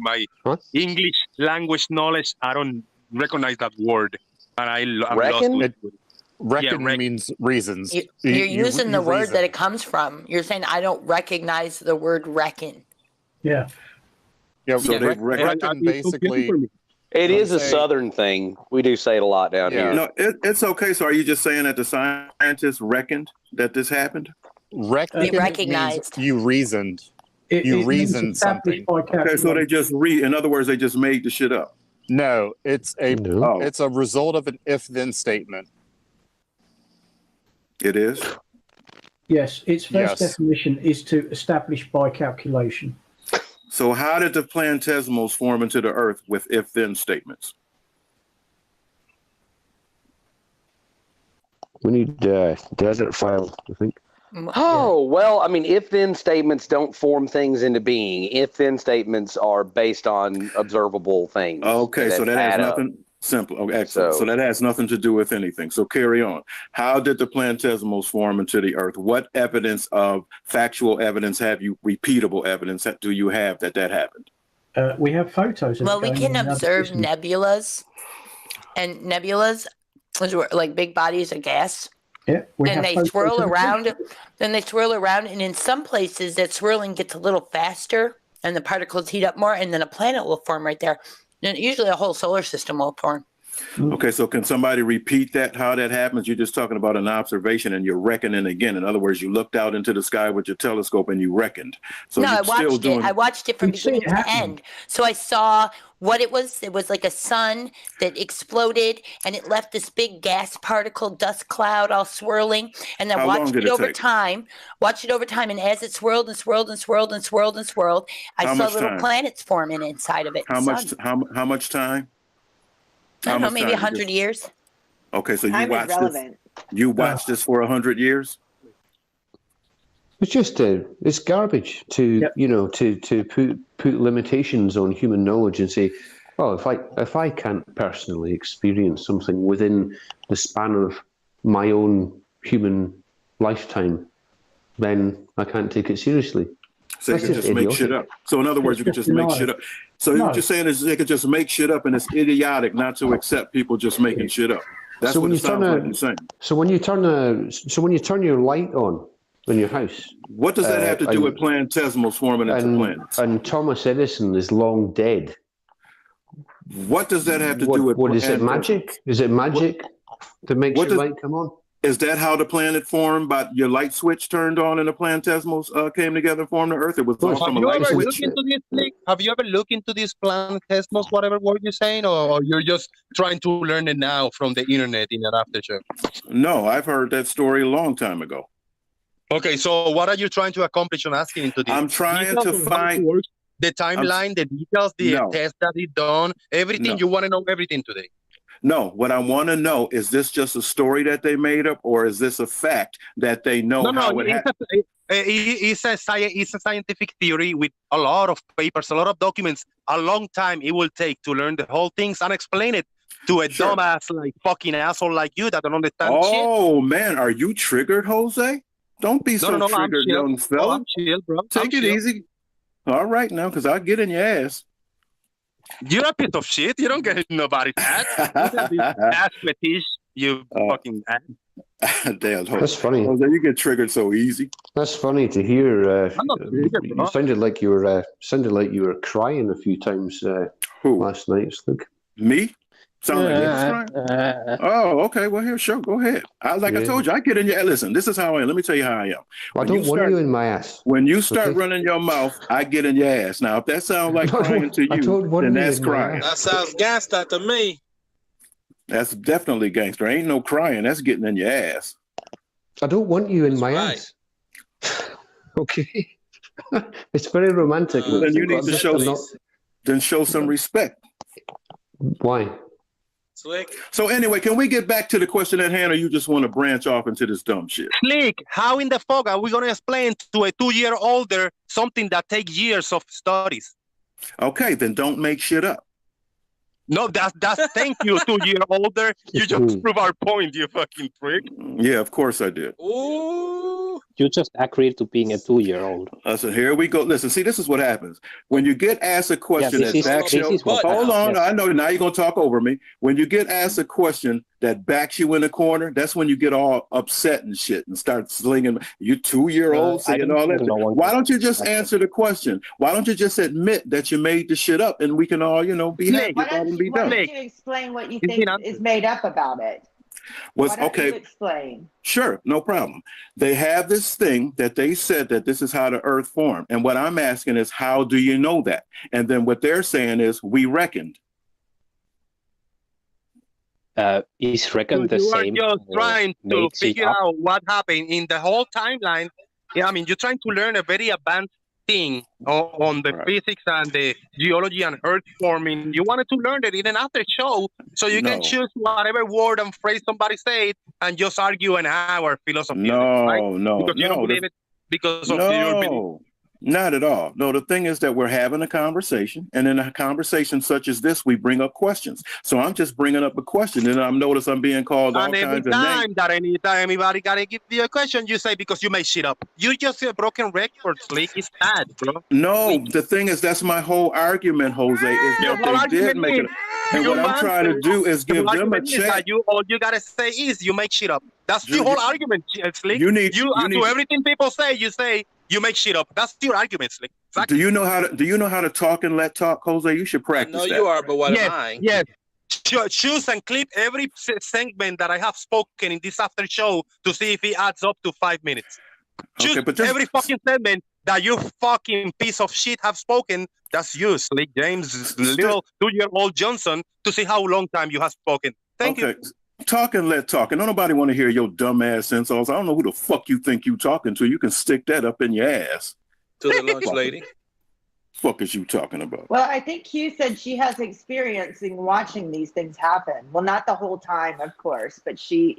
My English language knowledge, I don't recognize that word, and I'm lost with it. Reckon means reasons. You're using the word that it comes from. You're saying I don't recognize the word reckon. Yeah. Yeah. So they reckon basically. It is a Southern thing. We do say it a lot down here. No, it's okay. So are you just saying that the scientists reckoned that this happened? We recognized. You reasoned. You reasoned something. Okay, so they just in other words, they just made the shit up. No, it's a result of an if-then statement. It is? Yes, its first definition is to establish by calculation. So how did the planetesimals form into the Earth with if-then statements? We need desert file, I think. Oh, well, I mean, if-then statements don't form things into being. If-then statements are based on observable things. Okay, so that has nothing. Simple. Okay, excellent. So that has nothing to do with anything. So carry on. How did the planetesimals form into the Earth? What evidence of factual evidence have you, repeatable evidence do you have that happened? We have photos. Well, we can observe nebulas, and nebulas is like big bodies of gas. Yeah, and they swirl around. Then they swirl around, and in some places that swirling gets a little faster, and the particles heat up more, and then a planet will form right there. And usually a whole solar system will form. Okay, so can somebody repeat that, how that happens? You're just talking about an observation and you're reckoning again. In other words, you looked out into the sky with your telescope and you reckoned. So no, I watched it. I watched it from beginning to end. So I saw what it was. It was like a sun that exploded and it left this big gas particle, dust cloud all swirling. And then watched it over time. Watched it over time. And as it swirled and swirled and swirled and swirled and swirled, I saw little planets forming inside of it. How much time? I don't know, maybe 100 years. Okay, so you watched this for 100 years? It's just it's garbage to to put limitations on human knowledge and say, well, if I can't personally experience something within the span of my own human lifetime, then I can't take it seriously. So you can just make shit up. So in other words, you can just make shit up. So what you're saying is they could just make shit up, and it's idiotic not to accept people just making shit up. That's what it sounds like you're saying. So when you turn your light on in your house, what does that have to do with planetesimals forming into planets? And Thomas Edison is long dead. What does that have to do with? What is it? Magic? Is it magic that makes your light come on? Is that how the planet formed? By your light switch turned on and the planetesimals came together and formed the Earth? It was all from a light switch. Have you ever looked into these planetesimals, whatever word you're saying, or you're just trying to learn it now from the internet in an Aftershow? No, I've heard that story a long time ago. Okay, so what are you trying to accomplish on asking into this? I'm trying to find the timeline, the details, the test that is done, everything. You want to know everything today. No, what I want to know, is this just a story that they made up, or is this a fact that they know how it happened? It's a scientific theory with a lot of papers, a lot of documents. A long time it will take to learn the whole things and explain it to a dumbass, like fucking asshole like you that don't understand shit. Oh, man, are you triggered, Jose? Don't be so triggered, young fella. I'm chill, bro. Take it easy. All right, now, because I'll get in your ass. You're a piece of shit. You don't get nobody's ass. Ass fetish, you fucking ass. Damn, that's funny. Jose, you get triggered so easy. That's funny to hear. You sounded like you were crying a few times last night. Look, me. Sound like crying? Oh, okay. Well, here, sure. Go ahead. I told you, I get in your. Listen, this is how I am. Let me tell you how I am. I don't want you in my ass. When you start running your mouth, I get in your ass. Now, if that sounds like crying to you, then that's crying. That sounds gangster to me. That's definitely gangster. Ain't no crying. That's getting in your ass. I don't want you in my ass. Okay. It's very romantic. Then you need to show some respect. Why? Slick. So anyway, can we get back to the question at hand, or you just want to branch off into this dumb shit? Slick, how in the fuck are we going to explain to a 2-year-older something that takes years of studies? Okay, then don't make shit up. No, that's thank you, 2-year-older. You just prove our point, you fucking prick. Yeah, of course I did. Ooh. You're just accurate to being a 2-year-old. So here we go. Listen, see, this is what happens. When you get asked a question that backs you... Hold on, I know, now you're going to talk over me. When you get asked a question that backs you in the corner, that's when you get all upset and shit and start slinging, you 2-year-old saying all that. Why don't you just answer the question? Why don't you just admit that you made the shit up and we can all, be happy about it and be done? Why don't you explain what you think is made up about it? Why don't you explain? Sure, no problem. They have this thing that they said that this is how the earth formed. And what I'm asking is, how do you know that? And then what they're saying is, we reckoned. Is reckoned the same? You are just trying to figure out what happened in the whole timeline. Yeah, I mean, you're trying to learn a very advanced thing on the physics and the geology and earth forming. You wanted to learn it in an after show, so you can choose whatever word and phrase somebody said and just argue an hour philosophy. No, right? no, Because you don't no. believe it because of your belief. No, not at all. No, the thing is that we're having a conversation, and in a conversation such as this, we bring up questions. So I'm just bringing up a question, and I'm notice I'm being called all And every kinds of names. time that anybody gotta give you a question, you say because you make shit up. You just a broken record, Slick. It's bad, bro. No, the thing is that's my whole argument, Jose, is that they did make it. And what I'm trying to do is give them a chance. All you gotta say is you make shit up. That's the whole argument, Slick. You need to everything people say, you say you make shit up. That's your argument, Slick. Exactly. Do you know how to talk and let talk, Jose? You should practice. I know that. you are, but what am I? Yes. Choose and clip every segment that I have spoken in this after show to see if it adds up to 5 minutes. Choose every fucking segment that you fucking piece of shit have spoken. That's you, Slick James, little 2-year-old Johnson, to see how long time you have spoken. Thank you. Talk and let talk. And don't nobody want to hear your dumb ass insults. I don't know who the fuck you think you talking to. You can stick that up in your ass. To the lunch lady. Fuck is you talking about? Well, I think Q said she has experience in watching these things happen. Well, not the whole time, of course, but she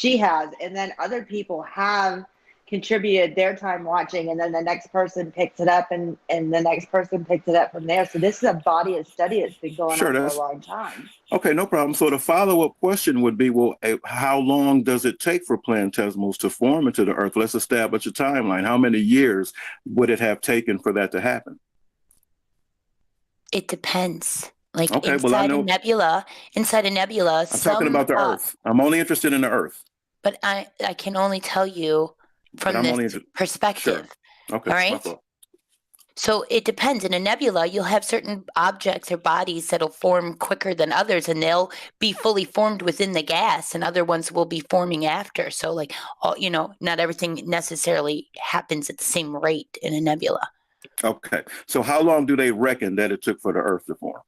has. And then other people have contributed their time watching, and then the next person picks it up, and the next person picks it up from there. So this is a body of study that's been going on for a long time. Okay, no problem. So the follow-up question would be, well, how long does it take for planetesimals to form into the Earth? Let's establish a timeline. How many years would it have taken for that to happen? It depends. Like inside a nebula, I'm talking about the Earth. I'm only interested in the Earth. But I can only tell you from this perspective. Sure. Okay. All right. So it depends. In a nebula, you'll have certain objects or bodies that'll form quicker than others, and they'll be fully formed within the gas, and other ones will be forming after. So, like, not everything necessarily happens at the same rate in a nebula. Okay. So how long do they reckon that it took for the Earth to form?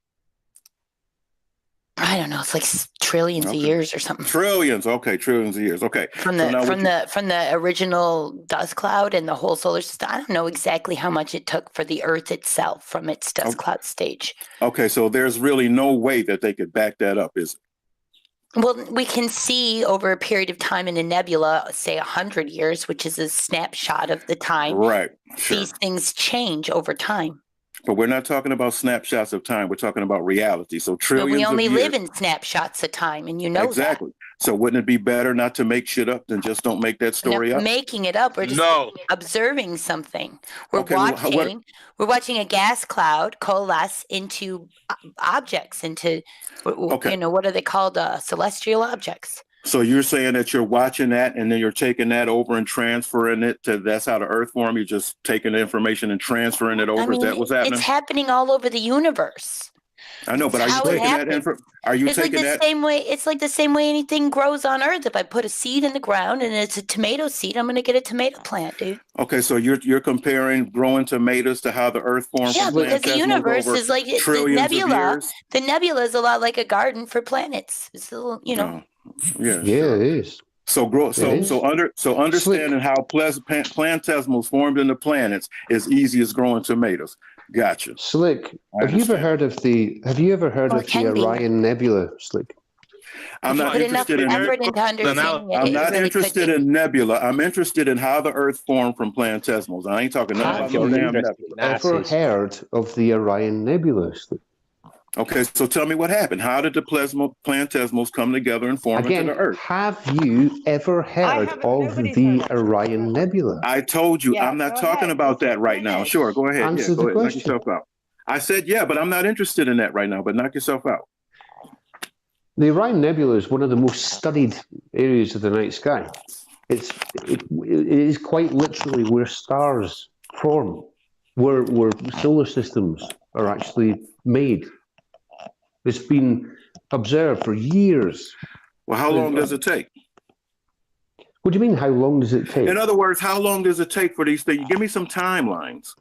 I don't know. It's like trillions of years or something. Trillions. Okay. Trillions of years. Okay. From the original dust cloud and the whole solar system. I don't know exactly how much it took for the Earth itself from its dust cloud stage. Okay. So there's really no way that they could back that up, is it? Well, we can see over a period of time in a nebula, say 100 years, which is a snapshot of the time. Right. Sure. These things change over time. But we're not talking about snapshots of time. We're talking about reality. So trillions of years. But we only live in snapshots of time, and you know exactly. That. So wouldn't it be better not to make shit up than just don't make that story up? Making it up. We're just observing something. We're watching a gas cloud coalesce into objects, into what are they called? Celestial objects. So you're saying that you're watching that and then you're taking that over and transferring it to, that's how the Earth formed? You're just taking the information and transferring it over? Is that what's happening? It's happening all over the universe. I know, but are you taking that information? Are you taking that? It's like the same way anything grows on Earth. If I put a seed in the ground and it's a tomato seed, I'm going to get a tomato plant, dude. Okay, so you're comparing growing tomatoes to how the Earth formed? Yeah, because the universe is like the nebula. The nebula is a lot like a garden for planets. It's a little, Yeah, it is. So understanding how planetesimals formed into planets is easy as growing tomatoes. Gotcha. Slick, have you ever heard of the Orion Nebula, Slick? I'm not interested in nebula. I'm interested in how the Earth formed from planetesimals. I ain't talking nothing about no damn nebula. Ever heard of the Orion Nebula, Slick? Okay, so tell me what happened. How did the planetesimals come together and form into the Earth? Have you ever heard of the Orion Nebula? I told you, I'm not talking about that right now. Sure, go ahead. Answer the question. Knock yourself out. I said, but I'm not interested in that right now, but knock yourself out. The Orion Nebula is one of the most studied areas of the night sky. It is quite literally where stars form, where solar systems are actually made. It's been observed for years. Well, how long does it take? What do you mean, how long does it take? In other words, how long does it take for these things? Give me some timelines.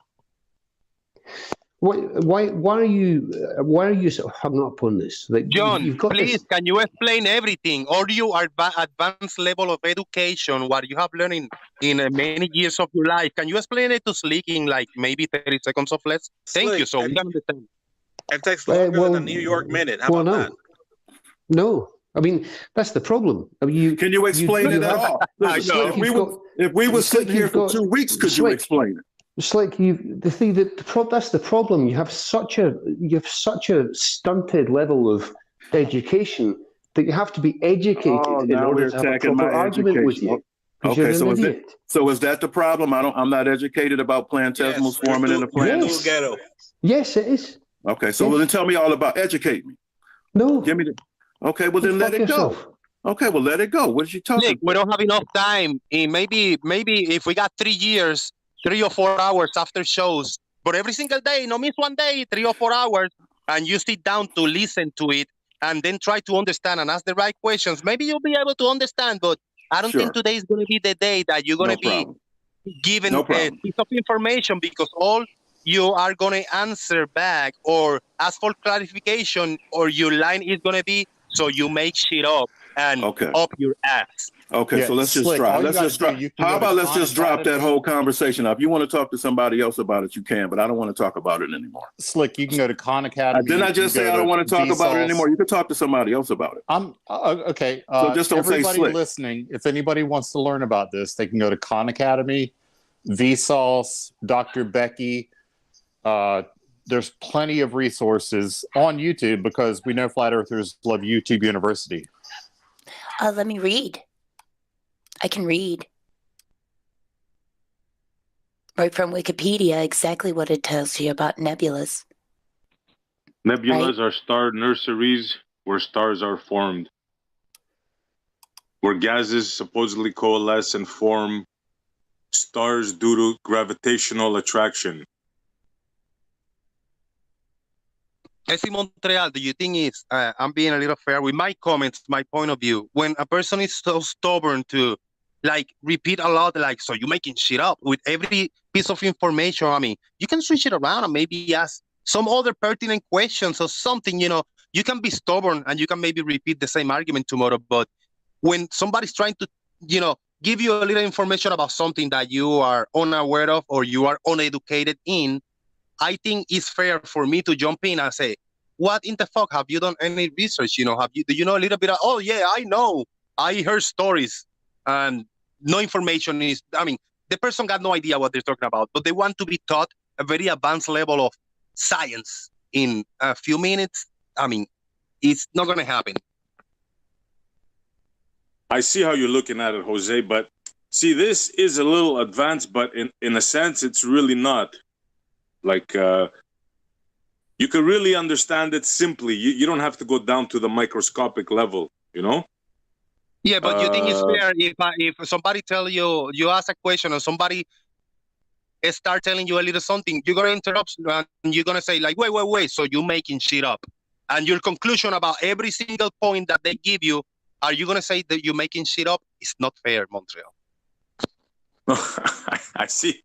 Why are you so hung up on this? Like, John, please, can you explain everything? Or you are advanced level of education, what you have learned in many years of your life? Can you explain it to Slick in like maybe 30 seconds of less? Thank you. So we can understand. It takes longer than a New York minute. How about that? No. I mean, that's the problem. I mean, can you explain it at all? Listen, if we were sitting here for 2 weeks, could you explain it? It's like that's the problem. You have such a stunted level of education that you have to be educated in order to have a proper argument with you. Okay, so is that the problem? I'm not educated about planetesimals forming in the planet. Yes, it is. Okay, so then tell me all about. Educate me. No. Give me the. Okay, well then let it go. Okay, well let it go. What did you talk about? We don't have enough time. Maybe if we got 3 years, 3 or 4 hours after shows, but every single day, no miss one day, 3 or 4 hours, and you sit down to listen to it and then try to understand and ask the right questions. Maybe you'll be able to understand, but I don't think today is going to be the day that you're going to be given a piece of information, because all you are going to answer back or ask for clarification, or your line is going to be, so you make shit up and up your ass. Okay, so let's just drop. How about let's just drop that whole conversation up? If you want to talk to somebody else about it, you can, but I don't want to talk about it anymore. Slick, you can go to Khan Academy. Didn't I just say I don't want to talk about it anymore? You can talk to somebody else about it. Okay. So just don't say Slick. Everybody listening, if anybody wants to learn about this, they can go to Khan Academy, Vsauce, Dr. Becky. There's plenty of resources on YouTube, because we know flat earthers love YouTube University. Let me read. I can read right from Wikipedia exactly what it tells you about nebulas. Nebulas are star nurseries where stars are formed, where gases supposedly coalesce and form stars due to gravitational attraction. I see, Montreal, do you think I'm being a little fair with my comments, my point of view? When a person is so stubborn to repeat a lot, so you're making shit up with every piece of information. I mean, you can switch it around and maybe ask some other pertinent questions or something. You can be stubborn and you can maybe repeat the same argument tomorrow. But when somebody's trying to, give you a little information about something that you are unaware of or you are uneducated in, I think it's fair for me to jump in and say, what in the fuck? Have you done any research? Do you know a little bit of, oh yeah, I know. I heard stories. And no information is, the person got no idea what they're talking about, but they want to be taught a very advanced level of science in a few minutes. It's not going to happen. I see how you're looking at it, Jose, but see, this is a little advanced, but in a sense, it's really not. You can really understand it simply. You don't have to go down to the microscopic level, Yeah, but you think it's fair if somebody tell you ask a question or somebody start telling you a little something, you're gonna interrupt and you're gonna say wait, so you're making shit up, and your conclusion about every single point that they give you, are you gonna say that you're making shit up? It's not fair, Montreal. I see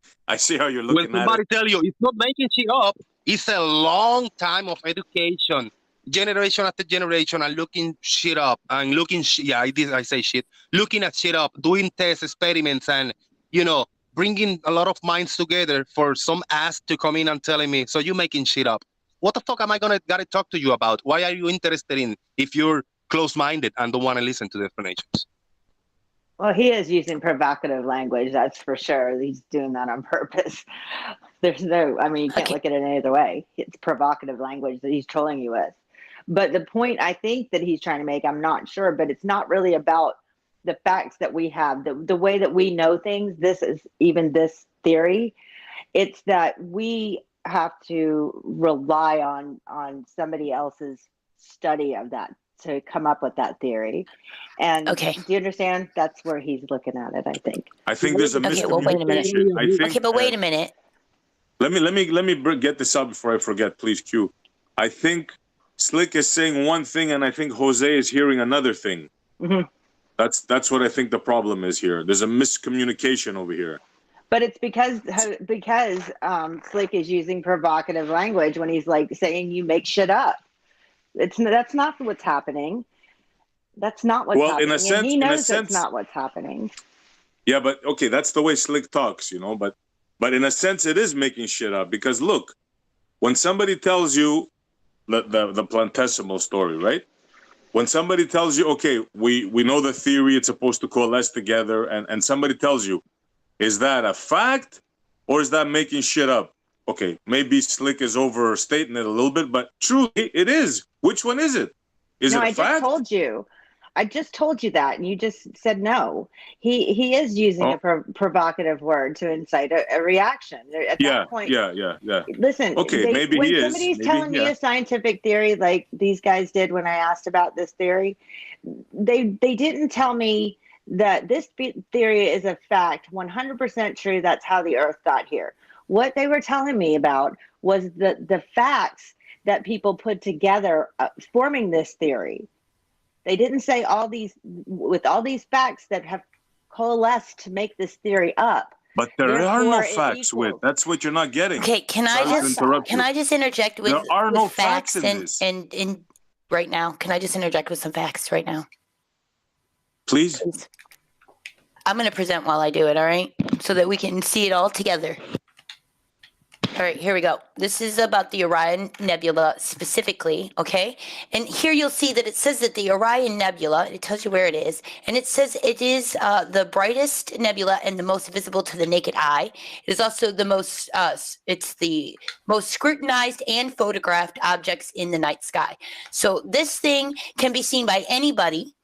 how you're looking at it. When somebody tell you it's not making shit up, it's a long time of education. Generation after generation and looking shit up and looking looking at shit up, doing test experiments and bringing a lot of minds together for some ass to come in and telling me, so you're making shit up. What the fuck am I gotta talk to you about? Why are you interested in if you're close-minded and don't want to listen to the explanations? Well, he is using provocative language, that's for sure. He's doing that on purpose. There's you can't look at it any other way. It's provocative language that he's trolling you with. But the point I think that he's trying to make, I'm not sure, but it's not really about the facts that we have, the way that we know things. This is even this theory. It's that we have to rely on somebody else's study of that to come up with that theory. And do you understand? That's where he's looking at it, I think. I think there's a miscommunication. Well, wait a minute. But wait a minute. Let me get this out before I forget, please, Q. I think Slick is saying one thing, and I think Jose is hearing another thing. Mm-hmm. That's what I think the problem is here. There's a miscommunication over here. But it's because Slick is using provocative language when he's saying you make shit up. That's not what's happening. That's not what's happening. In a sense, and he knows that's not what's happening. Yeah, but okay, that's the way Slick talks, But in a sense, it is making shit up, because look, when somebody tells you the planetesimal story, right? when somebody tells you, okay, we know the theory, it's supposed to coalesce together, and somebody tells you, is that a fact or is that making shit up? Okay, maybe Slick is overstating it a little bit, but truly it is. Which one is it? Is it a fact? I just told you. I just told you that, and you just said no. He is using a provocative word to incite a reaction. At that point, yeah. Listen, okay, maybe when he is. Somebody's maybe, telling me a scientific theory, like these guys did when I asked about this theory. They didn't tell me that this theory is a fact, 100% true. That's how the Earth got here. What they were telling me about was the facts that people put together forming this theory. They didn't say all these facts that have coalesced to make this theory up. But there are no facts, Wit. That's what you're not getting. Okay, can I just interject with there are no facts in this. and right now? Can I just interject with some facts right now? Please. I'm going to present while I do it, all right? So that we can see it all together. All right, here we go. This is about the Orion Nebula specifically, okay? And here you'll see that it says that the Orion Nebula, it tells you where it is, and it says it is the brightest nebula and the most visible to the naked eye. It is also the most, it's the most scrutinized and photographed objects in the night sky. So this thing can be seen by anybody,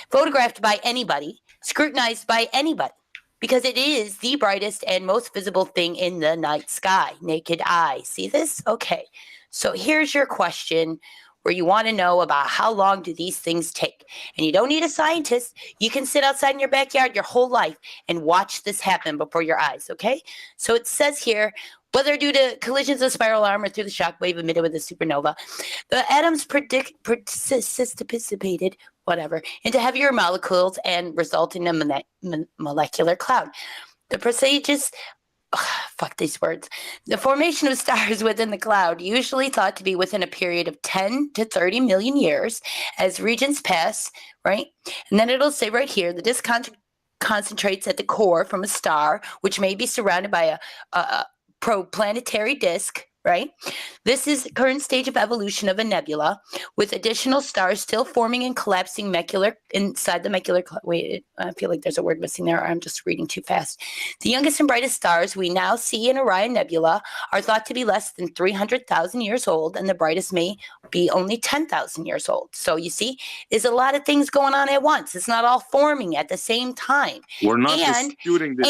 photographed by anybody, scrutinized by anybody. Because it is the brightest and most visible thing in the night sky, naked eye. See this? Okay. So here's your question where you want to know about how long do these things take. And you don't need a scientist. You can sit outside in your backyard your whole life and watch this happen before your eyes, okay? So it says here, whether due to collisions of spiral arm or through the shock wave emitted with a supernova, the atoms participated into heavier molecules and result in a molecular cloud. The procedures, fuck these words. The formation of stars within the cloud, usually thought to be within a period of 10 to 30 million years as regions pass, right? And then it'll say right here, the disk concentrates at the core from a star, which may be surrounded by a planetary disk, right? This is the current stage of evolution of a nebula, with additional stars still forming and collapsing inside the macular cloud. Wait, I feel like there's a word missing there, or I'm just reading too fast. The youngest and brightest stars we now see in Orion Nebula are thought to be less than 300,000 years old, and the brightest may be only 10,000 years old. So you see, there's a lot of things going on at once. It's not all forming at the same time. We're not disputing this.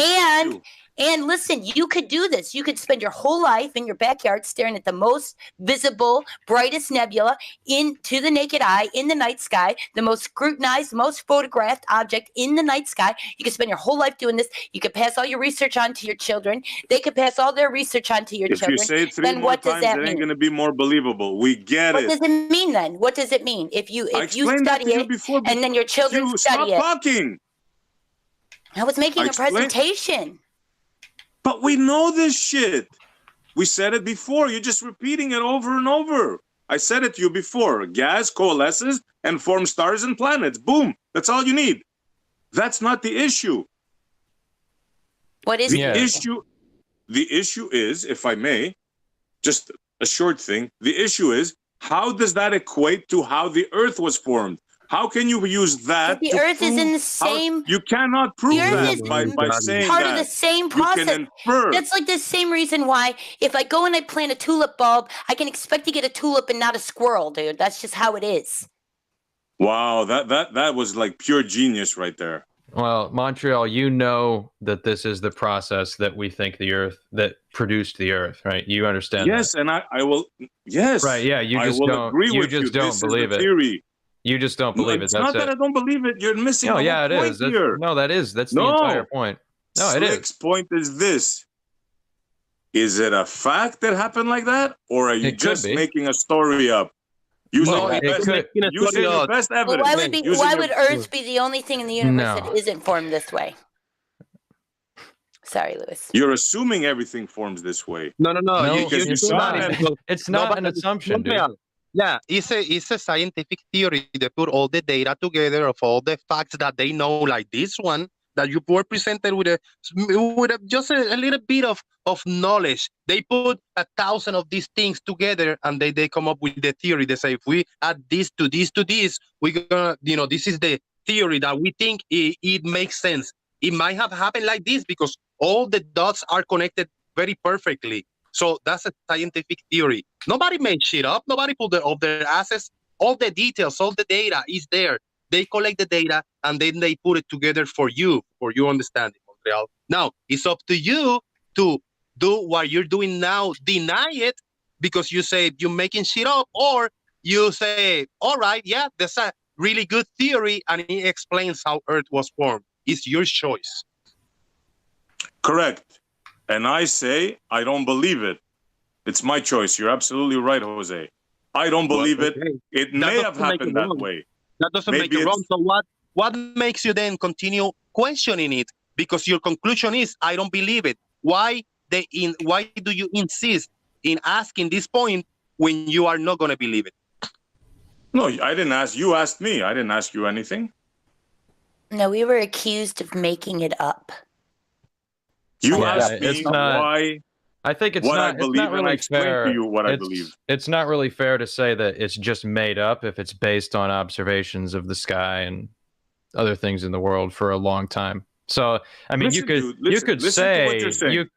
And listen, you could do this. You could spend your whole life in your backyard staring at the most visible, brightest nebula into the naked eye in the night sky, the most scrutinized, most photographed object in the night sky. You could spend your whole life doing this. You could pass all your research on to your children. They could pass all their research on to your children. If you say it three more times, it ain't going to be more believable. We get it. What does it mean then? What does it mean? If you study it and then your children study it. Stop talking. I was making a presentation. But we know this shit. We said it before. You're just repeating it over and over. I said it to you before. Gas coalesces and forms stars and planets. Boom. That's all you need. That's not the issue. What is the issue? The issue is, if I may, just a short thing. The issue is, how does that equate to how the Earth was formed? How can you use that? The Earth is in the same. You cannot prove that by saying part that. of the same process. You can infer. That's like the same reason why if I go and I plant a tulip bulb, I can expect to get a tulip and not a squirrel, dude. That's just how it is. Wow, that was like pure genius right there. Well, Montreal, you know that this is the process that we think the Earth that produced the Earth, right? You understand? Yes, that. and I will. Yes, right. Yeah, you just don't. You just don't believe it. Theory. You just don't believe it. It's not that I don't believe it. You're missing. No, yeah, it is. That's the entire point. No, it is. Slick's point is this: is it a fact that happened like that, or are you just making a story up? Using your best evidence. Well, why would Earth be the only thing in the universe that isn't formed this way? Sorry, Lewis. You're assuming everything forms this way. No. It's not an assumption, dude. Yeah, it's a scientific theory. They put all the data together of all the facts that they know, like this one, that you were presented with just a little bit of knowledge. They put 1,000 of these things together and they come up with the theory. They say, if we add this to this to this, we're gonna, this is the theory that we think it makes sense. It might have happened like this because all the dots are connected very perfectly. So that's a scientific theory. Nobody made shit up. Nobody pulled it off their asses. All the details, all the data is there. They collect the data and then they put it together for you understanding, Montreal. Now, it's up to you to do what you're doing now, deny it because you say you're making shit up, or you say, all right, yeah, that's a really good theory and it explains how Earth was formed. It's your choice. Correct. And I say, I don't believe it. It's my choice. You're absolutely right, Jose. I don't believe it. It may have happened that way. That doesn't make it wrong. So what makes you then continue questioning it? Because your conclusion is, I don't believe it. Why do you insist in asking this point when you are not going to believe it? No, I didn't ask. You asked me. I didn't ask you anything. No, we were accused of making it up. You asked me why. I think it's what not. I believe, it's not really and I explained fair. to you what I believe. It's not really fair to say that it's just made up if it's based on observations of the sky and other things in the world for a long time. So, I mean, Listen you could to say what you're saying.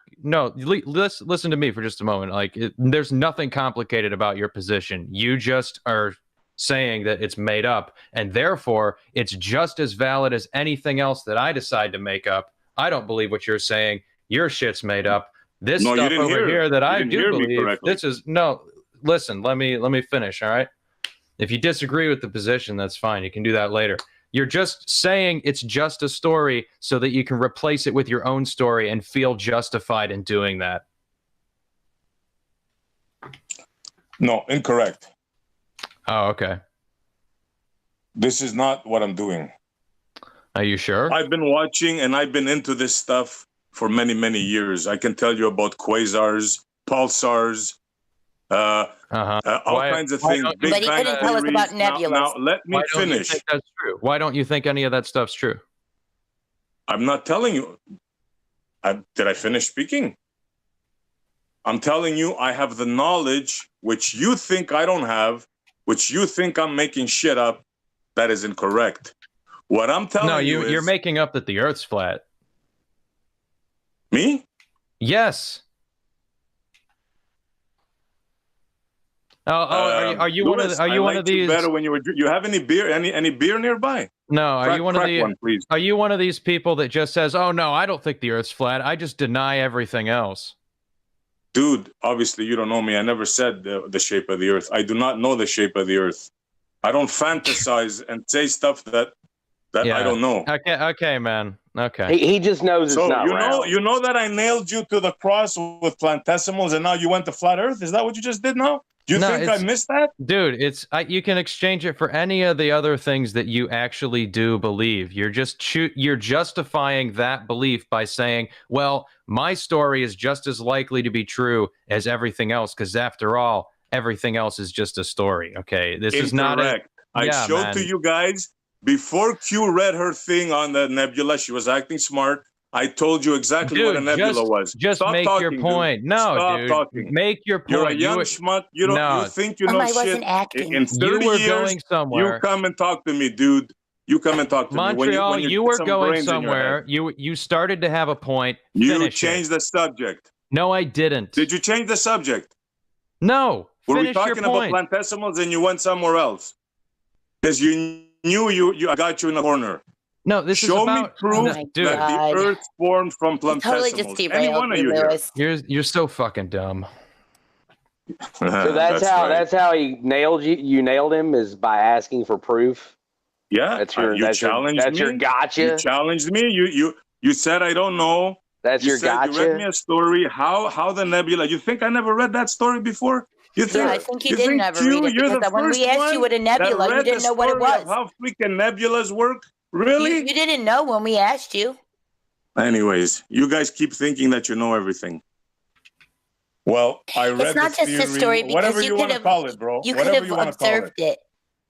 listen to me for just a moment. Like, there's nothing complicated about your position. You just are saying that it's made up, and therefore it's just as valid as anything else that I decide to make up. I don't believe what you're saying. Your shit's made up. This stuff over here that I do believe, this is listen, let me finish, all right? If you disagree with the position, that's fine. You can do that later. You're just saying it's just a story so that you can replace it with your own story and feel justified in doing that. No, incorrect. Oh, okay. This is not what I'm doing. Are you sure? I've been watching and I've been into this stuff for many, many years. I can tell you about quasars, pulsars, all kinds of things. But he couldn't tell us about nebulas. Now let me finish. Think that's true? Why don't you think any of that stuff's true? I'm not telling you. Did I finish speaking? I'm telling you I have the knowledge which you think I don't have, which you think I'm making shit up. That is incorrect. What I'm telling you is... you're making up that the Earth's flat. Me? Yes. Are you one of these? Better when you have any beer? Any beer nearby? No. Are you one of these? Are you one of these people that just says, "Oh no, I don't think the Earth's flat. I just deny everything else"? Dude, obviously you don't know me. I never said the shape of the Earth. I do not know the shape of the Earth. I don't fantasize and say stuff that I don't know. Okay, man. Okay. He just knows it's not round. You know that I nailed you to the cross with planetesimals, and now you went to flat Earth. Is that what you just did now? You think I missed that? Dude, you can exchange it for any of the other things that you actually do believe. You're justifying that belief by saying, well, my story is just as likely to be true as everything else, because after all, everything else is just a story. Okay, this is not correct. I showed to you guys before Q read her thing on the nebula. She was acting smart. I told you exactly what a nebula was. Just Stop make talking, your point. Dude. No, Stop dude. talking. Make your point. You're a young schmuck. You don't. You think you know shit. Wasn't acting. In 30 you were years, going somewhere. You come and talk to me, dude. You come and talk to Montreal, me. When you were going somewhere. You started to have a point. You changed the subject. No, I didn't. Did you change the subject? No. Were we talking about planetesimals and you went somewhere else? Because you knew I got you in a corner. No, this Show is about... me proof that the Earth formed from planetesimals. Totally just derailed Any one of you here. You're so fucking dumb. So that's how he nailed you. You nailed him is by asking for proof. Yeah, that's your gotcha. You challenged me. You said I don't know. That's your gotcha. You read me a story. How the nebula? You think I never read that story before? I think you didn't ever read it, because when we asked you what a nebula, you didn't know what it was. How freaking nebulas work? Really? You didn't know when we asked you. Anyways, you guys keep thinking that you know everything. Well, I read it's not just theory, a story because whatever you want to have call it, bro. You whatever could have observed it.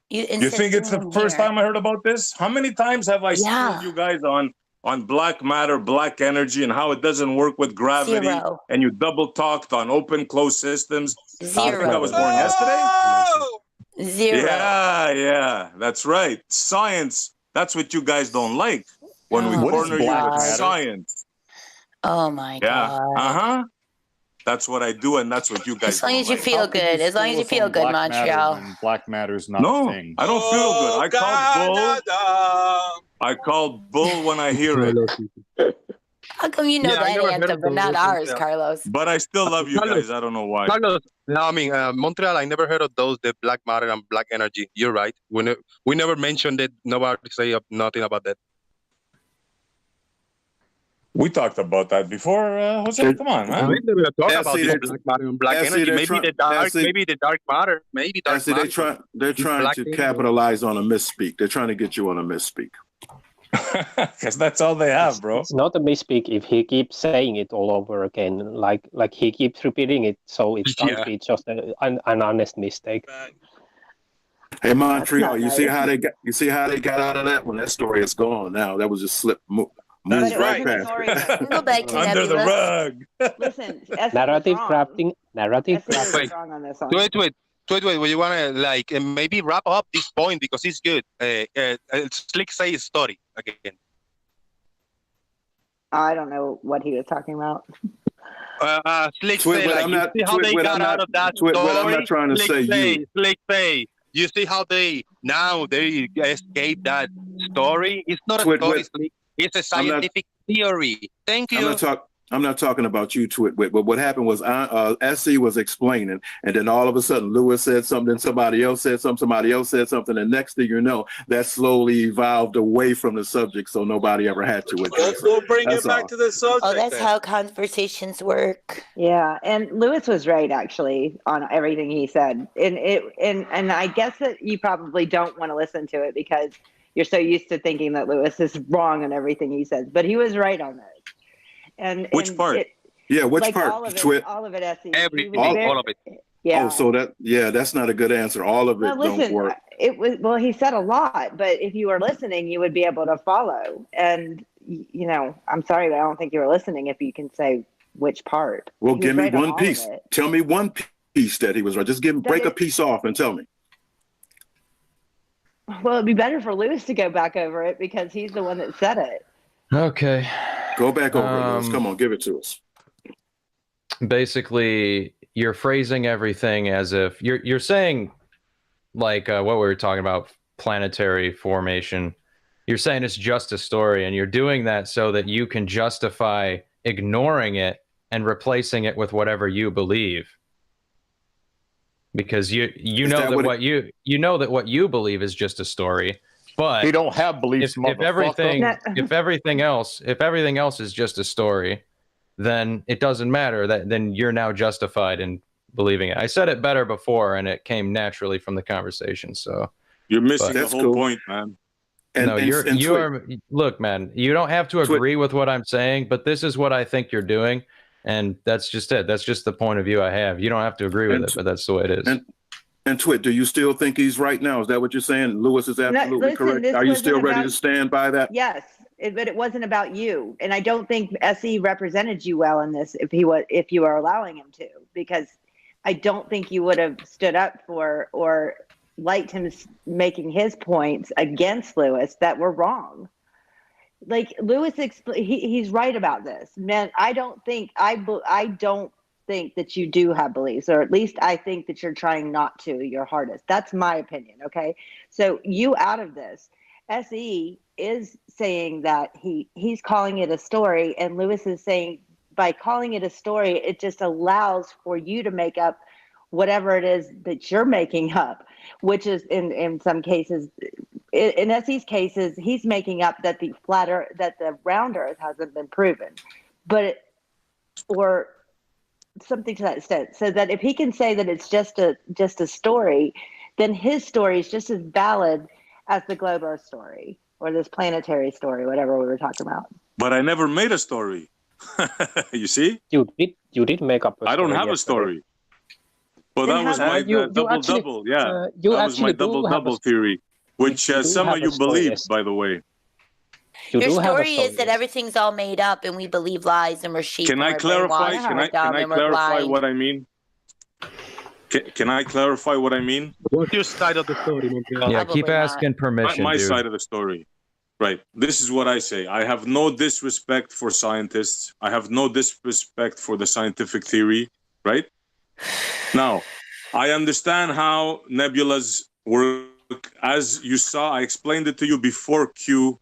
You think it's the first time I heard about this? How many times have I schooled you guys on on black matter, black energy, and how it doesn't work with gravity. 0. And you double talked on open closed systems. 0. You think I was born yesterday? 0. Yeah, that's right. Science, that's what you guys don't like. When we corner you with science. Oh my God. God. That's what I do, and that's what you guys As long don't as you like. feel good. As long as you feel good, Montreal. Black matter's not a thing. I don't feel good. I called bull when I hear it. How come you know that anthem, but not ours, Carlos? But I still love you guys. I don't know why. Carlos, no, I mean, Montreal, I never heard of those, the black matter and black energy. You're right. We never mentioned it. Nobody say nothing about that. We talked about that before, Jose. Come on, man. We never talked about the black matter and black energy. Maybe the dark matter. Maybe dark matter. They're trying to capitalize on a misspeak. They're trying to get you on a misspeak. Because that's all they have, bro. It's not a misspeak if he keeps saying it all over again. Like he keeps repeating it, so it can't be just an honest mistake. Hey, Montreal, you see how they got out of that one? That story is gone now. That was just slip. Moved right past. Go back to under the rug. Listen, narrative crafting. Wrong on this one. Wait, you want to maybe wrap up this point because it's good. Slick say story again. I don't know what he was talking about. Slick say, you see how they got out of that story? I'm not trying to say you. Slick say, you see how they escaped that story? It's not a story, Slick. It's a scientific theory. Thank you. I'm not talking about you, Twit Wit, but what happened was SC was explaining, and then all of a sudden Lewis said something, somebody else said something, and next thing you know, that slowly evolved away from the subject, so nobody ever had to address it. We'll bring it back to the subject. Oh, that's how conversations work. Yeah, and Lewis was right actually on everything he said, and I guess that you probably don't want to listen to it because you're so used to thinking that Lewis is wrong on everything he says, but he was right on this. And which part? Which part? All of it, Twit. all of it, SE. All of it. Yeah. Oh, so that's not a good answer. All of it don't work. It was he said a lot, but if you were listening, you would be able to follow. And I'm sorry, but I don't think you were listening. If you can say which part. Well, give me one piece. Tell me one piece that he was right. Just break a piece off and tell me. Well, it'd be better for Lewis to go back over it because he's the one that said it. Okay. Go back over it, Lewis. Come on, give it to us. Basically, you're phrasing everything as if you're saying, like what we were talking about, planetary formation. You're saying it's just a story, and you're doing that so that you can justify ignoring it and replacing it with whatever you believe. Because you know that what you believe is just a story, but you don't have beliefs. If everything else is just a story, then it doesn't matter. Then you're now justified in believing it. I said it better before, and it came naturally from the conversation. So you're missing the whole point, man. Look, man, you don't have to agree with what I'm saying, but this is what I think you're doing. And that's just it. That's just the point of view I have. You don't have to agree with it, but that's the way it is. And Twit, do you still think he's right now? Is that what you're saying? Lewis is absolutely correct. Are you still ready to stand by that? Yes, but it wasn't about you. And I don't think SE represented you well in this if you are allowing him to, because I don't think you would have stood up for or liked him making his points against Lewis that were wrong. Like Lewis, he's right about this, man. I don't think that you do have beliefs, or at least I think that you're trying not to your hardest. That's my opinion. Okay, so you out of this, SE is saying that he's calling it a story, and Lewis is saying by calling it a story, it just allows for you to make up whatever it is that you're making up, which is in some cases. In SE's cases, he's making up that the round Earth hasn't been proven, or something to that extent. So that if he can say that it's just a story, then his story is just as valid as the globe Earth story or this planetary story, whatever we were talking about. But I never made a story. You see? You did make up a story. I don't have a story. Well, that was my double-double. Yeah, that was my double-double theory. Which some of you believe, by the way. Your story is that everything's all made up and we believe lies and we're sheep. Can I clarify? Can I clarify what I mean? Can I clarify what I mean? What's your side of the story, Montreal? Yeah, keep asking permission, My dude. side of the story. Right. This is what I say. I have no disrespect for scientists. I have no disrespect for the scientific theory. Right? Now, I understand how nebulas work. As you saw, I explained it to you before Q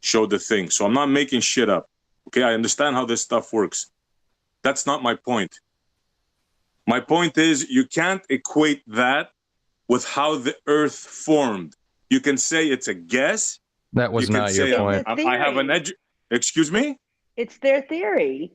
showed the thing. So I'm not making shit up. Okay? I understand how this stuff works. That's not my point. My point is you can't equate that with how the Earth formed. You can say it's a guess. That was not your point. I have an edge. Excuse me? It's their theory.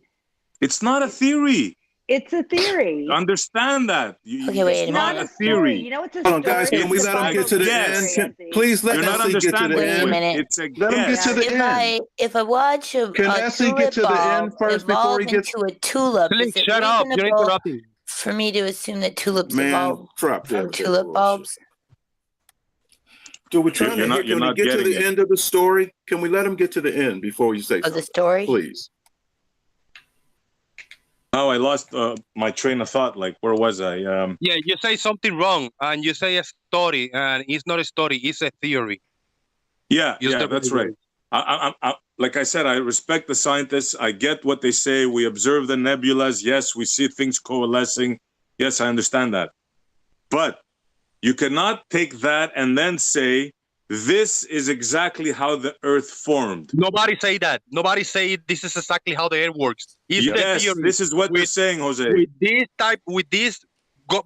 It's not a theory. It's a theory. Understand that. Okay, wait it's a not minute. a theory. You know what's a Hold on, story? guys. Can we let him get to the end? Please let Nessie get to the Wait a end. minute. It's a Let him get to the end. If I watch a Nessie tulip get to the bulb end first before he gets? into a tulip, is it Shut up! You're reasonable interrupting. for me to assume that tulips Man, evolve drop from that. tulip bulbs? So we're trying You're to not- get, can we get to getting the it. end of the story? Can we let him get to the end before you say Of the something? story? Please. Oh, I lost my train of thought. Like, where was I? Yeah, you say something wrong, and you say a story, and it's not a story; it's a theory. Yeah, Use yeah, the that's right right. Like I said, I respect the scientists. I get what they say. We observe the nebulas. Yes, we see things coalescing. Yes, I understand that. But you cannot take that and then say, this is exactly how the Earth formed. Nobody say that. Nobody say this is exactly how the Earth works. It's the Yes, theory. this is what they're saying, Jose. With this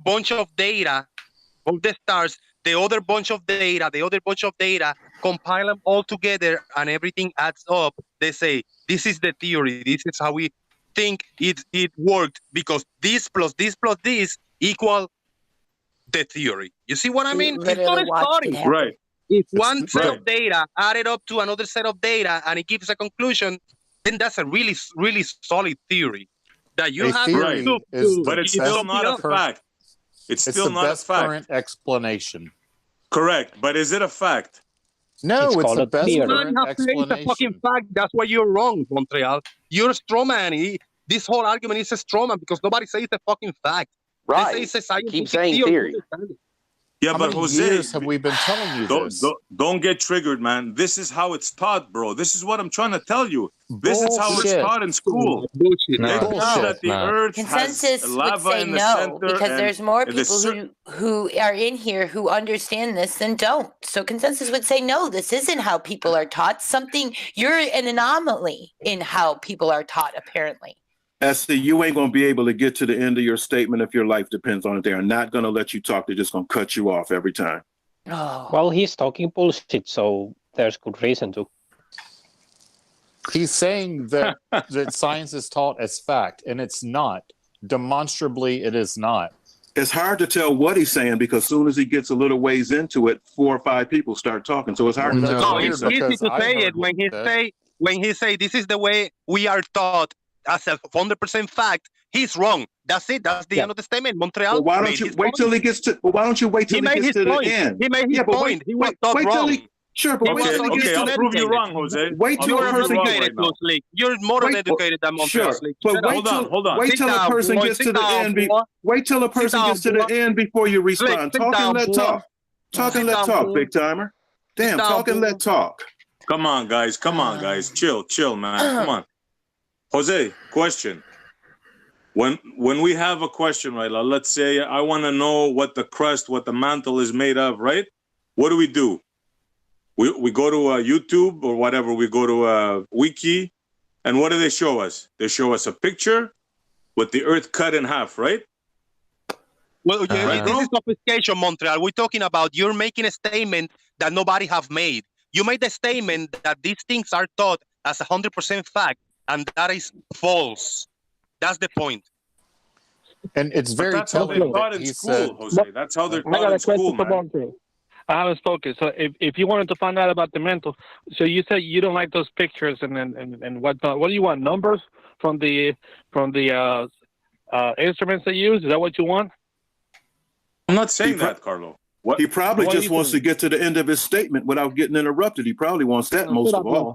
bunch of data of the stars, the other bunch of data, compile them all together, and everything adds up. They say this is the theory. This is how we think it worked, because this plus this plus this equal the theory. You see what I mean? It's not a story. Right. If one set of data added up to another set of data and it gives a conclusion, then that's a really, really solid theory that you have to do. But it's still not a fact. It's still not a fact. Current explanation. Correct. But is it a fact? No, it's the best current It's a fucking fact. That's why you're wrong, Montreal. You're a straw man. This whole argument is a straw man because nobody says it's a fucking fact. Right. They say it's a scientific Keep saying theory. Yeah, How but many Jose, years have we been telling you this? Don't get triggered, man. This is how it's taught, bro. This is what I'm trying to tell you. This is how it's Bullshit. taught in school. Bullshit. They Bullshit. know that the Earth Consensus has would lava say in the no, center, because and there's more the people who are in here who understand this than don't. So consensus would say no, this isn't how people are taught. You're an anomaly in how people are taught, apparently. Esther, you ain't going to be able to get to the end of your statement if your life depends on it. They're not going to let you talk. They're just going to cut you off every time. Oh. Well, he's talking bullshit, so there's good reason to. He's saying that that science is taught as fact, and it's not. Demonstrably, it is not. It's hard to tell what he's saying because as soon as he gets a little ways into it, 4 or 5 people start talking. So it's hard to tell. No, it's easy to say it when he say this is the way we are taught as a 100% fact. He's wrong. That's it. That's the end of the statement. Montreal. Well, why don't you wait till he gets to? Well, why don't you wait till he gets to the end? He made his point. He was taught wrong. Sure, but wait till he gets to I'll prove you wrong, Jose. Wait till a person gets. You're more educated than Montreal. Sure, but hold on. Wait till a person gets to the end. Wait till a person gets to the end before you respond. Talk and let talk. Talk and let talk, big timer. Damn, talk and let talk. Come on, guys. Chill, man. Come on. Jose, question. When we have a question, right? Let's say I want to know what the crust, what the mantle is made of, right? What do? We go to YouTube or whatever. We go to a wiki, and what do they show us? They show us a picture with the Earth cut in half, right? Well, this is sophistication, Montreal. We're talking about you're making a statement that nobody have made. You made the statement that these things are taught as 100% fact, and that is false. That's the point. And it's very that's how they're taught in school, Jose. That's how they're taught in school, man. I haven't spoken. So if you wanted to find out about the mental, so you said you don't like those pictures and whatnot. What do you want? Numbers from the instruments they use? Is that what you want? I'm not saying that, Carlo. What? He probably What do just you wants to think? get to the end of his statement without getting interrupted. He probably wants that most of all.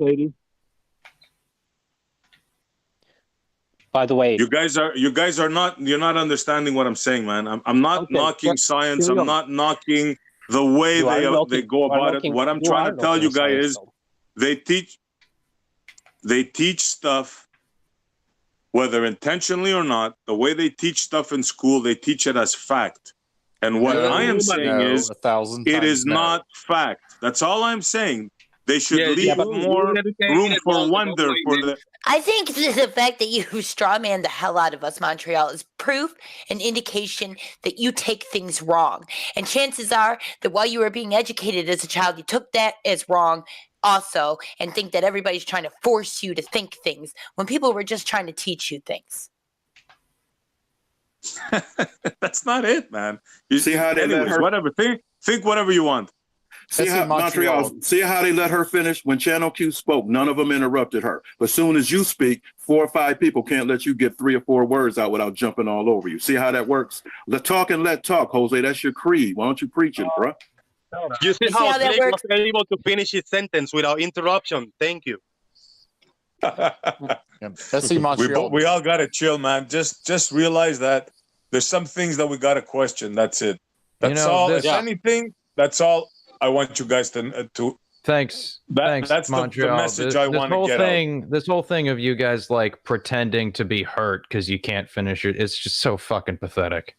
By the way, you guys are not, you're not understanding what I'm saying, man. I'm not knocking science. I'm not knocking the way they go about it. What I'm trying to tell you guys is they teach stuff, whether intentionally or not. The way they teach stuff in school, they teach it as fact. And what I am saying is, it is not fact. That's all I'm saying. They should leave more room for wonder for the. I think the fact that you strawman the hell out of us, Montreal, is proof and indication that you take things wrong. And chances are that while you were being educated as a child, you took that as wrong also and think that everybody's trying to force you to think things when people were just trying to teach you things. That's not it, man. You see how they let her... whatever. Think whatever you want. See how Montreal. See how they let her finish? When Channel Q spoke, none of them interrupted her. But as soon as you speak, 4 or 5 people can't let you get 3 or 4 words out without jumping all over you. See how that works? Let talk and let talk, Jose. That's your creed. Why don't you preach it, bro? You see how Blake was able to finish his sentence without interruption. Thank you. We all gotta chill, man. Just realize that there's some things that we gotta question. That's it. That's all. If anything, that's all I want you guys to. Thanks. That's Montreal. the message I want to get out. This whole thing of you guys like pretending to be hurt because you can't finish it. It's just so fucking pathetic.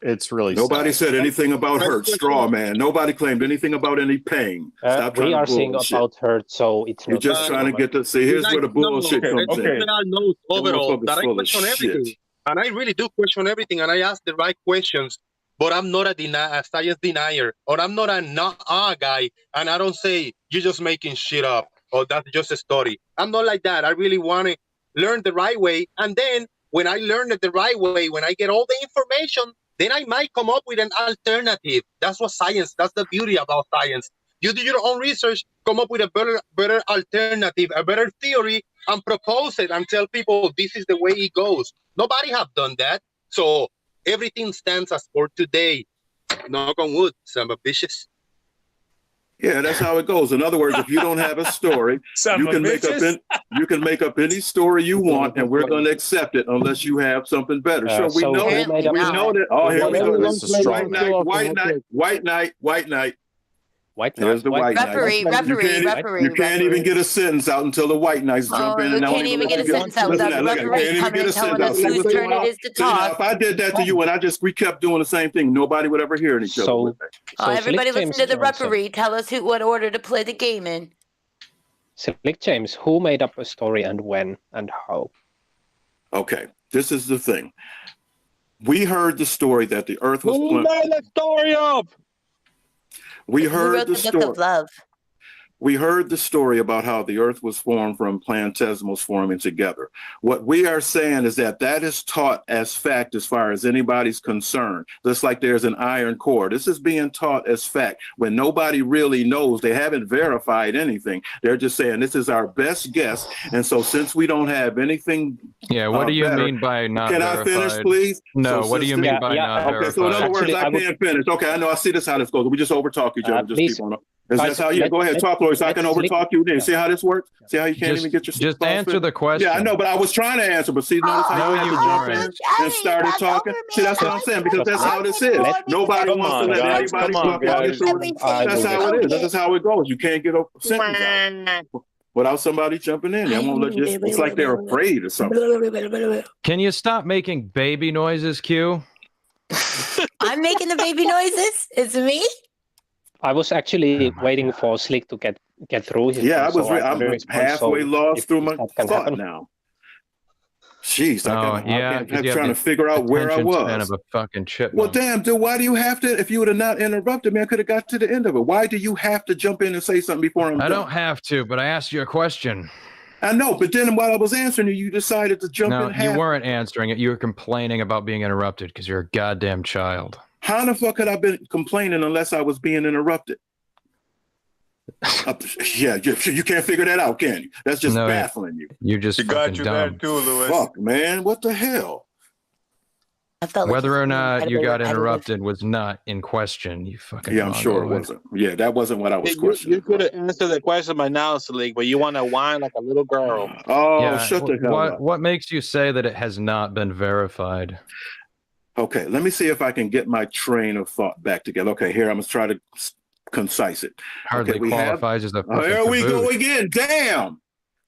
It's really nobody said anything about hurt. Straw man. Nobody claimed anything about any pain. Stop we are saying bullshit. about hurt, so it's. You're just trying to get to see. Here's where the bullshit comes in. Knows overall that I full of question everything, shit. and I really do question everything, and I ask the right questions. But I'm not a science denier, or I'm not a guy, and I don't say you're just making shit up, or that's just a story. I'm not like that. I really want to learn the right way, and then when I learn it the right way, when I get all the information, then I might come up with an alternative. That's what science. That's the beauty about science. You do your own research, come up with a better alternative, a better theory, and propose it and tell people this is the way it goes. Nobody have done that, so. Everything stands as for today. Knock on wood, son of bitches. Yeah, that's how it goes. In other words, if you don't have a story, you can make up any story you want, and we're going to accept it unless you have something better. Sure, we know that. We know that. Oh, here we go. White knight. There's the white knight. You can't even get a sentence out until the white knights jump in. You can't even get a sentence out without the referee coming and telling us whose turn it is to talk. If I did that to you and we kept doing the same thing, nobody would ever hear each other. Everybody listen to the referee. Tell us what order to play the game in. Slick James, who made up a story and when and how? Okay, this is the thing. We heard the story that the Earth was... Who made the story up? We heard the story. We heard the story about how the Earth was formed from planetesimals forming together. What we are saying is that is taught as fact as far as anybody's concerned. Just like there's an iron core. This is being taught as fact when nobody really knows. They haven't verified anything. They're just saying this is our best guess. And so since we don't have anything what do you mean by not verified? Can I finish, please? No, what do you mean by not verified? Okay, so in other words, I can't finish. Okay, I know. I see this how this goes. We just overtalk each other. Just keep on up. Is that how you go ahead, talk, Lauri, so I can overtalk you then? See how this works? See how you can't even get your just answer the question. Yeah, I know, but I was trying to answer, but see, notice how you had to jump in and started talking. See, that's what I'm saying, because that's how this is. Nobody wants to let anybody talk. That's how it is. That's how it goes. You can't get a sentence out without somebody jumping in. They won't let you. It's like they're afraid or something. Can you stop making baby noises, Q? I'm making the baby noises? It's me? I was actually waiting for Slick to get through. I'm halfway lost through my thought now. Jeez, I'm trying to figure out where I was. Of a fucking chipmunk. Well, damn, dude, why do you have to? If you would have not interrupted me, I could have got to the end of it. Why do you have to jump in and say something before I'm done? I don't have to, but I asked you a question. I know, but then while I was answering you decided to jump in. No, you weren't answering it. You were complaining about being interrupted because you're a goddamn child. How the fuck could I been complaining unless I was being interrupted? You can't figure that out, can you? That's just baffling you. You got you dumb. there too, Louis. Fuck, man, what the hell? Whether or not you got interrupted was not in question. You fucking. Yeah, I'm sure it wasn't. Yeah, that wasn't what I was questioning. You could have answered the question by now, Salik, but you want to whine like a little girl. Oh, yeah, shut the hell up. What makes you say that it has not been verified? Okay, let me see if I can get my train of thought back together. Okay, here, I'm going to try to concise it. Hardly qualifies as a fucking There we go caboose. again. Damn!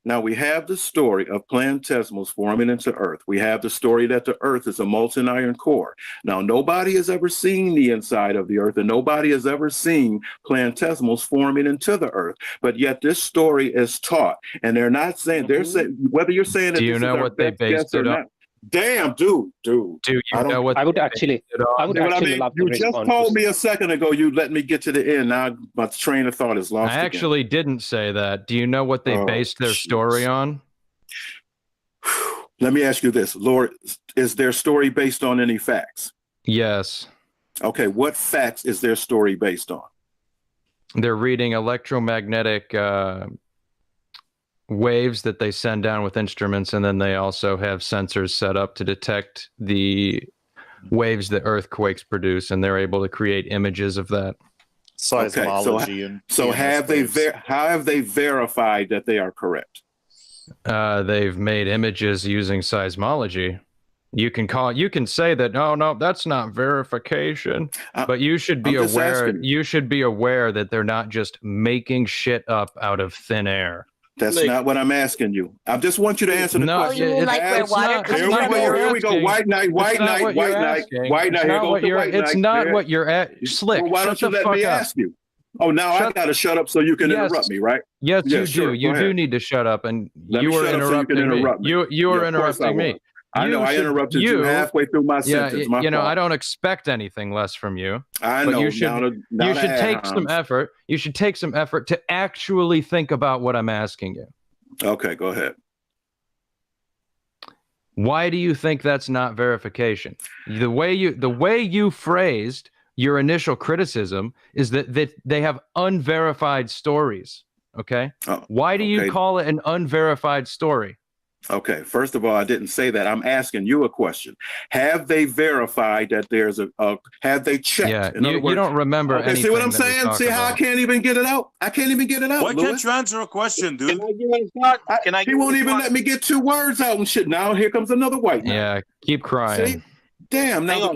Now we have the story of planetesimals forming into Earth. We have the story that the Earth is a molten iron core. Now, nobody has ever seen the inside of the Earth, and nobody has ever seen planetesimals forming into the Earth. But yet this story is taught, and they're not saying, they're saying, whether you're saying that Do you this know is our what they best based guess or it on? not. Damn, dude. Do you know what I would they actually, based it on? I would But actually love to you just respond. told me a second ago you let me get to the end. Now my train of thought is lost I actually didn't say that. Do you know what they based their story on? Let me ask you this, Lord, is their story based on any facts? Yes. Okay, what facts is their story based on? They're reading electromagnetic waves that they send down with instruments, and then they also have sensors set up to detect the waves that earthquakes produce, and they're able to create images of that. Seismology. Okay, so have how have they verified that they are correct? They've made images using seismology. You can say that no, that's not verification, but you should be aware. You should be aware that they're not just making shit up out of thin air. That's not what I'm asking you. I just want you to answer the question. You mean like where water comes from? Here we go. White knight. It's not what you're at. Slick. Well, why don't you let me ask you? Oh, now I got to shut up so you can interrupt me, right? Yes, you do. You do need to shut up, and you were interrupting me. You were interrupting me. I know I interrupted you halfway through my sentence. You know, I don't expect anything less from you. I know. You should take some effort. You should take some effort to actually think about what I'm asking you. Okay, go ahead. Why do you think that's not verification? The way you phrased your initial criticism is that they have unverified stories. Okay. Why do you call it an unverified story? Okay, first of all, I didn't say that. I'm asking you a question. Have they verified that there's have they checked? Yeah, you don't remember anything. See what I'm saying? See how I can't even get it out? I can't even get it out. Why can't you answer a question, dude? He won't even let me get 2 words out and shit. Now here comes another white man. Yeah, keep crying. See? Damn, now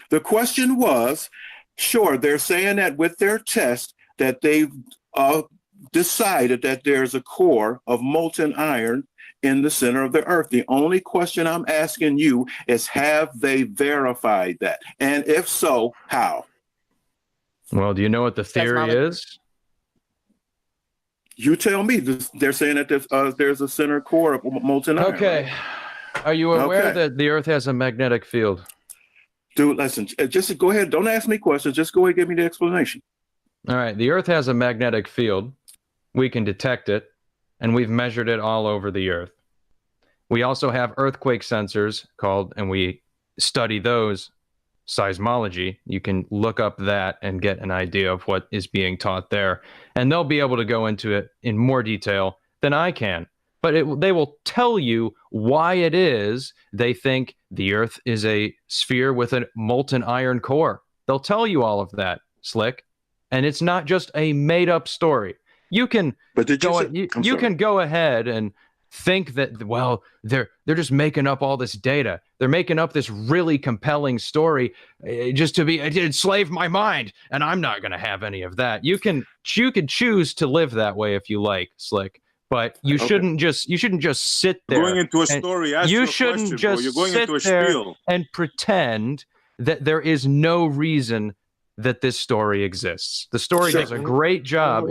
the question was, sure, they're saying that with their test that they've decided that there's a core of molten iron in the center of the earth. The only question I'm asking you is, have they verified that? And if so, how? Well, do you know what the theory is? You tell me. They're saying that there's a center core of molten iron. Okay. Right? Are you aware that the earth has a magnetic field? Dude, listen, just go ahead. Don't ask me questions. Just go ahead and give me the explanation. All right. The earth has a magnetic field. We can detect it, and we've measured it all over the earth. We also have earthquake sensors and we study those, seismology. You can look up that and get an idea of what is being taught there. And they'll be able to go into it in more detail than I can. But they will tell you why it is they think the earth is a sphere with a molten iron core. They'll tell you all of that, Slick. And it's not just a made-up story. You can go ahead and think that, well, they're just making up all this data. They're making up this really compelling story just to enslave my mind, and I'm not going to have any of that. You can choose to live that way if you like, Slick, but you shouldn't just sit there. Going into a story, you shouldn't just sit there and pretend that there is no reason that this story exists. The story does a great job.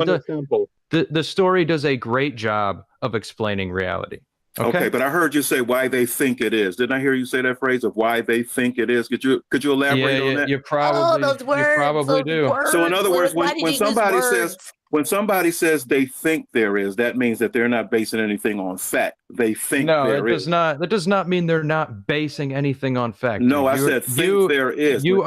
The story does a great job of explaining reality. Okay, but I heard you say why they think it is. Didn't I hear you say that phrase of why they think it is? Could you elaborate on that? You probably do. So in other words, when somebody says, when somebody says they think there is, that means that they're not basing anything on fact. They think there is. That does not mean they're not basing anything on fact. No, I said think there is. You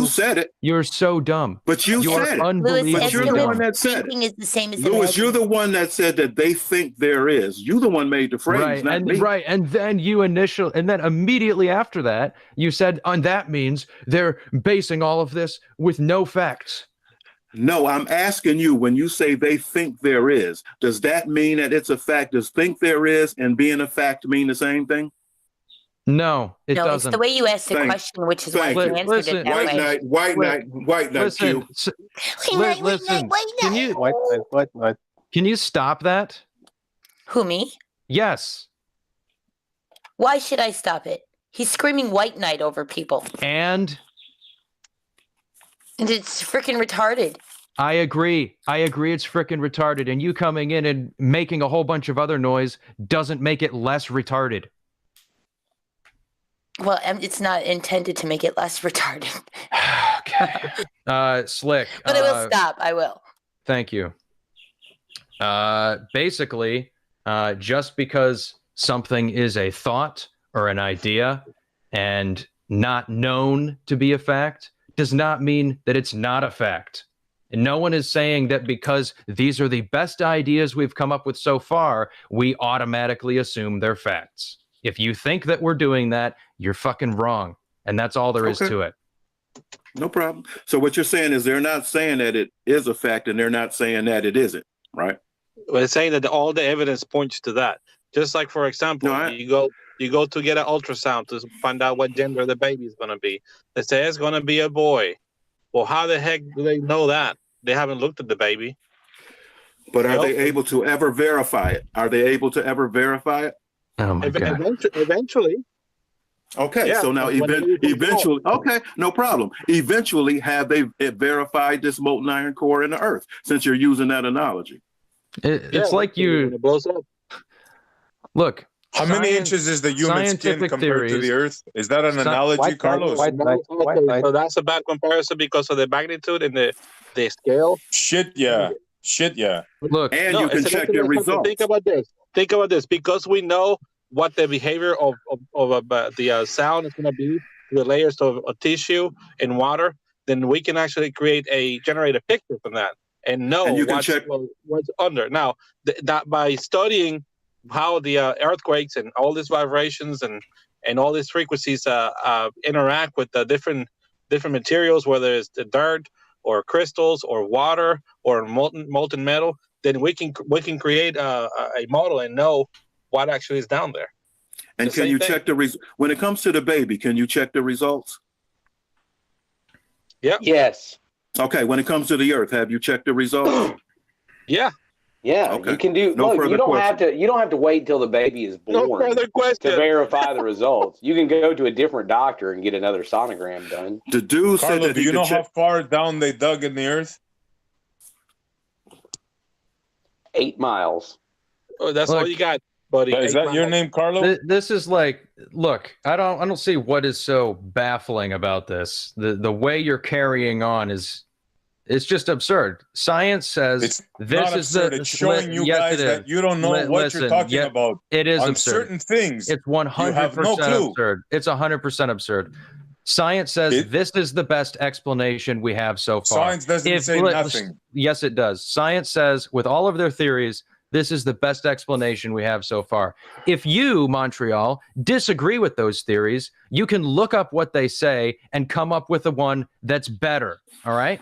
said it. You're so dumb. But you said it. Unbelievable. But you're the one that said it. Is the same as Louis, you're the one that said that they think there is. You the one made the phrase, not me. Right, and then and then immediately after that, you said, and that means they're basing all of this with no facts. No, I'm asking you, when you say they think there is, does that mean that it's a fact? Does think there is and being a fact mean the same thing? No, it doesn't. It's the way you asked the question, which is why you answered it that way. White knight, Q. Listen, can you stop that? Who, me? Yes. Why should I stop it? He's screaming white knight over people. And it's freaking retarded. I agree. It's freaking retarded. And you coming in and making a whole bunch of other noise doesn't make it less retarded. Well, it's not intended to make it less retarded. Okay. Slick. But I will stop. I will. Thank you. Basically, just because something is a thought or an idea and not known to be a fact does not mean that it's not a fact. And no one is saying that because these are the best ideas we've come up with so far, we automatically assume they're facts. If you think that we're doing that, you're fucking wrong. And that's all there is to it. No problem. So what you're saying is they're not saying that it is a fact and they're not saying that it isn't, right? We're saying that all the evidence points to that. Just like, for example, you go to get an ultrasound to find out what gender the baby is going to be. They say it's going to be a boy. Well, how the heck do they know that? They haven't looked at the baby. But are they able to ever verify it? Are they able to ever verify it? Oh my God. Eventually. Okay, Yeah, so now eventually, okay, no problem. Eventually, have they verified this molten iron core in the Earth? Since you're using that analogy, it's like you blows up. Look. How many inches is the human skin compared to the Earth? Is that an analogy, Carlos? So that's a bad comparison because of the magnitude and the scale. Shit, yeah. Look, and you can check your results. Think about this. Because we know what the behavior of the sound is going to be, the layers of tissue and water, then we can actually generate a picture from that and know what's under. Now, that by studying how the earthquakes and all these vibrations and all these frequencies interact with the different materials, whether it's the dirt or crystals or water or molten metal, then we can create a model and know what actually is down there. And can you check when it comes to the baby, can you check the results? Yeah. Yes. Okay, when it comes to the Earth, have you checked the results? Yeah. Yeah, okay. You can do. No look, further you don't question. have to. You don't have to wait until the baby is born to verify the results. You can go to a different doctor and get another sonogram done. The dude said that do you know how far down they dug in the Earth? 8 miles. Oh, that's all you got, buddy. Is that your name, Carlo? This is like, look, I don't see what is so baffling about this. The way you're carrying on it's just absurd. Science says it's showing you guys that you don't know what you're talking about. It is on absurd. Certain things. It's 100% absurd. It's 100% absurd. Science says this is the best explanation we have so far. Science doesn't say nothing. Yes, it does. Science says, with all of their theories, this is the best explanation we have so far. If you, Montreal, disagree with those theories, you can look up what they say and come up with the one that's better. All right?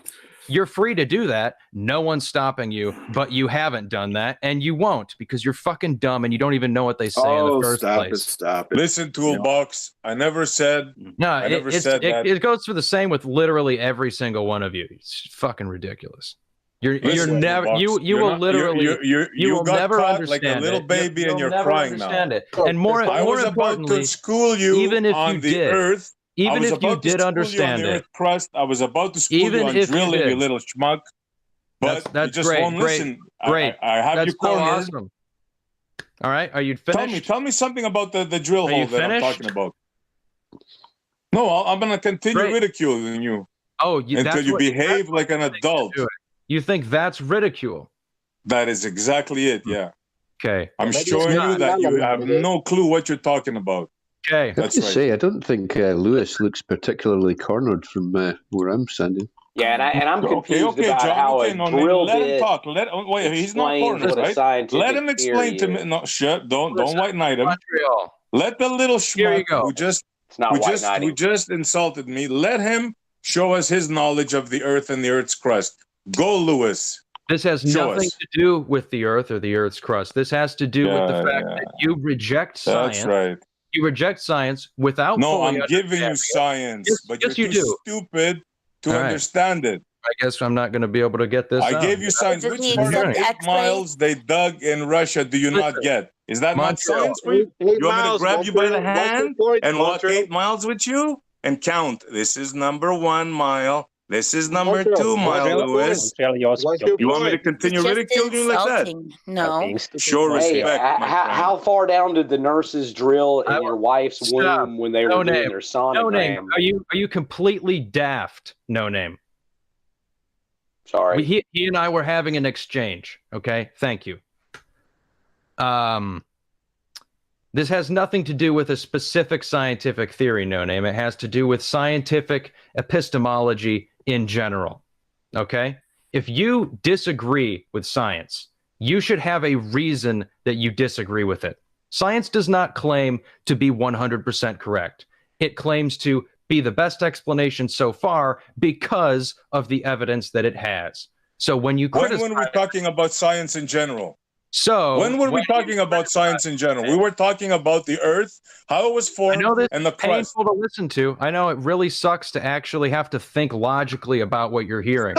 You're free to do that. No one's stopping you, but you haven't done that, and you won't because you're fucking dumb and you don't even know what they say in the first place. Stop it. Listen, Toolbox. I never said. No, I never said that. It goes for the same with literally every single one of you. It's fucking ridiculous. You will never understand like a little baby and you're crying now. And more about importantly, to school you even if on you the did, Earth. Even if you did understand it, I was about to school you on drilling, you little schmuck. But that's you just great, won't listen. Great. I have you cornered. Awesome. All right, are you finished? Tell me something about the drill hole that I'm talking about. No, I'm gonna continue ridiculing you. Oh, until you behave like an adult. You think that's ridicule? That is exactly it. Yeah. Okay. I'm showing you that you have no clue what you're talking about. Okay. That's right. Say, I don't think Lewis looks particularly cornered from where I'm standing. Yeah, and I'm confused about John, how a drill let bit him talk. Wait, he's not cornered, right? Let him explain to me. No, shut. Don't white knight him. Montreal. Let the little schmuck who just insulted me. Let him show us his knowledge of the Earth and the Earth's crust. Go, Lewis. This has nothing to do with the Earth or the Earth's crust. This has to do with the fact that you reject science. That's right. You reject science without. No, I'm giving you science, but you're too stupid to understand it. I guess I'm not going to be able to get this. I gave you science. Which 8 miles they dug in Russia do you not get? Is that not science for you? You want me to grab you by the hand and walk 8 miles with you and count? This is number 1 mile. This is number 2 mile, Lewis. You want me to continue ridiculing you like that? No. Show respect. How far down did the nurses drill in your wife's womb when they were doing their sonogram? No name. Are you completely daft? No name. Sorry. He and I were having an exchange. Okay. Thank you. This has nothing to do with a specific scientific theory, no name. It has to do with scientific epistemology in general. Okay? If you disagree with science, you should have a reason that you disagree with it. Science does not claim to be 100% correct. It claims to be the best explanation so far because of the evidence that it has. So when you criticize... When we're talking about science in general. So when were we talking about science in general? We were talking about the Earth, how it was formed, and the crust. Painful to listen to. I know it really sucks to actually have to think logically about what you're hearing.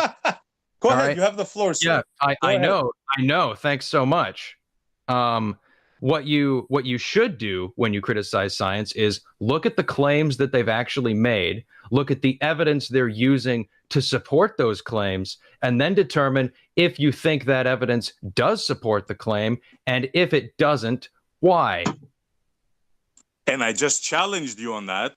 Go ahead, you have the floor, sir. Yeah, I know. Thanks so much. What you should do when you criticize science is look at the claims that they've actually made, look at the evidence they're using to support those claims, and then determine if you think that evidence does support the claim, and if it doesn't, why? And I just challenged you on that.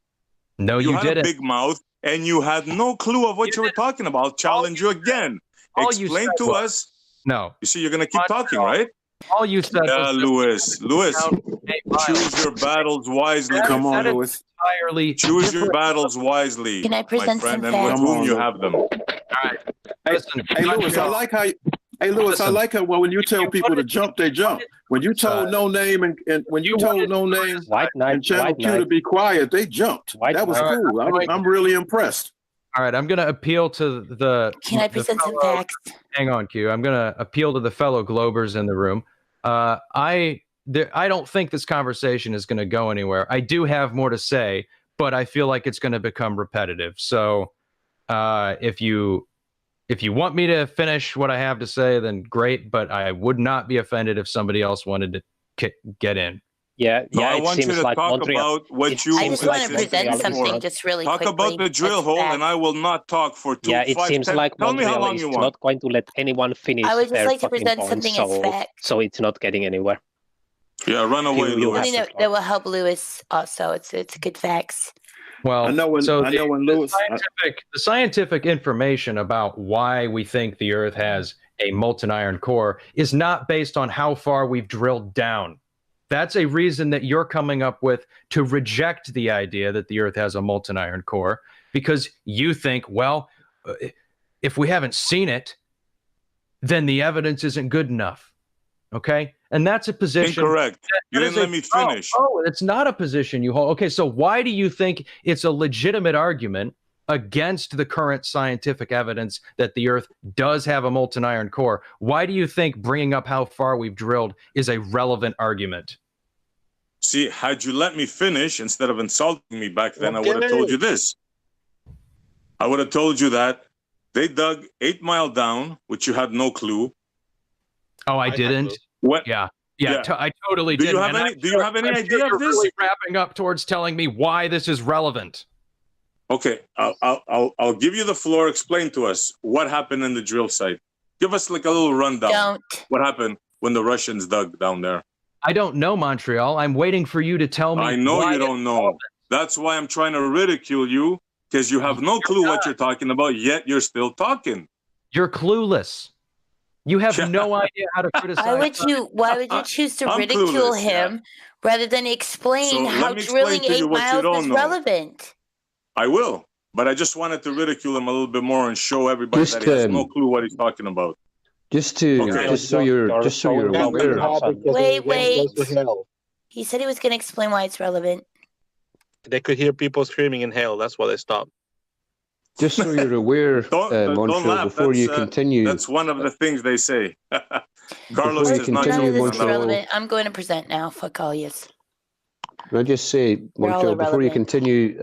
No, you didn't. You had a big mouth, and you had no clue of what you were talking about. I'll challenge you again. Explain to us. No. You see, you're going to keep talking, right? All you said was Lewis, choose your battles wisely. Come on, Lewis. Choose your battles wisely. Can I present my friend, some and with facts? whom you have them. All right. Hey, Lewis, I like how. Hey, Lewis, I like how when you tell people to jump, they jump. When you told No Name and when you told No Name and Channel Q to be quiet, they jumped. That was cool. I'm really impressed. All right, I'm going to appeal to the. Can I present some facts? Hang on, Q. I'm going to appeal to the fellow Globers in the room. I don't think this conversation is going to go anywhere. I do have more to say, but I feel like it's going to become repetitive. So, if you want me to finish what I have to say, then great. But I would not be offended if somebody else wanted to get in. Yeah, I want you to like talk Montreal. about what you. I just want to present something just really quickly. Talk about the drill hole, and I will not talk for 2 Yeah, it seems like Tell me how long Montreal is you want. not going to let anyone finish. I would just their like to fucking present point, something as fact. So it's not getting anywhere. Yeah, run away, Lewis. That will help Lewis also. It's good facts. Well, the scientific information about why we think the Earth has a molten iron core is not based on how far we've drilled down. That's a reason that you're coming up with to reject the idea that the Earth has a molten iron core, because you think, well, if we haven't seen it, then the evidence isn't good enough. Okay? And that's a position. Incorrect. You didn't let me finish. Oh, it's not a position you hold. Okay, so why do you think it's a legitimate argument against the current scientific evidence that the Earth does have a molten iron core? Why do you think bringing up how far we've drilled is a relevant argument? See, had you let me finish instead of insulting me back then, I would have told you this. I would have told you that they dug 8 Mile down, which you had no clue. Oh, I didn't? What? Yeah. I totally do didn't. Do you have any idea of this? Really wrapping up towards telling me why this is relevant. Okay, I'll give you the floor. Explain to us what happened in the drill site. Give us like a little rundown. Don't. What happened when the Russians dug down there? I don't know, Montreal. I'm waiting for you to tell me. I know you don't know. That's why I'm trying to ridicule you, because you have no clue what you're talking about, yet you're still talking. You're clueless. You have no idea how to criticize. Why would you choose to ridicule him rather than explain how drilling 8 miles is relevant? I will, but I just wanted to ridicule him a little bit more and show everybody that he has no clue what he's talking about. Just so you're aware. Wait. He said he was going to explain why it's relevant. They could hear people screaming in hell. That's why they stopped. Just so you're aware, Montreal, before you continue. That's one of the things they say. Carlos is not relevant. I'm going to present now. Fuck all yous. Can I just say, Montreal, before you continue,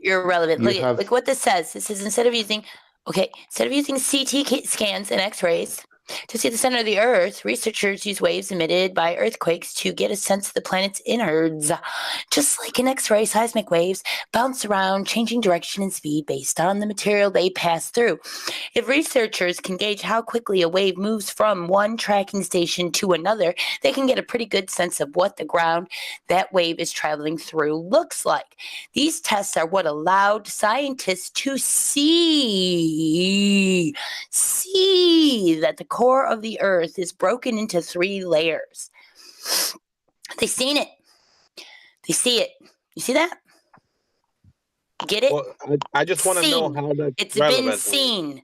you're irrelevant. Look what this says. This is instead of using CT scans and X-rays to see the center of the Earth, researchers use waves emitted by earthquakes to get a sense of the planet's innards. Just like in X-ray, seismic waves bounce around, changing direction and speed based on the material they pass through. If researchers can gauge how quickly a wave moves from one tracking station to another, they can get a pretty good sense of what the ground that wave is traveling through looks like. These tests are what allowed scientists to see that the core of the Earth is broken into 3 layers. They've seen it. They see it. You see that? Get it? Well, I just want to know how that's It's relevant. been seen.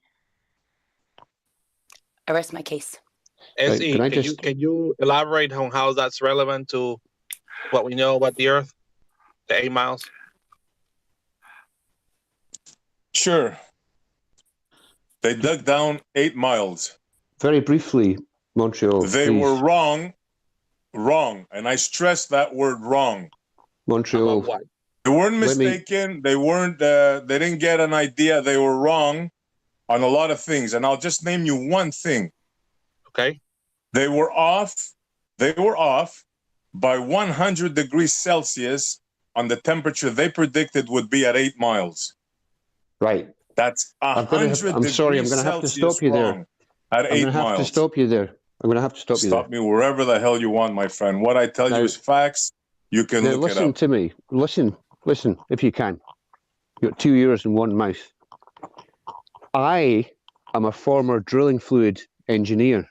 I rest my case. SE, can you elaborate on how that's relevant to what we know about the Earth? The 8 miles? Sure. They dug down 8 miles. Very briefly, Montreal. They were wrong, and I stress that word wrong. Montreal. They weren't mistaken. They weren't. They didn't get an idea. They were wrong on a lot of things, and I'll just name you one thing. Okay. They were off. They were off by 100 degrees Celsius on the temperature they predicted would be at 8 miles. Right. That's 100 I'm sorry. I'm going to have to stop you there. At 8 miles. I'm going to have to stop you there. I'm going to have to stop you there. Stop me wherever the hell you want, my friend. What I tell you is facts. You can look it up. Listen to me. Listen, if you can. You've got 2 ears and 1 mouth. I am a former drilling fluid engineer,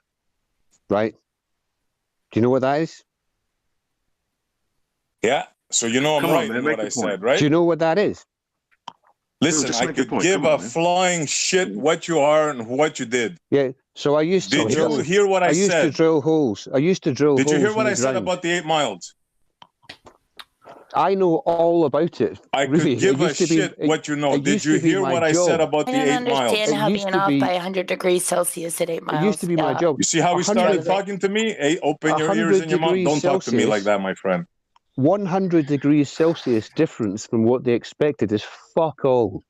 right? Do you know what that is? Yeah. So you know I'm right in what I said, right? Do you know what that is? Listen, I could give a flying shit what you are and what you did. Yeah. So I used to. Did you hear what I said? I used to drill holes. Did you hear what I said about the 8 miles? I know all about it. I could give a shit what you know. Did you hear what I said about the 8 miles? I don't understand how being off by 100 degrees Celsius at 8 miles. It used to be my job. You see how he started talking to me? Hey, open your ears and your mouth. Don't talk to me like that, my friend. 100 degrees Celsius difference from what they expected is fuck all.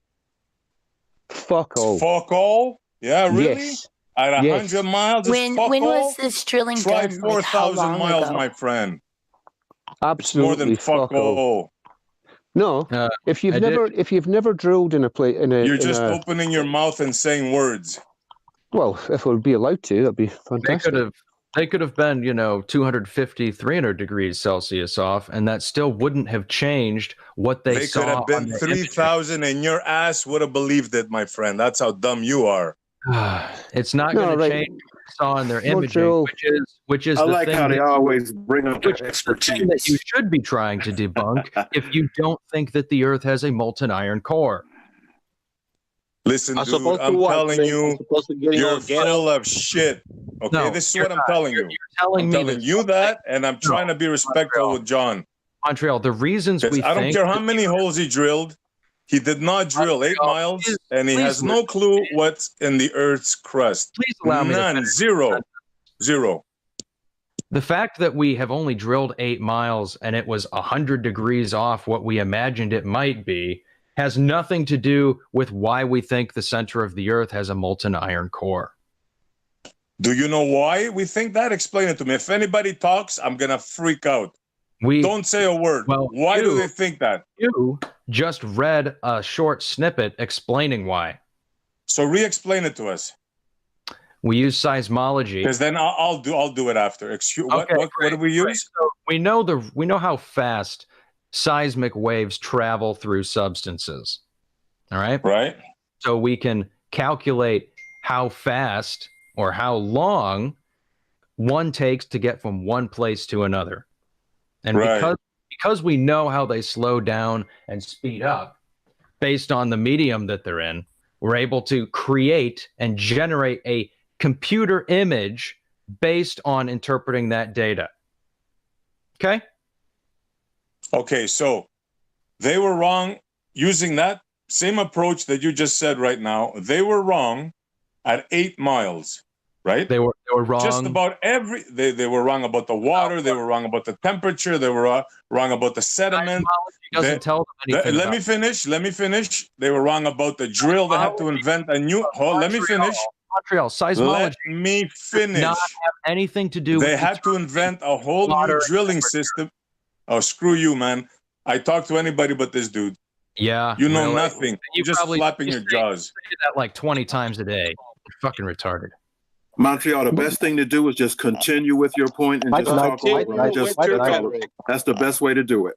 Fuck all. Fuck all? Yeah, really? Yes. At 100 miles, when was this drilling Try done? 4,000 miles, my friend. Absolutely. More than fuck all. No, if you've never drilled in a place you're just opening your mouth and saying words. Well, if we'd be allowed to, that'd be fantastic. They could have been, 250, 300 degrees Celsius off, and that still wouldn't have changed what they saw. They could have been 3,000, and your ass would have believed it, my friend. That's how dumb you are. It's not going to change what they saw in their imaging, which is I the like thing how they always bring up their expertise. That you should be trying to debunk if you don't think that the Earth has a molten iron core. Listen, dude, I'm telling you, you're full of shit. Okay, no, this is what I'm telling you. I'm telling you that, and I'm trying to be respectful with John. Montreal, the reasons we I don't care how many holes he drilled. He did not drill 8 miles, and he has no clue what's in the Earth's crust. Please allow me to Zero. The fact that we have only drilled 8 miles and it was 100 degrees off what we imagined it might be has nothing to do with why we think the center of the Earth has a molten iron core. Do you know why we think that? Explain it to me. If anybody talks, I'm going to freak out. Don't say a word. Well, why do they think that? You just read a short snippet explaining why. So re-explain it to us. We use seismology. Because then I'll do it after. What do we use? So we know how fast seismic waves travel through substances. All right? Right. So we can calculate how fast or how long one takes to get from one place to another. And because we know how they slow down and speed up based on the medium that they're in, we're able to create and generate a computer image based on interpreting that data. Okay? Okay, so they were wrong using that same approach that you just said right now. They were wrong at 8 miles, right? They were wrong. Just about they were wrong about the water. They were wrong about the temperature. They were wrong about the sediment. Doesn't tell them anything. Let me finish. They were wrong about the drill. They had to invent a new. Let me finish. Montreal, seismology. Let me finish. Not have anything to do with They had to invent a whole new drilling system. Oh, screw you, man. I talk to anybody but this dude. Yeah. You know nothing. You're just flapping your jaws. You do that like 20 times a day. You're fucking retarded. Montreal, the best thing to do is just continue with your point and just talk over it. That's the best way to do it.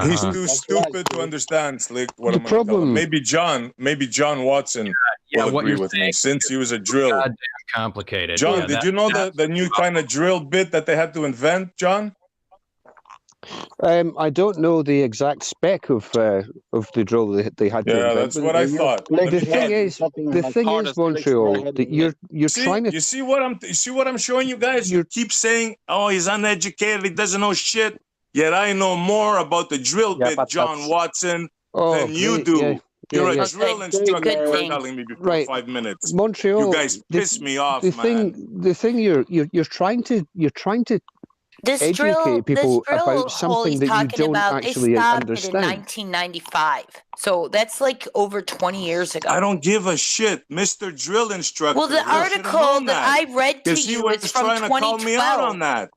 He's too stupid to understand, Slick. What I'm gonna tell him. Maybe Jon Watson will agree with me, since he was a drill. Goddamn complicated. John, did you know the new kind of drill bit that they had to invent, John? I don't know the exact spec of the drill they had to invent. Yeah, that's what I thought. The thing is, Montreal, that you're trying to. You see what I'm showing you guys? You keep saying, "Oh, he's uneducated. He doesn't know shit." Yet I know more about the drill bit, Jon Watson, than you do. You're a drill instructor for telling me before 5 minutes. Montreal, you guys piss me off, man. The thing you're trying to educate people about something that you don't actually understand. They stopped it in 1995, so that's like over 20 years ago. I don't give a shit, Mr. Drill Instructor. Well, the article that I read to you is from 2012. Trying to call me out on that.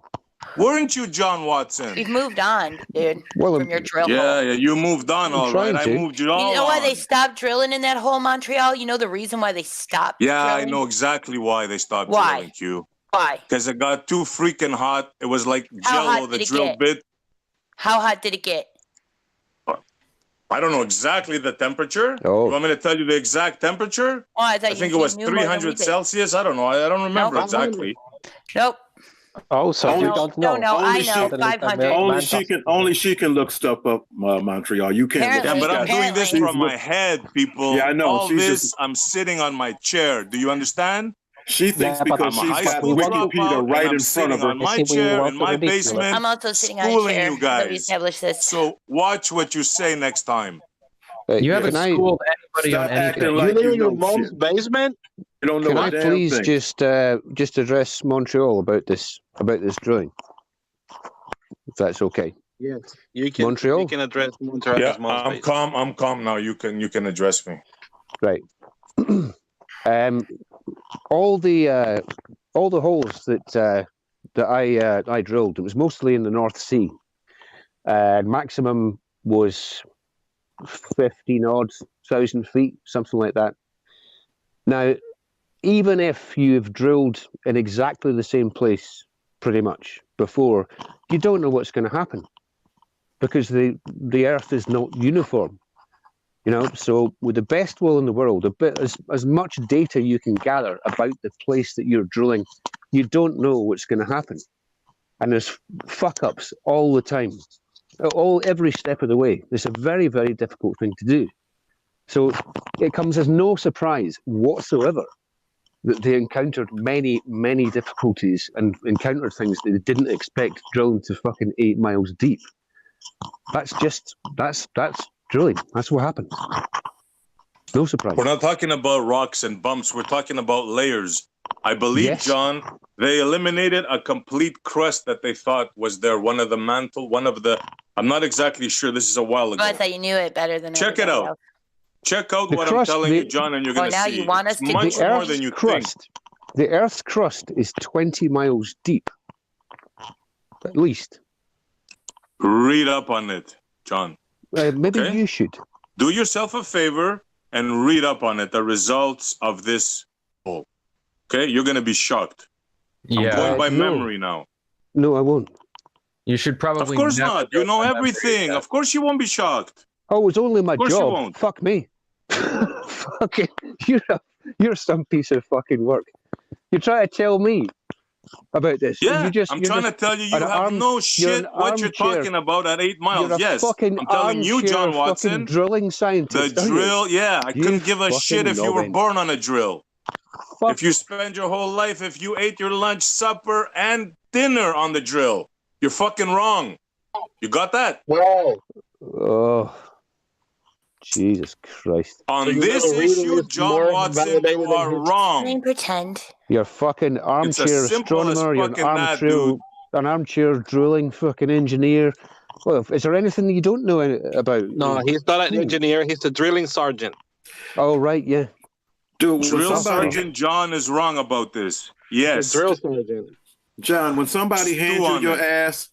Weren't you, Jon Watson? You've moved on, dude, from your drill hole. Yeah, you moved on, all right. I moved you all on. You know why they stopped drilling in that hole, Montreal? You know the reason why they stopped drilling? I know exactly why they stopped drilling, Q. Why? Because it got too freaking hot. It was like Jello, the drill bit. How hot did it get? I don't know exactly the temperature. Oh. You want me to tell you the exact temperature? Oh, I think it was 300 Celsius. I don't know. I don't remember exactly. Nope. Oh, so you don't know. No, I know. 500. Only she can look stuff up, Montreal. You can't. Yeah, but I'm doing this from my head, people. Yeah, I know. All this, I'm sitting on my chair. Do you understand? She thinks because she's got Wikipedia right in front of her. On my chair in my basement. I'm also sitting on a chair. You guys. We established this. So watch what you say next time. You haven't schooled anybody on anything. You live in your mom's basement? You don't know. Can I please just address Montreal about this drilling, if that's okay? Yes, you can. Montreal. You can address Montreal. Yeah, I'm calm. I'm calm now. You can address me. Right. All the holes that I drilled, it was mostly in the North Sea. Maximum was 15,000 feet, something like that. Now, even if you've drilled in exactly the same place pretty much before, you don't know what's going to happen because the Earth is not uniform. So with the best will in the world, as much data you can gather about the place that you're drilling, you don't know what's going to happen. And there's fuck-ups all the time, every step of the way. It's a very, very difficult thing to do. So it comes as no surprise whatsoever that they encountered many, many difficulties and encountered things that they didn't expect drilling to fucking 8 miles deep. That's drilling. That's what happened. No surprise. We're not talking about rocks and bumps. We're talking about layers. I believe, John, they eliminated a complete crust that they thought was there. I'm not exactly sure. This is a while ago. I thought you knew it better than Check it out. Else. Check out what I'm telling you, John, and you're going to see. You want us to much more than you think. The Earth's crust is 20 miles deep, at least. Read up on it, John. Maybe you should. Do yourself a favor and read up on it, the results of this hole. Okay? You're going to be shocked. I'm going by memory now. No, I won't. You should probably... Of course not. You know everything. Of course you won't be shocked. Oh, it's only my job. Fuck me. Fucking, You're some piece of fucking work. You try to tell me about this. Yeah, you're I'm trying to tell you, you have no shit what you're talking about at 8 miles. You're a Yes, fucking I'm telling you, Jon Watson. drilling scientist. The drill, yeah, I couldn't give a shit if you were knobhead. born on a drill. If you spend your whole life, if you ate your lunch, supper, and dinner on the drill, you're fucking wrong. You got that? Wow. Oh, Jesus Christ. On this issue, Jon Watson, you are wrong. Can I pretend? You're fucking armchair simple as astronomer. You're fucking that, dude. an armchair drilling fucking engineer. Well, is there anything that you don't know about? No, he's not an engineer. He's a drilling sergeant. Oh, right, yeah. Dude, Drill Sergeant John is wrong about this. Yes. Drill sergeant. John, when somebody hands you your ass,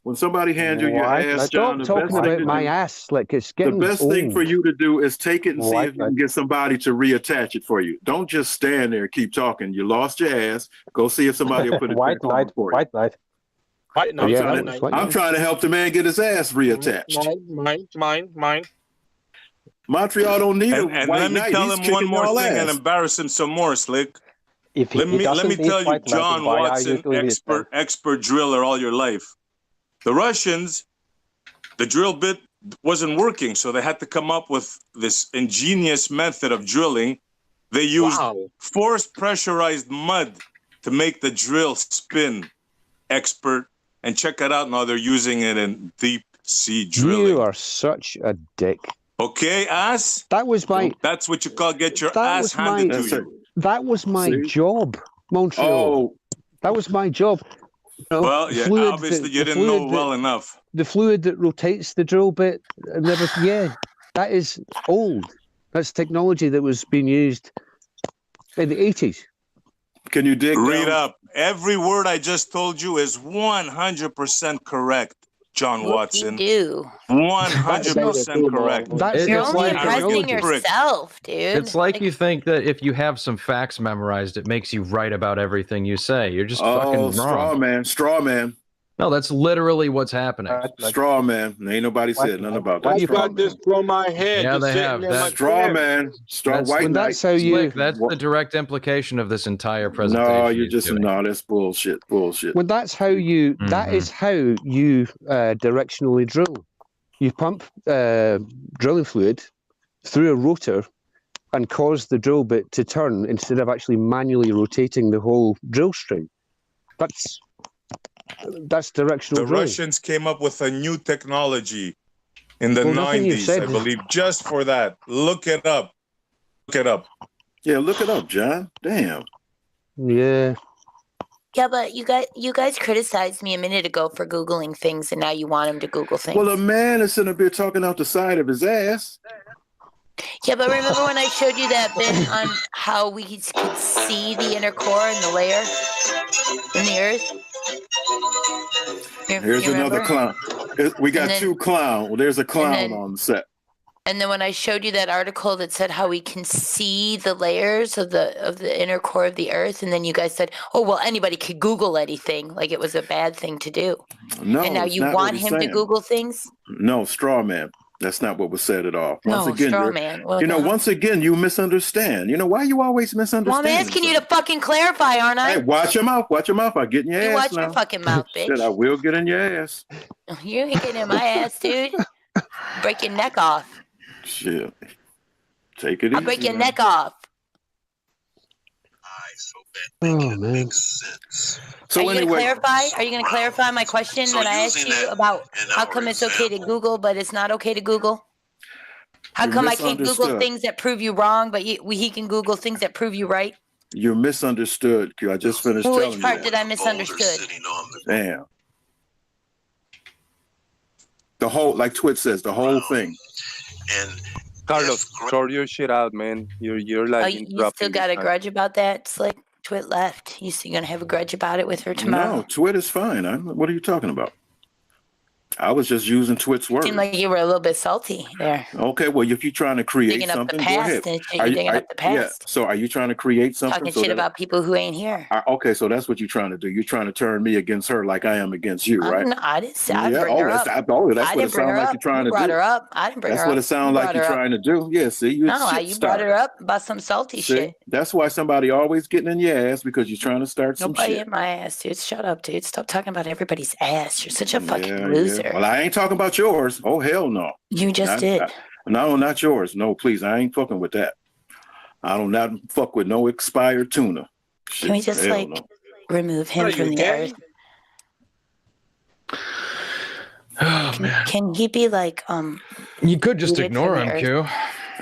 John, don't talking about my ass. Like it's getting the best thing old. for you to do is take it and see if you can get somebody to reattach it for you. Don't just stand there and keep talking. You lost your ass. Go see if somebody will put it back on for you. White knight. I'm trying to help the man get his ass reattached. Mine. Montreal don't need a and white let me knight. tell He's him one kicking more y'all thing and ass. embarrass him some more, Slick. If let me tell you, Jon why are you Watson, doing this, expert driller all your life. The Russians, the drill bit wasn't working, so they had to come up with this ingenious method of drilling. They used forced pressurized mud to make the drill spin. Expert, and check it out now. They're using it in deep sea drilling. You are such a dick. Okay, ass. That was my. That's what you call get your ass handed to you. That was my job, Montreal. Oh. That was my job. You know, Well, yeah, obviously you didn't know well enough. The fluid that rotates the drill bit, that is old. That's technology that was being used in the 80s. Can you dig Read down? up. Every word I just told you is 100% correct, Jon Watson. You do. 100% correct. You're only impressing yourself, dude. It's like you think that if you have some facts memorized, it makes you right about everything you say. You're just fucking wrong. Straw man. No, that's literally what's happening. Straw man. Ain't nobody said nothing about that. I got this from my head. Yeah, just they sitting have. in my Straw chair. man. Straw white knight. That's how you. That's the direct implication of this entire presentation. No, you're just that's bullshit. Bullshit. Well, that's how you. That is how you directionally drill. You pump drilling fluid through a rotor and cause the drill bit to turn instead of actually manually rotating the whole drill string. That's directional The drilling. Russians came up with a new technology in the nothing you 90s, said I believe, just for that. Look it up. Look it up. Yeah, look it up, John. Damn. Yeah. Yeah, but you guys criticized me a minute ago for Googling things, and now you want him to Google things. Well, a man is sitting up here talking out the side of his ass. Yeah, but remember when I showed you that bit on how we could see the inner core and the layer in the earth? Here's another clown. We got two clowns. Well, there's a clown on the set. And then when I showed you that article that said how we can see the layers of the inner core of the earth, and then you guys said, "Oh, well, anybody could Google anything," like it was a bad thing to do. No, and now it's you not want what he's him to saying. Google things? No, straw man. That's not what was said at all. Once No, again, straw man. What you know, the hell? once again, you misunderstand. You know, why you always Well, misunderstand? I'm asking you to fucking clarify, aren't I? Hey, watch your mouth. Watch your mouth. I'll get in your You ass watch now. your fucking mouth, bitch. Shit, I will get in your ass. You ain't getting in my ass, dude. Break your neck off. Shit. Take it easy. I'll break your man. neck off. Oh, man. So Are you anyway, gonna clarify? Are you gonna clarify my question that I asked you about how come it's okay to Google but it's not okay to Google? How You're come I can't Google misunderstood. things that prove you wrong, but he can Google things that prove you right? You're misunderstood. I just finished Well, telling which you. part that. did I misunderstood? Damn. The whole, like Twit says, the whole thing. Carlos, sort your shit out, man. You're like Oh, you interrupting still got a me. grudge about that? It's like Twit left. You still gonna have a grudge about it with her tomorrow? No, Twit is fine. What are you talking about? I was just using Twit's words. Seemed like you were a little bit salty there. Okay, well, if you're trying to create Digging up the something, go ahead. past and shit, you're digging up the Yeah. past. So are you trying to create something? Talking so shit that- about people who ain't here. Okay, so that's what you're trying to do. You're trying to turn me against her like I am against you, right? I didn't say I'd bring her up. That's I what didn't it bring sounds her like up. you're trying You to brought do. her up. I didn't bring That's her up. what it sounds like you're trying to do. Yeah, see, you No, you brought her up about some salty shit. That's why somebody always getting in your ass because you're trying to start some Nobody shit. in my ass, dude. Shut up, dude. Stop talking about everybody's ass. You're such a fucking loser. Yeah. Well, I ain't talking about yours. Oh, hell no. You just did. No, not yours. No, please. I ain't fucking with that. I don't not fuck with no expired tuna. Shit, Can we just remove him from the earth? Oh, man. Can he be like You could just rooted ignore from him, the Q. earth?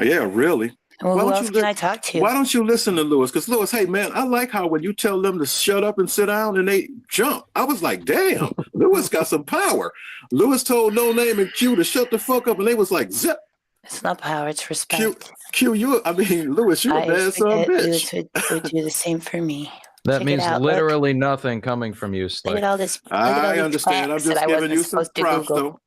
Yeah, really. Well, who else can I talk to? Why don't you listen to Lewis? Because Lewis, hey man, I like how when you tell them to shut up and sit down and they jump. I was like, damn, Lewis got some power. Lewis told No Name and Q to shut the fuck up, and they was like, zip. It's not power, it's respect. Q, Lewis, you're a bad son of a bitch. Lewis would do the same for me. That Check means it out, literally nothing coming from you, Slick. Look at all this. I understand. I'm just giving you some props, though.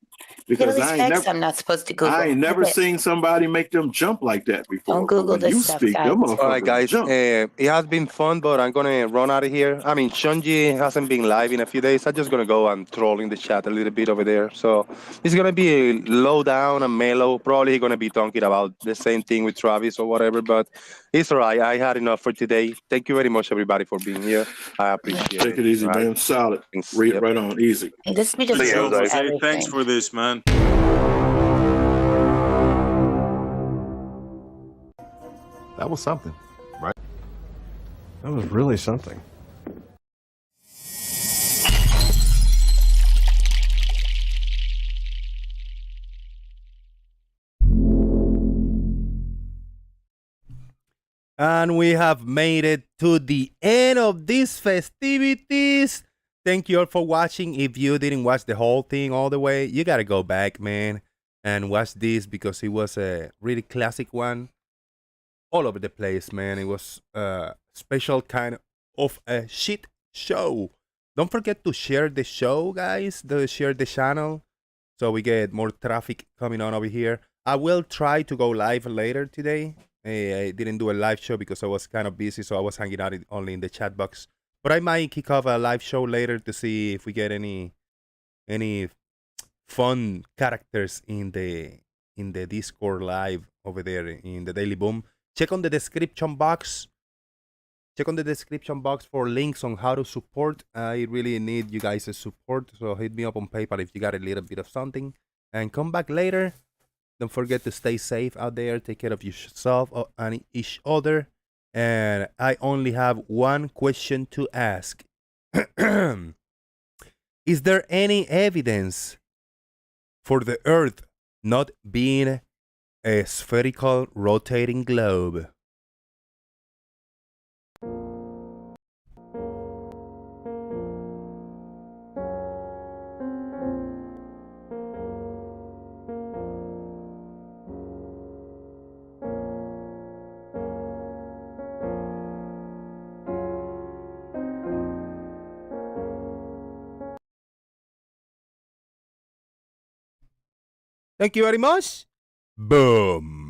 Because I ain't never, I'm not supposed to Google. I ain't never seen somebody make them jump like that before. Don't Google this you stuff, speak, guys. them All right, guys. jump. It has been fun, but I'm gonna run out of here. I mean, Shunji hasn't been live in a few days. I'm just gonna go and troll in the chat a little bit over there. So it's gonna be a low down and mellow. Probably gonna be talking about the same thing with Travis or whatever. But it's all right. I had enough for today. Thank you very much, everybody, for being here. I appreciate it. Take it easy, man. Solid. Read it right on, easy. This we just Hey, thanks for this, man. That was something, right? That was really something. And we have made it to the end of these festivities. Thank you all for watching. If you didn't watch the whole thing all the way, you gotta go back, man, and watch this because it was a really classic one. All over the place, man. It was a special kind of a shit show. Don't forget to share the show, guys. Share the channel so we get more traffic coming on over here. I will try to go live later today. I didn't do a live show because I was kind of busy, so I was hanging out only in the chat box. But I might kick off a live show later to see if we get any fun characters in the Discord live over there in the Daily Boom. Check on the description box. Check on the description box for links on how to support. I really need you guys' support, so hit me up on PayPal if you got a little bit of something. And come back later. Don't forget to stay safe out there. Take care of yourself and each other. And I only have one question to ask. Is there any evidence for the Earth not being a spherical rotating globe? Thank you very much. Boom.